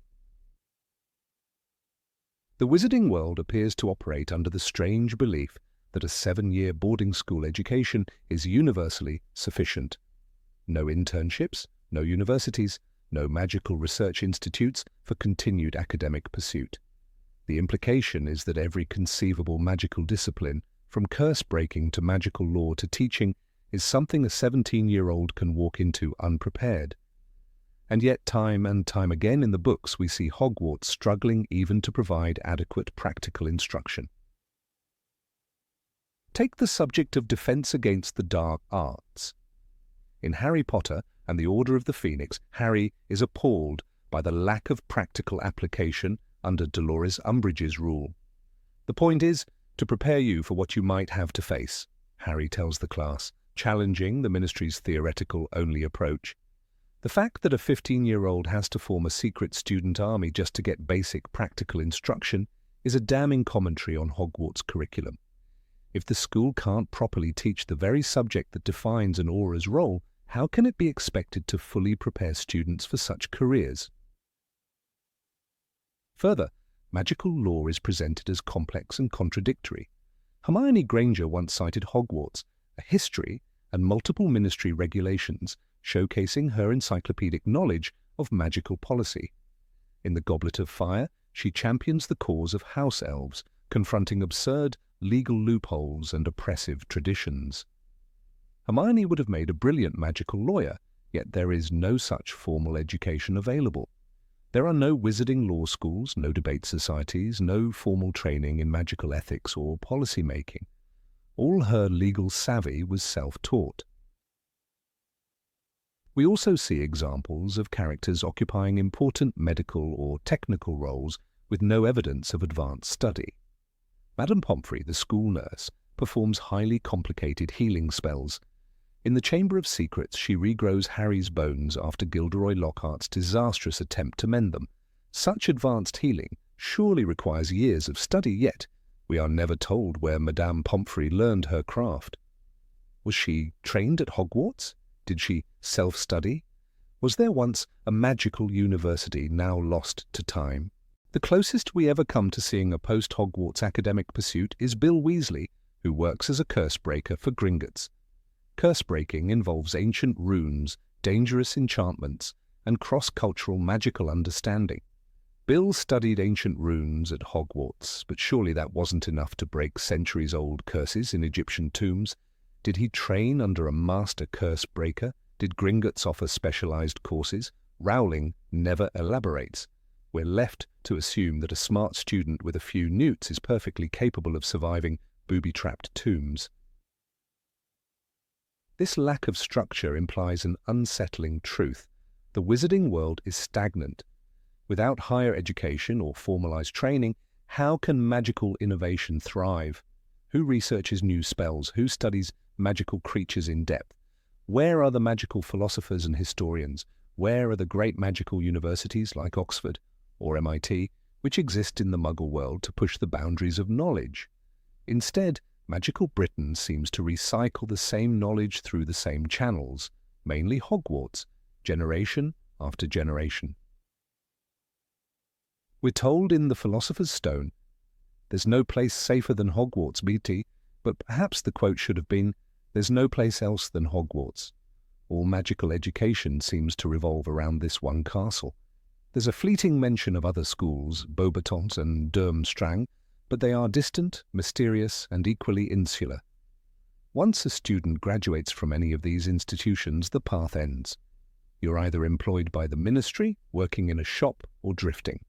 Speaker 1: The wizarding world appears to operate under the strange belief that a 7-year boarding school education is universally sufficient. No internships, no universities, no magical research institutes for continued academic pursuit. The implication is that every conceivable magical discipline, from curse-breaking to magical law to teaching, is something a 17-year-old can walk into unprepared. And yet time and time again in the books we see Hogwarts struggling even to provide adequate practical instruction. Take the subject of defense against the dark arts. In Harry Potter and the Order of the Phoenix, Harry is appalled by the lack of practical application under Dolores Umbridge's rule. The point is to prepare you for what you might have to face, Harry tells the class, challenging the Ministry's theoretical-only approach. The fact that a 15-year-old has to form a secret student army just to get basic practical instruction is a damning commentary on Hogwarts' curriculum. If the school can't properly teach the very subject that defines an Auror's role, how can it be expected to fully prepare students for such careers? Further, magical law is presented as complex and contradictory. Hermione Granger once cited Hogwarts, a history and multiple ministry regulations showcasing her encyclopedic knowledge of magical policy. In The Goblet of Fire, she champions the cause of house elves, confronting absurd legal loopholes and oppressive traditions. Hermione would have made a brilliant magical lawyer, yet there is no such formal education available. There are no wizarding law schools, no debate societies, no formal training in magical ethics or policy making. All her legal savvy was self-taught. We also see examples of characters occupying important medical or technical roles with no evidence of advanced study. Madame Pomfrey, the school nurse, performs highly complicated healing spells. In the Chamber of Secrets, she regrows Harry's bones after Gilderoy Lockhart's disastrous attempt to mend them. Such advanced healing surely requires years of study, yet we are never told where Madame Pomfrey learned her craft. Was she trained at Hogwarts? Did she self-study? Was there once a magical university now lost to time? The closest we ever come to seeing a post-Hogwarts academic pursuit is Bill Weasley, who works as a curse breaker for Gringotts. Curse breaking involves ancient runes, dangerous enchantments, and cross-cultural magical understanding. Bill studied ancient runes at Hogwarts, but surely that wasn't enough to break centuries-old curses in Egyptian tombs. Did he train under a master curse breaker? Did Gringotts offer specialized courses? Rowling never elaborates. We're left to assume that a smart student with a few newts is perfectly capable of surviving booby-trapped tombs. This lack of structure implies an unsettling truth. The wizarding world is stagnant. Without higher education or formalized training, how can magical innovation thrive? Who researches new spells? Who studies magical creatures in depth? Where are the magical philosophers and historians? Where are the great magical universities like Oxford or MIT, which exist in the Muggle world to push the boundaries of knowledge? Instead, Magical Britain seems to recycle the same knowledge through the same channels, mainly Hogwarts, generation after generation. We're told in The Philosopher's Stone, "There's no place safer than Hogwarts, BT," but perhaps the quote should have been, "There's no place else than Hogwarts." All magical education seems to revolve around this one castle. There's a fleeting mention of other schools, Beauxbatons and Durmstrang, but they are distant, mysterious, and equally insular. Once a student graduates from any of these institutions, the path ends. You're either employed by the ministry, working in a shop, or drifting.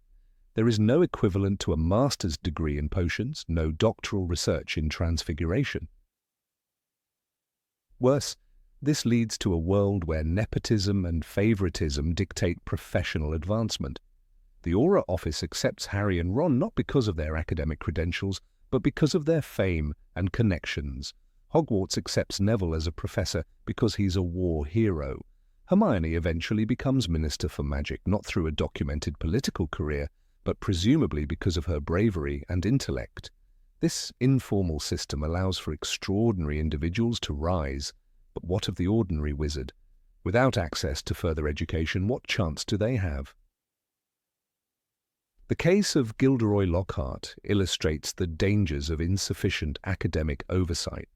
Speaker 1: There is no equivalent to a master's degree in potions, no doctoral research in transfiguration. Worse, this leads to a world where nepotism and favoritism dictate professional advancement. The Auror office accepts Harry and Ron not because of their academic credentials, but because of their fame and connections. Hogwarts accepts Neville as a professor because he's a war hero. Hermione eventually becomes Minister for Magic, not through a documented political career, but presumably because of her bravery and intellect. This informal system allows for extraordinary individuals to rise. But what of the ordinary wizard? Without access to further education, what chance do they have? The case of Gilderoy Lockhart illustrates the dangers of insufficient academic oversight.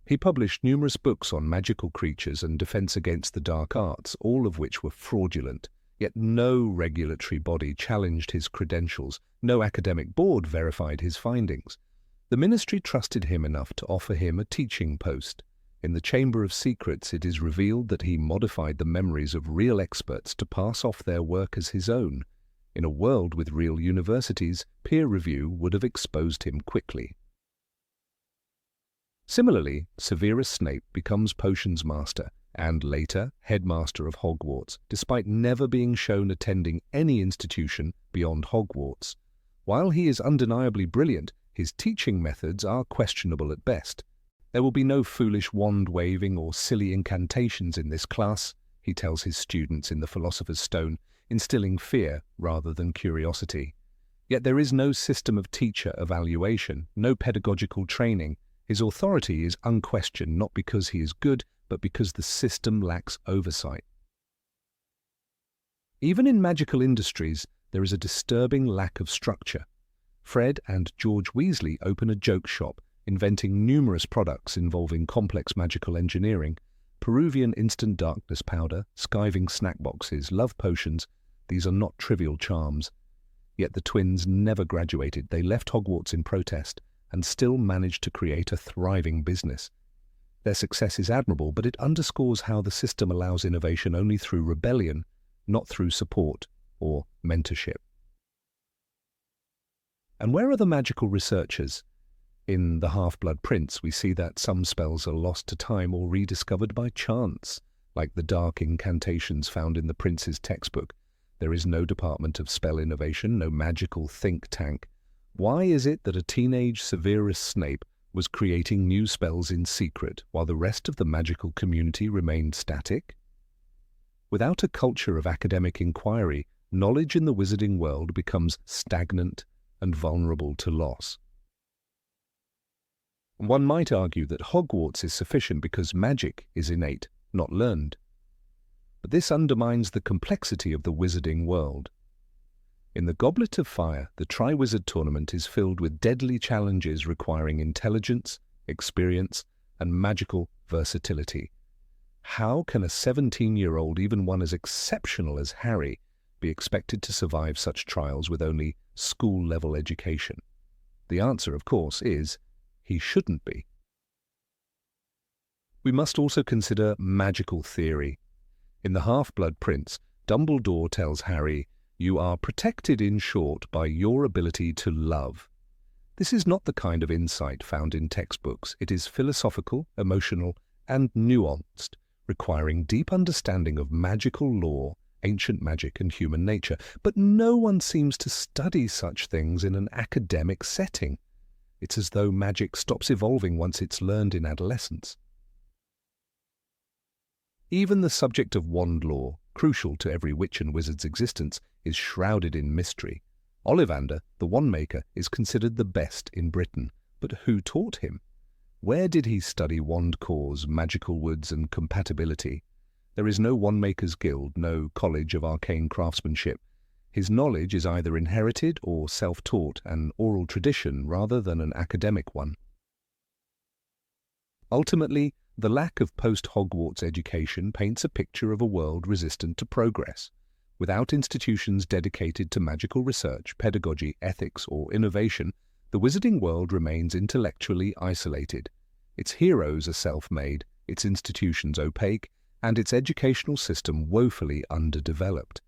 Speaker 1: He published numerous books on magical creatures and defense against the dark arts, all of which were fraudulent, yet no regulatory body challenged his credentials, no academic board verified his findings. The ministry trusted him enough to offer him a teaching post. In the Chamber of Secrets, it is revealed that he modified the memories of real experts to pass off their work as his own. In a world with real universities, peer review would have exposed him quickly. Similarly, Severus Snape becomes Potions Master and later Headmaster of Hogwarts, despite never being shown attending any institution beyond Hogwarts. While he is undeniably brilliant, his teaching methods are questionable at best. "There will be no foolish wand-waving or silly incantations in this class," he tells his students in The Philosopher's Stone, instilling fear rather than curiosity. Yet there is no system of teacher evaluation, no pedagogical training. His authority is unquestioned not because he is good, but because the system lacks oversight. Even in magical industries, there is a disturbing lack of structure. Fred and George Weasley open a joke shop, inventing numerous products involving complex magical engineering, Peruvian instant darkness powder, skiving snack boxes, love potions, These are not trivial charms. Yet the twins never graduated. They left Hogwarts in protest and still managed to create a thriving business. Their success is admirable, but it underscores how the system allows innovation only through rebellion, not through support or mentorship. And where are the magical researchers? In The Half-Blood Prince, we see that some spells are lost to time or rediscovered by chance, like the dark incantations found in the prince's textbook. There is no department of spell innovation, no magical think tank. Why is it that a teenage Severus Snape was creating new spells in secret while the rest of the magical community remained static? Without a culture of academic inquiry, knowledge in the wizarding world becomes stagnant and vulnerable to loss. One might argue that Hogwarts is sufficient because magic is innate, not learned. But this undermines the complexity of the wizarding world. In the Goblet of Fire, the Triwizard Tournament is filled with deadly challenges requiring intelligence, experience, and magical versatility. How can a 17-year-old, even one as exceptional as Harry, be expected to survive such trials with only school-level education? The answer, of course, is he shouldn't be. We must also consider magical theory. In The Half-Blood Prince, Dumbledore tells Harry, "You are protected, in short, by your ability to love." This is not the kind of insight found in textbooks. It is philosophical, emotional, and nuanced, requiring deep understanding of magical lore, ancient magic, and human nature. But no one seems to study such things in an academic setting. It's as though magic stops evolving once it's learned in adolescence. Even the subject of wand lore, crucial to every witch and wizard's existence, is shrouded in mystery. Ollivander, the wand-maker, is considered the best in Britain. But who taught him? Where did he study wand cores, magical woods, and compatibility? There is no wand-makers' guild, no college of arcane craftsmanship. His knowledge is either inherited or self-taught, an oral tradition rather than an academic one. Ultimately, the lack of post-Hogwarts education paints a picture of a world resistant to progress. Without institutions dedicated to magical research, pedagogy, ethics, or innovation, the wizarding world remains intellectually isolated. Its heroes are self-made, its institutions opaque, and its educational system woefully underdeveloped.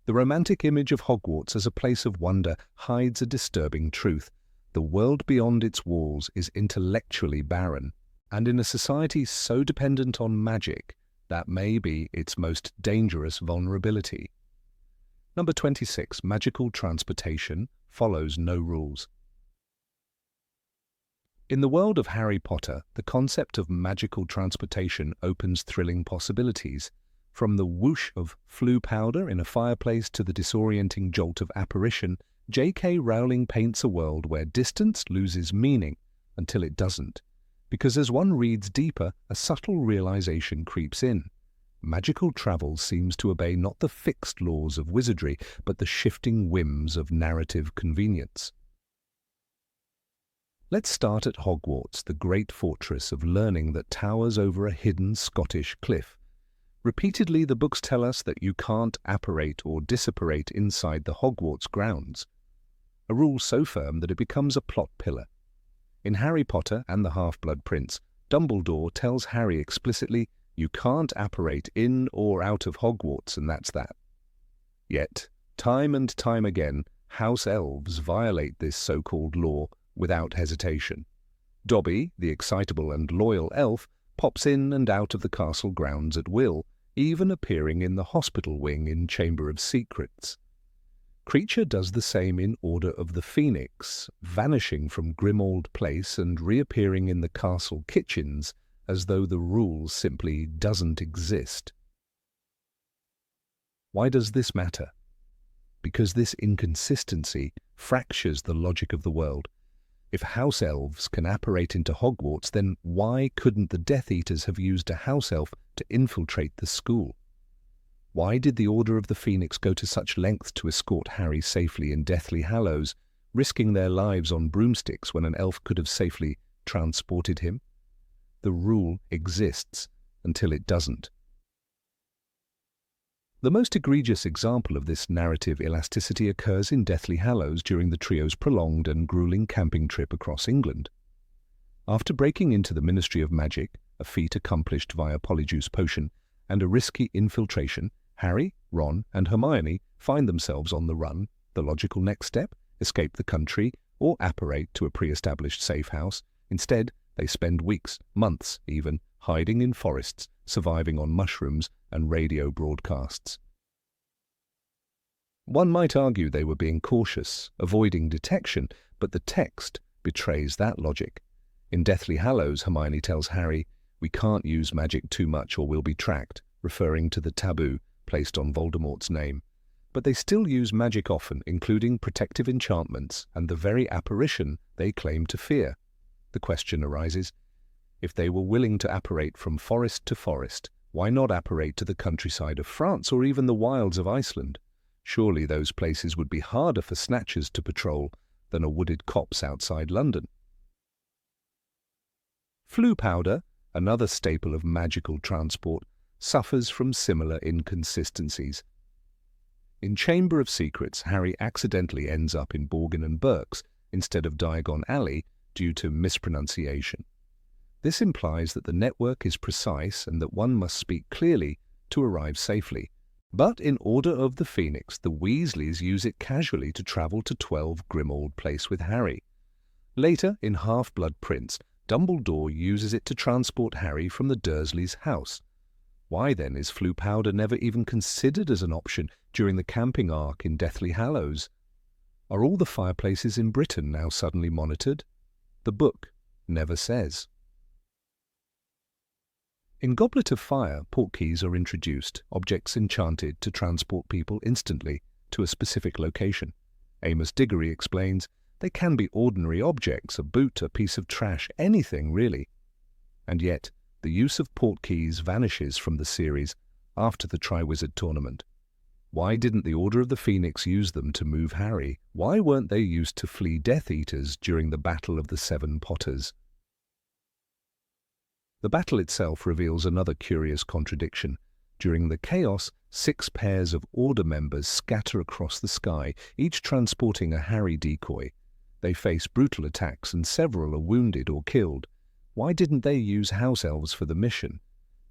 Speaker 1: The romantic image of Hogwarts as a place of wonder hides a disturbing truth. The world beyond its walls is intellectually barren, and in a society so dependent on magic, that may be its most dangerous vulnerability. Number 26. Magical transportation follows no rules. In the world of Harry Potter, the concept of magical transportation opens thrilling possibilities. From the whoosh of Floo powder in a fireplace to the disorienting jolt of apparition, J.K. Rowling paints a world where distance loses meaning until it doesn't. Because as one reads deeper, a subtle realization creeps in. Magical travel seems to obey not the fixed laws of wizardry, but the shifting whims of narrative convenience. Let's start at Hogwarts, the great fortress of learning that towers over a hidden Scottish cliff. Repeatedly, the books tell us that you can't apparate or disapparate inside the Hogwarts grounds, a rule so firm that it becomes a plot pillar. In Harry Potter and the Half-Blood Prince, Dumbledore tells Harry explicitly, "You can't apparate in or out of Hogwarts, and that's that." Yet, time and time again, house elves violate this so-called law without hesitation. Dobby, the excitable and loyal elf, pops in and out of the castle grounds at will, even appearing in the hospital wing in Chamber of Secrets. Kreacher does the same in Order of the Phoenix, vanishing from Grimmauld Place and reappearing in the castle kitchens as though the rule simply doesn't exist. Why does this matter? Because this inconsistency fractures the logic of the world. If house elves can apparate into Hogwarts, then why couldn't the Death Eaters have used a house elf to infiltrate the school? Why did the Order of the Phoenix go to such lengths to escort Harry safely in Deathly Hallows, risking their lives on broomsticks when an elf could have safely transported him? The rule exists until it doesn't. The most egregious example of this narrative elasticity occurs in Deathly Hallows during the trio's prolonged and grueling camping trip across England. After breaking into the Ministry of Magic, a feat accomplished via Polyjuice Potion, and a risky infiltration, Harry, Ron, and Hermione find themselves on the run. The logical next step: escape the country or apparate to a pre-established safe house. Instead, they spend weeks, months even, hiding in forests, surviving on mushrooms and radio broadcasts. One might argue they were being cautious, avoiding detection, but the text betrays that logic. In Deathly Hallows, Hermione tells Harry, "We can't use magic too much or we'll be tracked," referring to the taboo placed on Voldemort's name. But they still use magic often, including protective enchantments and the very apparition they claim to fear. The question arises, if they were willing to apparate from forest to forest, why not apparate to the countryside of France or even the wilds of Iceland? Surely those places would be harder for snatchers to patrol than a wooded copse outside London. Floo powder, another staple of magical transport, suffers from similar inconsistencies. In Chamber of Secrets, Harry accidentally ends up in Borgin and Burke's instead of Diagon Alley due to mispronunciation. This implies that the network is precise and that one must speak clearly to arrive safely. But in Order of the Phoenix, the Weasleys use it casually to travel to 12 Grimmauld Place with Harry. Later, in Half-Blood Prince, Dumbledore uses it to transport Harry from the Dursleys' house. Why then is Floo powder never even considered as an option during the camping arc in Deathly Hallows? Are all the fireplaces in Britain now suddenly monitored? The book never says. In Goblet of Fire, portkeys are introduced, objects enchanted to transport people instantly to a specific location. Amos Diggory explains, they can be ordinary objects, a boot, a piece of trash, anything really. And yet, the use of portkeys vanishes from the series after the Triwizard Tournament. Why didn't the Order of the Phoenix use them to move Harry? Why weren't they used to flee Death Eaters during the Battle of the Seven Potters? The battle itself reveals another curious contradiction. During the chaos, 6 pairs of Order members scatter across the sky, each transporting a Harry decoy. They face brutal attacks and several are wounded or killed. Why didn't they use house elves for the mission?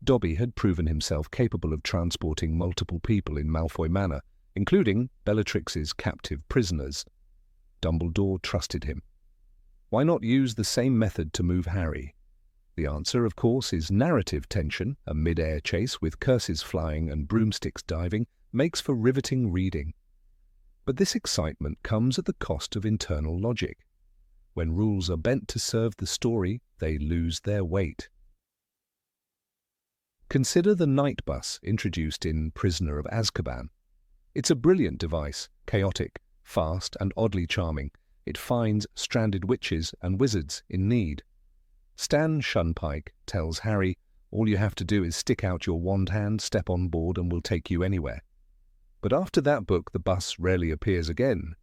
Speaker 1: Dobby had proven himself capable of transporting multiple people in Malfoy Manor, including Bellatrix's captive prisoners. Dumbledore trusted him. Why not use the same method to move Harry? The answer, of course, is narrative tension. A mid-air chase with curses flying and broomsticks diving makes for riveting reading. But this excitement comes at the cost of internal logic. When rules are bent to serve the story, they lose their weight. Consider the Night Bus introduced in Prisoner of Azkaban. It's a brilliant device, chaotic, fast, and oddly charming. It finds stranded witches and wizards in need. Stan Shunpike tells Harry, all you have to do is stick out your wand hand, step on board, and we'll take you anywhere. But after that book, the bus rarely appears again.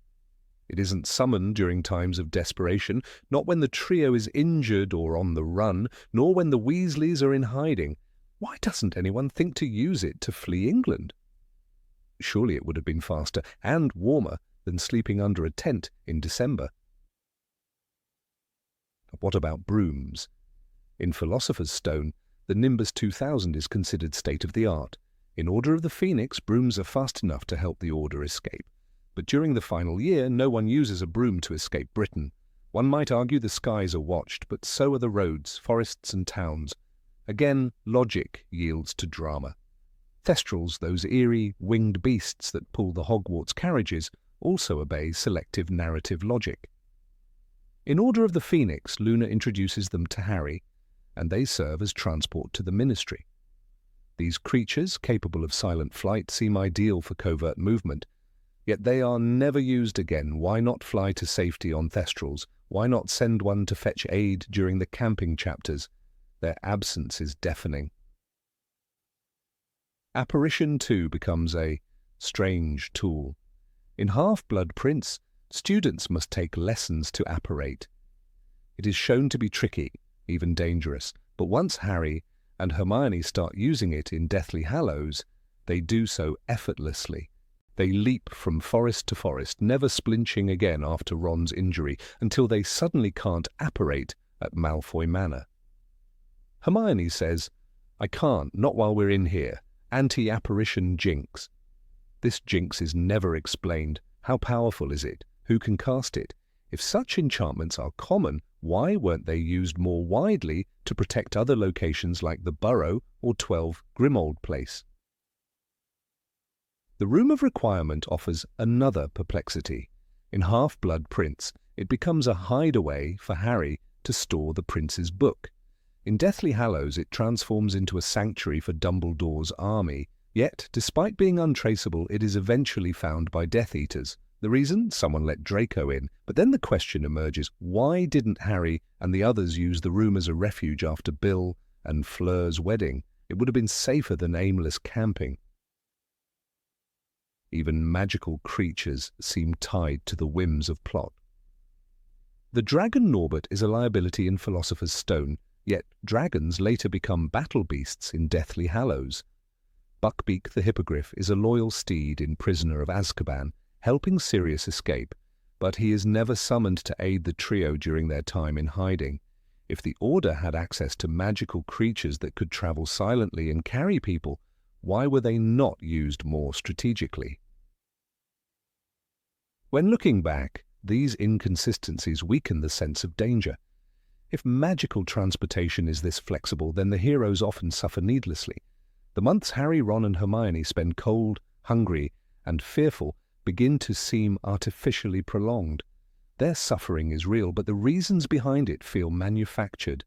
Speaker 1: It isn't summoned during times of desperation, not when the trio is injured or on the run, nor when the Weasleys are in hiding. Why doesn't anyone think to use it to flee England? Surely it would have been faster and warmer than sleeping under a tent in December. What about brooms? In Philosopher's Stone, the Nimbus 2000 is considered state-of-the-art. In Order of the Phoenix, brooms are fast enough to help the Order escape. But during the final year, no one uses a broom to escape Britain. One might argue the skies are watched, but so are the roads, forests and towns. Again, logic yields to drama. Thestrals, those eerie, winged beasts that pull the Hogwarts carriages, also obey selective narrative logic. In Order of the Phoenix, Luna introduces them to Harry, and they serve as transport to the Ministry. These creatures, capable of silent flight, seem ideal for covert movement, yet they are never used again. Why not fly to safety on Thestrals? Why not send one to fetch aid during the camping chapters? Their absence is deafening. Apparition, too, becomes a strange tool. In Half-Blood Prince, students must take lessons to apparate. It is shown to be tricky, even dangerous, but once Harry and Hermione start using it in Deathly Hallows, They do so effortlessly. They leap from forest to forest, never flinching again after Ron's injury, until they suddenly can't apparate at Malfoy Manor. Hermione says, "I can't, not while we're in here. Anti-apparition jinx." This jinx is never explained. How powerful is it? Who can cast it? If such enchantments are common, why weren't they used more widely to protect other locations like the Burrow or 12 Grimmauld Place? The Room of Requirement offers another perplexity. In Half-Blood Prince, it becomes a hideaway for Harry to store the prince's book. In Deathly Hallows, it transforms into a sanctuary for Dumbledore's army. Yet, despite being untraceable, it is eventually found by Death Eaters. The reason? Someone let Draco in. But then the question emerges, why didn't Harry and the others use the room as a refuge after Bill and Fleur's wedding? It would have been safer than aimless camping. Even magical creatures seem tied to the whims of plot. The dragon Norbert is a liability in Philosopher's Stone, yet dragons later become battle beasts in Deathly Hallows. Buckbeak the Hippogriff is a loyal steed in Prisoner of Azkaban, helping Sirius escape, but he is never summoned to aid the trio during their time in hiding. If the Order had access to magical creatures that could travel silently and carry people, why were they not used more strategically? When looking back, these inconsistencies weaken the sense of danger. If magical transportation is this flexible, then the heroes often suffer needlessly. The months Harry, Ron and Hermione spend cold, hungry, and fearful begin to seem artificially prolonged. Their suffering is real, but the reasons behind it feel manufactured.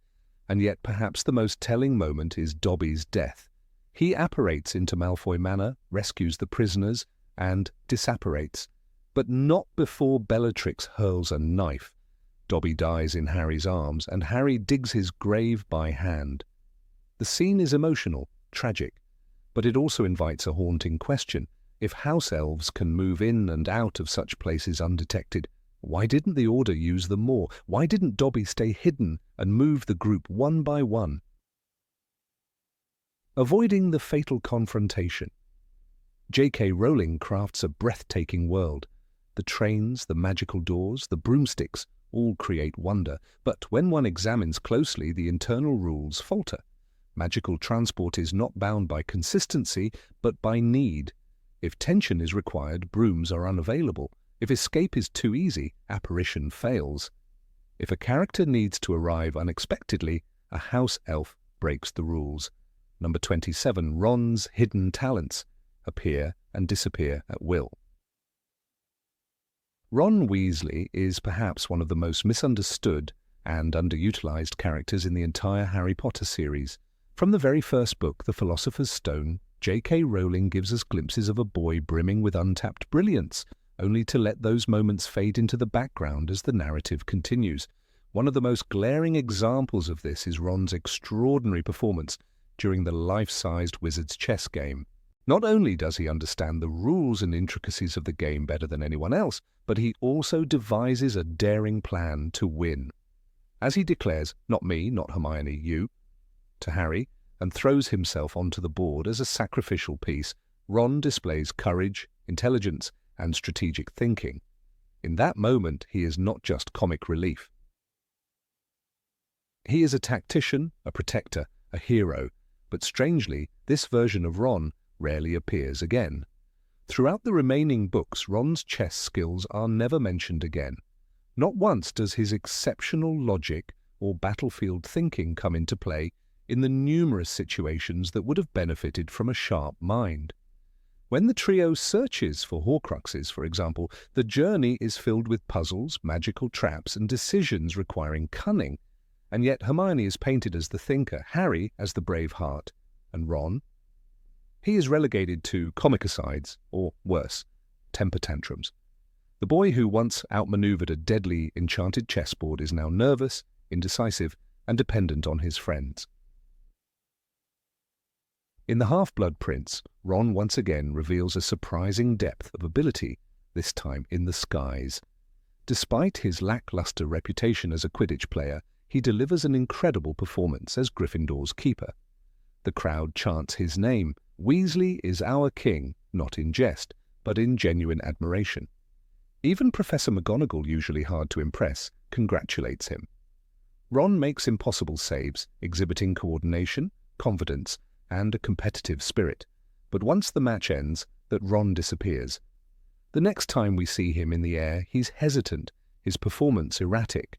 Speaker 1: And yet perhaps the most telling moment is Dobby's death. He apparates into Malfoy Manor, rescues the prisoners, and disapparates. But not before Bellatrix hurls a knife. Dobby dies in Harry's arms, and Harry digs his grave by hand. The scene is emotional, tragic, but it also invites a haunting question. If house elves can move in and out of such places undetected, why didn't the Order use them more? Why didn't Dobby stay hidden and move the group one by one? Avoiding the fatal confrontation. J.K. Rowling crafts a breathtaking world. The trains, the magical doors, the broomsticks all create wonder, but when one examines closely, the internal rules falter. Magical transport is not bound by consistency, but by need. If tension is required, brooms are unavailable. If escape is too easy, apparition fails. If a character needs to arrive unexpectedly, a house elf breaks the rules. Number 27, Ron's hidden talents appear and disappear at will. Ron Weasley is perhaps one of the most misunderstood and underutilized characters in the entire Harry Potter series. From the very first book, The Philosopher's Stone, J.K. Rowling gives us glimpses of a boy brimming with untapped brilliance, only to let those moments fade into the background as the narrative continues. One of the most glaring examples of this is Ron's extraordinary performance during the life-sized Wizard's chess game. Not only does he understand the rules and intricacies of the game better than anyone else, but he also devises a daring plan to win. As he declares, "Not me, not Hermione, you," to Harry, and throws himself onto the board as a sacrificial piece, Ron displays courage, intelligence, and strategic thinking. In that moment, he is not just comic relief. He is a tactician, a protector, a hero, but strangely, this version of Ron rarely appears again. Throughout the remaining books, Ron's chess skills are never mentioned again. Not once does his exceptional logic or battlefield thinking come into play in the numerous situations that would have benefited from a sharp mind. When the trio searches for Horcruxes, for example, the journey is filled with puzzles, magical traps, and decisions requiring cunning. And yet Hermione is painted as the thinker, Harry as the brave heart, and Ron? He is relegated to comic asides, or worse, temper tantrums. The boy who once outmaneuvered a deadly enchanted chessboard is now nervous, indecisive, and dependent on his friends. In The Half-Blood Prince, Ron once again reveals a surprising depth of ability, this time in the skies. Despite his lackluster reputation as a Quidditch player, he delivers an incredible performance as Gryffindor's keeper. The crowd chants his name, Weasley is our king, not in jest, but in genuine admiration. Even Professor McGonagall, usually hard to impress, congratulates him. Ron makes impossible saves, exhibiting coordination, confidence, and a competitive spirit. But once the match ends, that Ron disappears. The next time we see him in the air, he's hesitant, his performance erratic.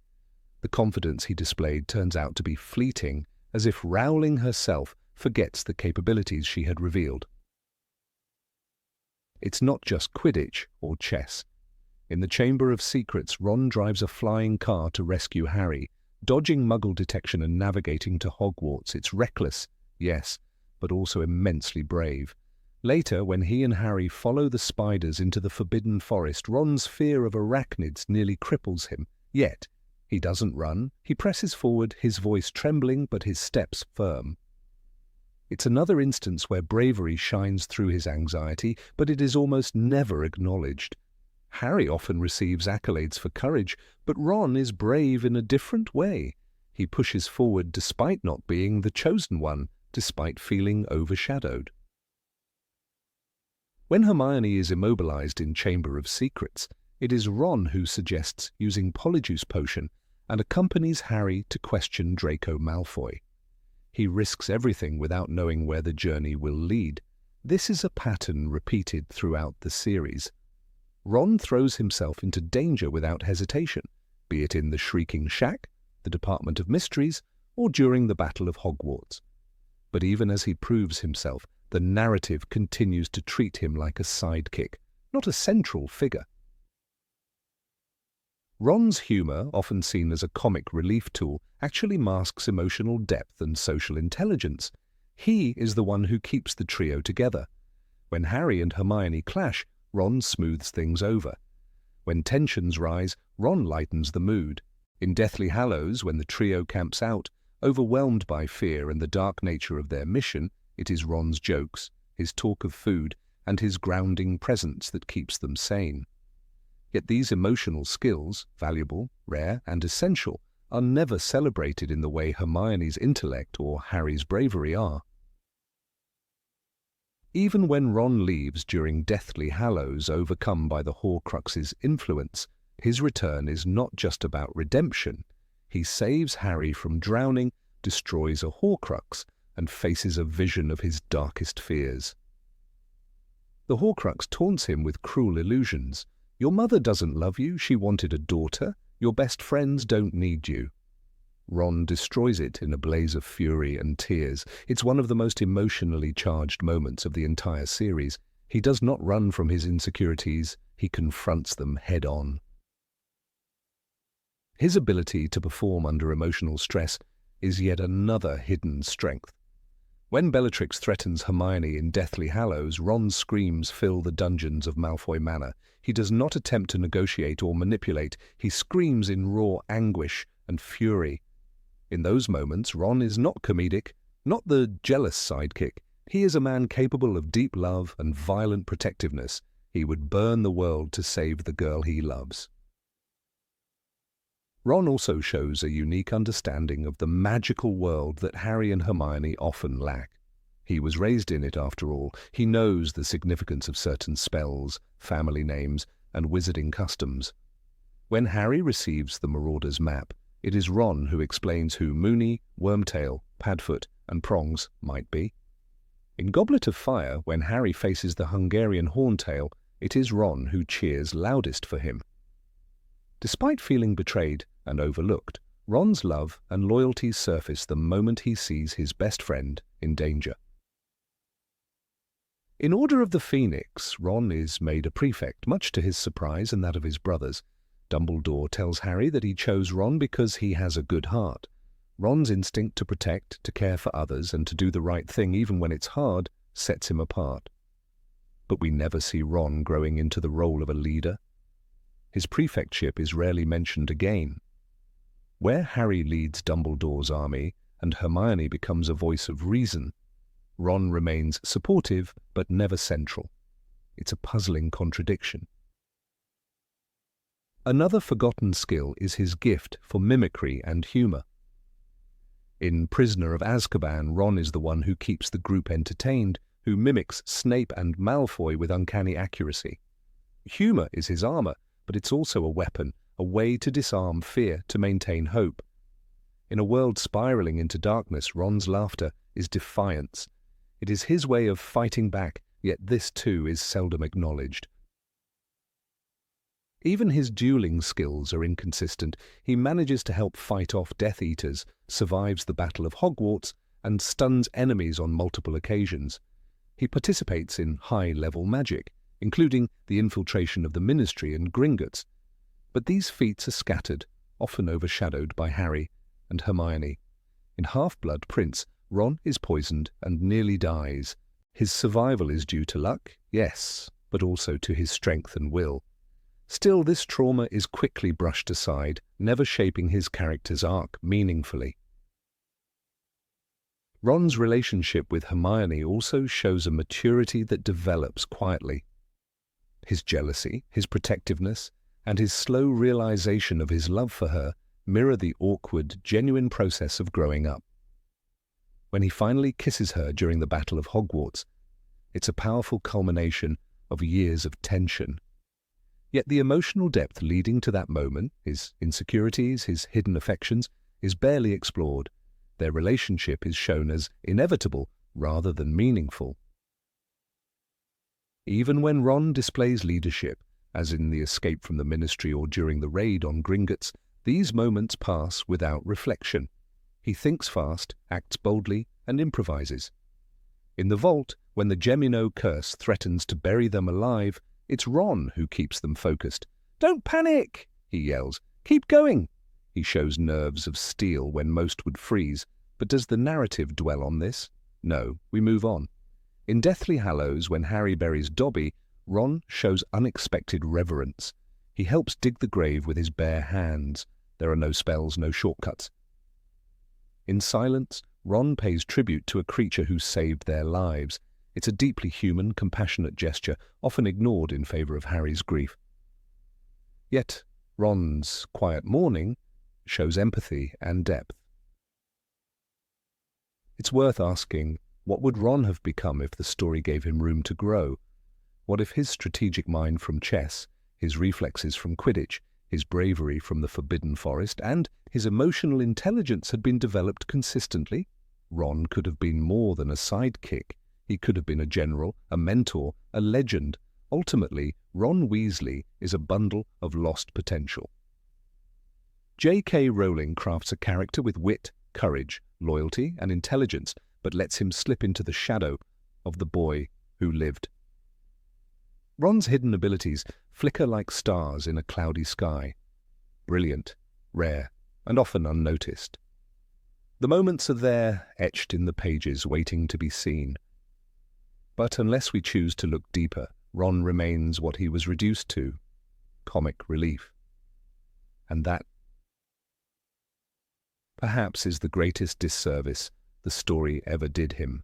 Speaker 1: The confidence he displayed turns out to be fleeting, as if Rowling herself forgets the capabilities she had revealed. It's not just Quidditch or chess. In the Chamber of Secrets, Ron drives a flying car to rescue Harry, dodging Muggle detection and navigating to Hogwarts. It's reckless, yes, but also immensely brave. Later, when he and Harry follow the spiders into the Forbidden Forest, Ron's fear of arachnids nearly cripples him. Yet, he doesn't run. He presses forward, his voice trembling but his steps firm. It's another instance where bravery shines through his anxiety, but it is almost never acknowledged. Harry often receives accolades for courage, but Ron is brave in a different way. He pushes forward despite not being the chosen one, despite feeling overshadowed. When Hermione is immobilized in Chamber of Secrets, it is Ron who suggests using Polyjuice Potion and accompanies Harry to question Draco Malfoy. He risks everything without knowing where the journey will lead. This is a pattern repeated throughout the series. Ron throws himself into danger without hesitation, be it in the Shrieking Shack, the Department of Mysteries, or during the Battle of Hogwarts. But even as he proves himself, the narrative continues to treat him like a sidekick, not a central figure. Ron's humor, often seen as a comic relief tool, actually masks emotional depth and social intelligence. He is the one who keeps the trio together. When Harry and Hermione clash, Ron smooths things over. When tensions rise, Ron lightens the mood. In Deathly Hallows, when the trio camps out, overwhelmed by fear and the dark nature of their mission, it is Ron's jokes, his talk of food, and his grounding presence that keeps them sane. Yet these emotional skills, valuable, rare, and essential, are never celebrated in the way Hermione's intellect or Harry's bravery are. Even when Ron leaves during Deathly Hallows, overcome by the Horcrux's influence, his return is not just about redemption. He saves Harry from drowning, destroys a Horcrux, and faces a vision of his darkest fears. The Horcrux taunts him with cruel illusions. Your mother doesn't love you, she wanted a daughter. Your best friends don't need you. Ron destroys it in a blaze of fury and tears. It's one of the most emotionally charged moments of the entire series. He does not run from his insecurities, he confronts them head-on. His ability to perform under emotional stress is yet another hidden strength. When Bellatrix threatens Hermione in Deathly Hallows, Ron's screams fill the dungeons of Malfoy Manor. He does not attempt to negotiate or manipulate. He screams in raw anguish and fury. In those moments, Ron is not comedic, not the jealous sidekick. He is a man capable of deep love and violent protectiveness. He would burn the world to save the girl he loves. Ron also shows a unique understanding of the magical world that Harry and Hermione often lack. He was raised in it, after all. He knows the significance of certain spells, family names, and wizarding customs. When Harry receives the Marauder's map, it is Ron who explains who Moony, Wormtail, Padfoot, and Prongs might be. In Goblet of Fire, when Harry faces the Hungarian Horntail, it is Ron who cheers loudest for him. Despite feeling betrayed and overlooked, Ron's love and loyalty surface the moment he sees his best friend in danger. In Order of the Phoenix, Ron is made a prefect, much to his surprise and that of his brothers. Dumbledore tells Harry that he chose Ron because he has a good heart. Ron's instinct to protect, to care for others, and to do the right thing even when it's hard, sets him apart. But we never see Ron growing into the role of a leader. His prefectship is rarely mentioned again. Where Harry leads Dumbledore's army and Hermione becomes a voice of reason, Ron remains supportive but never central. It's a puzzling contradiction. Another forgotten skill is his gift for mimicry and humor. In Prisoner of Azkaban, Ron is the one who keeps the group entertained, who mimics Snape and Malfoy with uncanny accuracy. Humor is his armor, but it's also a weapon, a way to disarm fear, to maintain hope. In a world spiraling into darkness, Ron's laughter is defiance. It is his way of fighting back, yet this too is seldom acknowledged. Even his dueling skills are inconsistent. He manages to help fight off Death Eaters, survives the Battle of Hogwarts, and stuns enemies on multiple occasions. He participates in high-level magic, including the infiltration of the Ministry and Gringotts. But these feats are scattered, often overshadowed by Harry and Hermione. In Half-Blood Prince, Ron is poisoned and nearly dies. His survival is due to luck, yes, but also to his strength and will. Still, this trauma is quickly brushed aside, never shaping his character's arc meaningfully. Ron's relationship with Hermione also shows a maturity that develops quietly. His jealousy, his protectiveness, and his slow realization of his love for her mirror the awkward, genuine process of growing up. When he finally kisses her during the Battle of Hogwarts, it's a powerful culmination of years of tension. Yet the emotional depth leading to that moment, his insecurities, his hidden affections, is barely explored. Their relationship is shown as inevitable rather than meaningful. Even when Ron displays leadership, as in the escape from the Ministry or during the raid on Gringotts, these moments pass without reflection. He thinks fast, acts boldly, and improvises. In the vault, when the Gemino curse threatens to bury them alive, it's Ron who keeps them focused. "Don't panic!" he yells. "Keep going!" He shows nerves of steel when most would freeze. But does the narrative dwell on this? No, we move on. In Deathly Hallows, when Harry buries Dobby, Ron shows unexpected reverence. He helps dig the grave with his bare hands. There are no spells, no shortcuts. In Silence, Ron pays tribute to a creature who saved their lives. It's a deeply human, compassionate gesture, often ignored in favor of Harry's grief. Yet, Ron's quiet mourning shows empathy and depth. It's worth asking, what would Ron have become if the story gave him room to grow? What if his strategic mind from chess, his reflexes from Quidditch, his bravery from the Forbidden Forest, and his emotional intelligence had been developed consistently? Ron could have been more than a sidekick. He could have been a general, a mentor, a legend. Ultimately, Ron Weasley is a bundle of lost potential. J.K. Rowling crafts a character with wit, courage, loyalty, and intelligence, but lets him slip into the shadow of the boy who lived. Ron's hidden abilities flicker like stars in a cloudy sky. Brilliant, rare, and often unnoticed. The moments are there, etched in the pages, waiting to be seen. But unless we choose to look deeper, Ron remains what he was reduced to, comic relief. And that, perhaps, is the greatest disservice the story ever did him.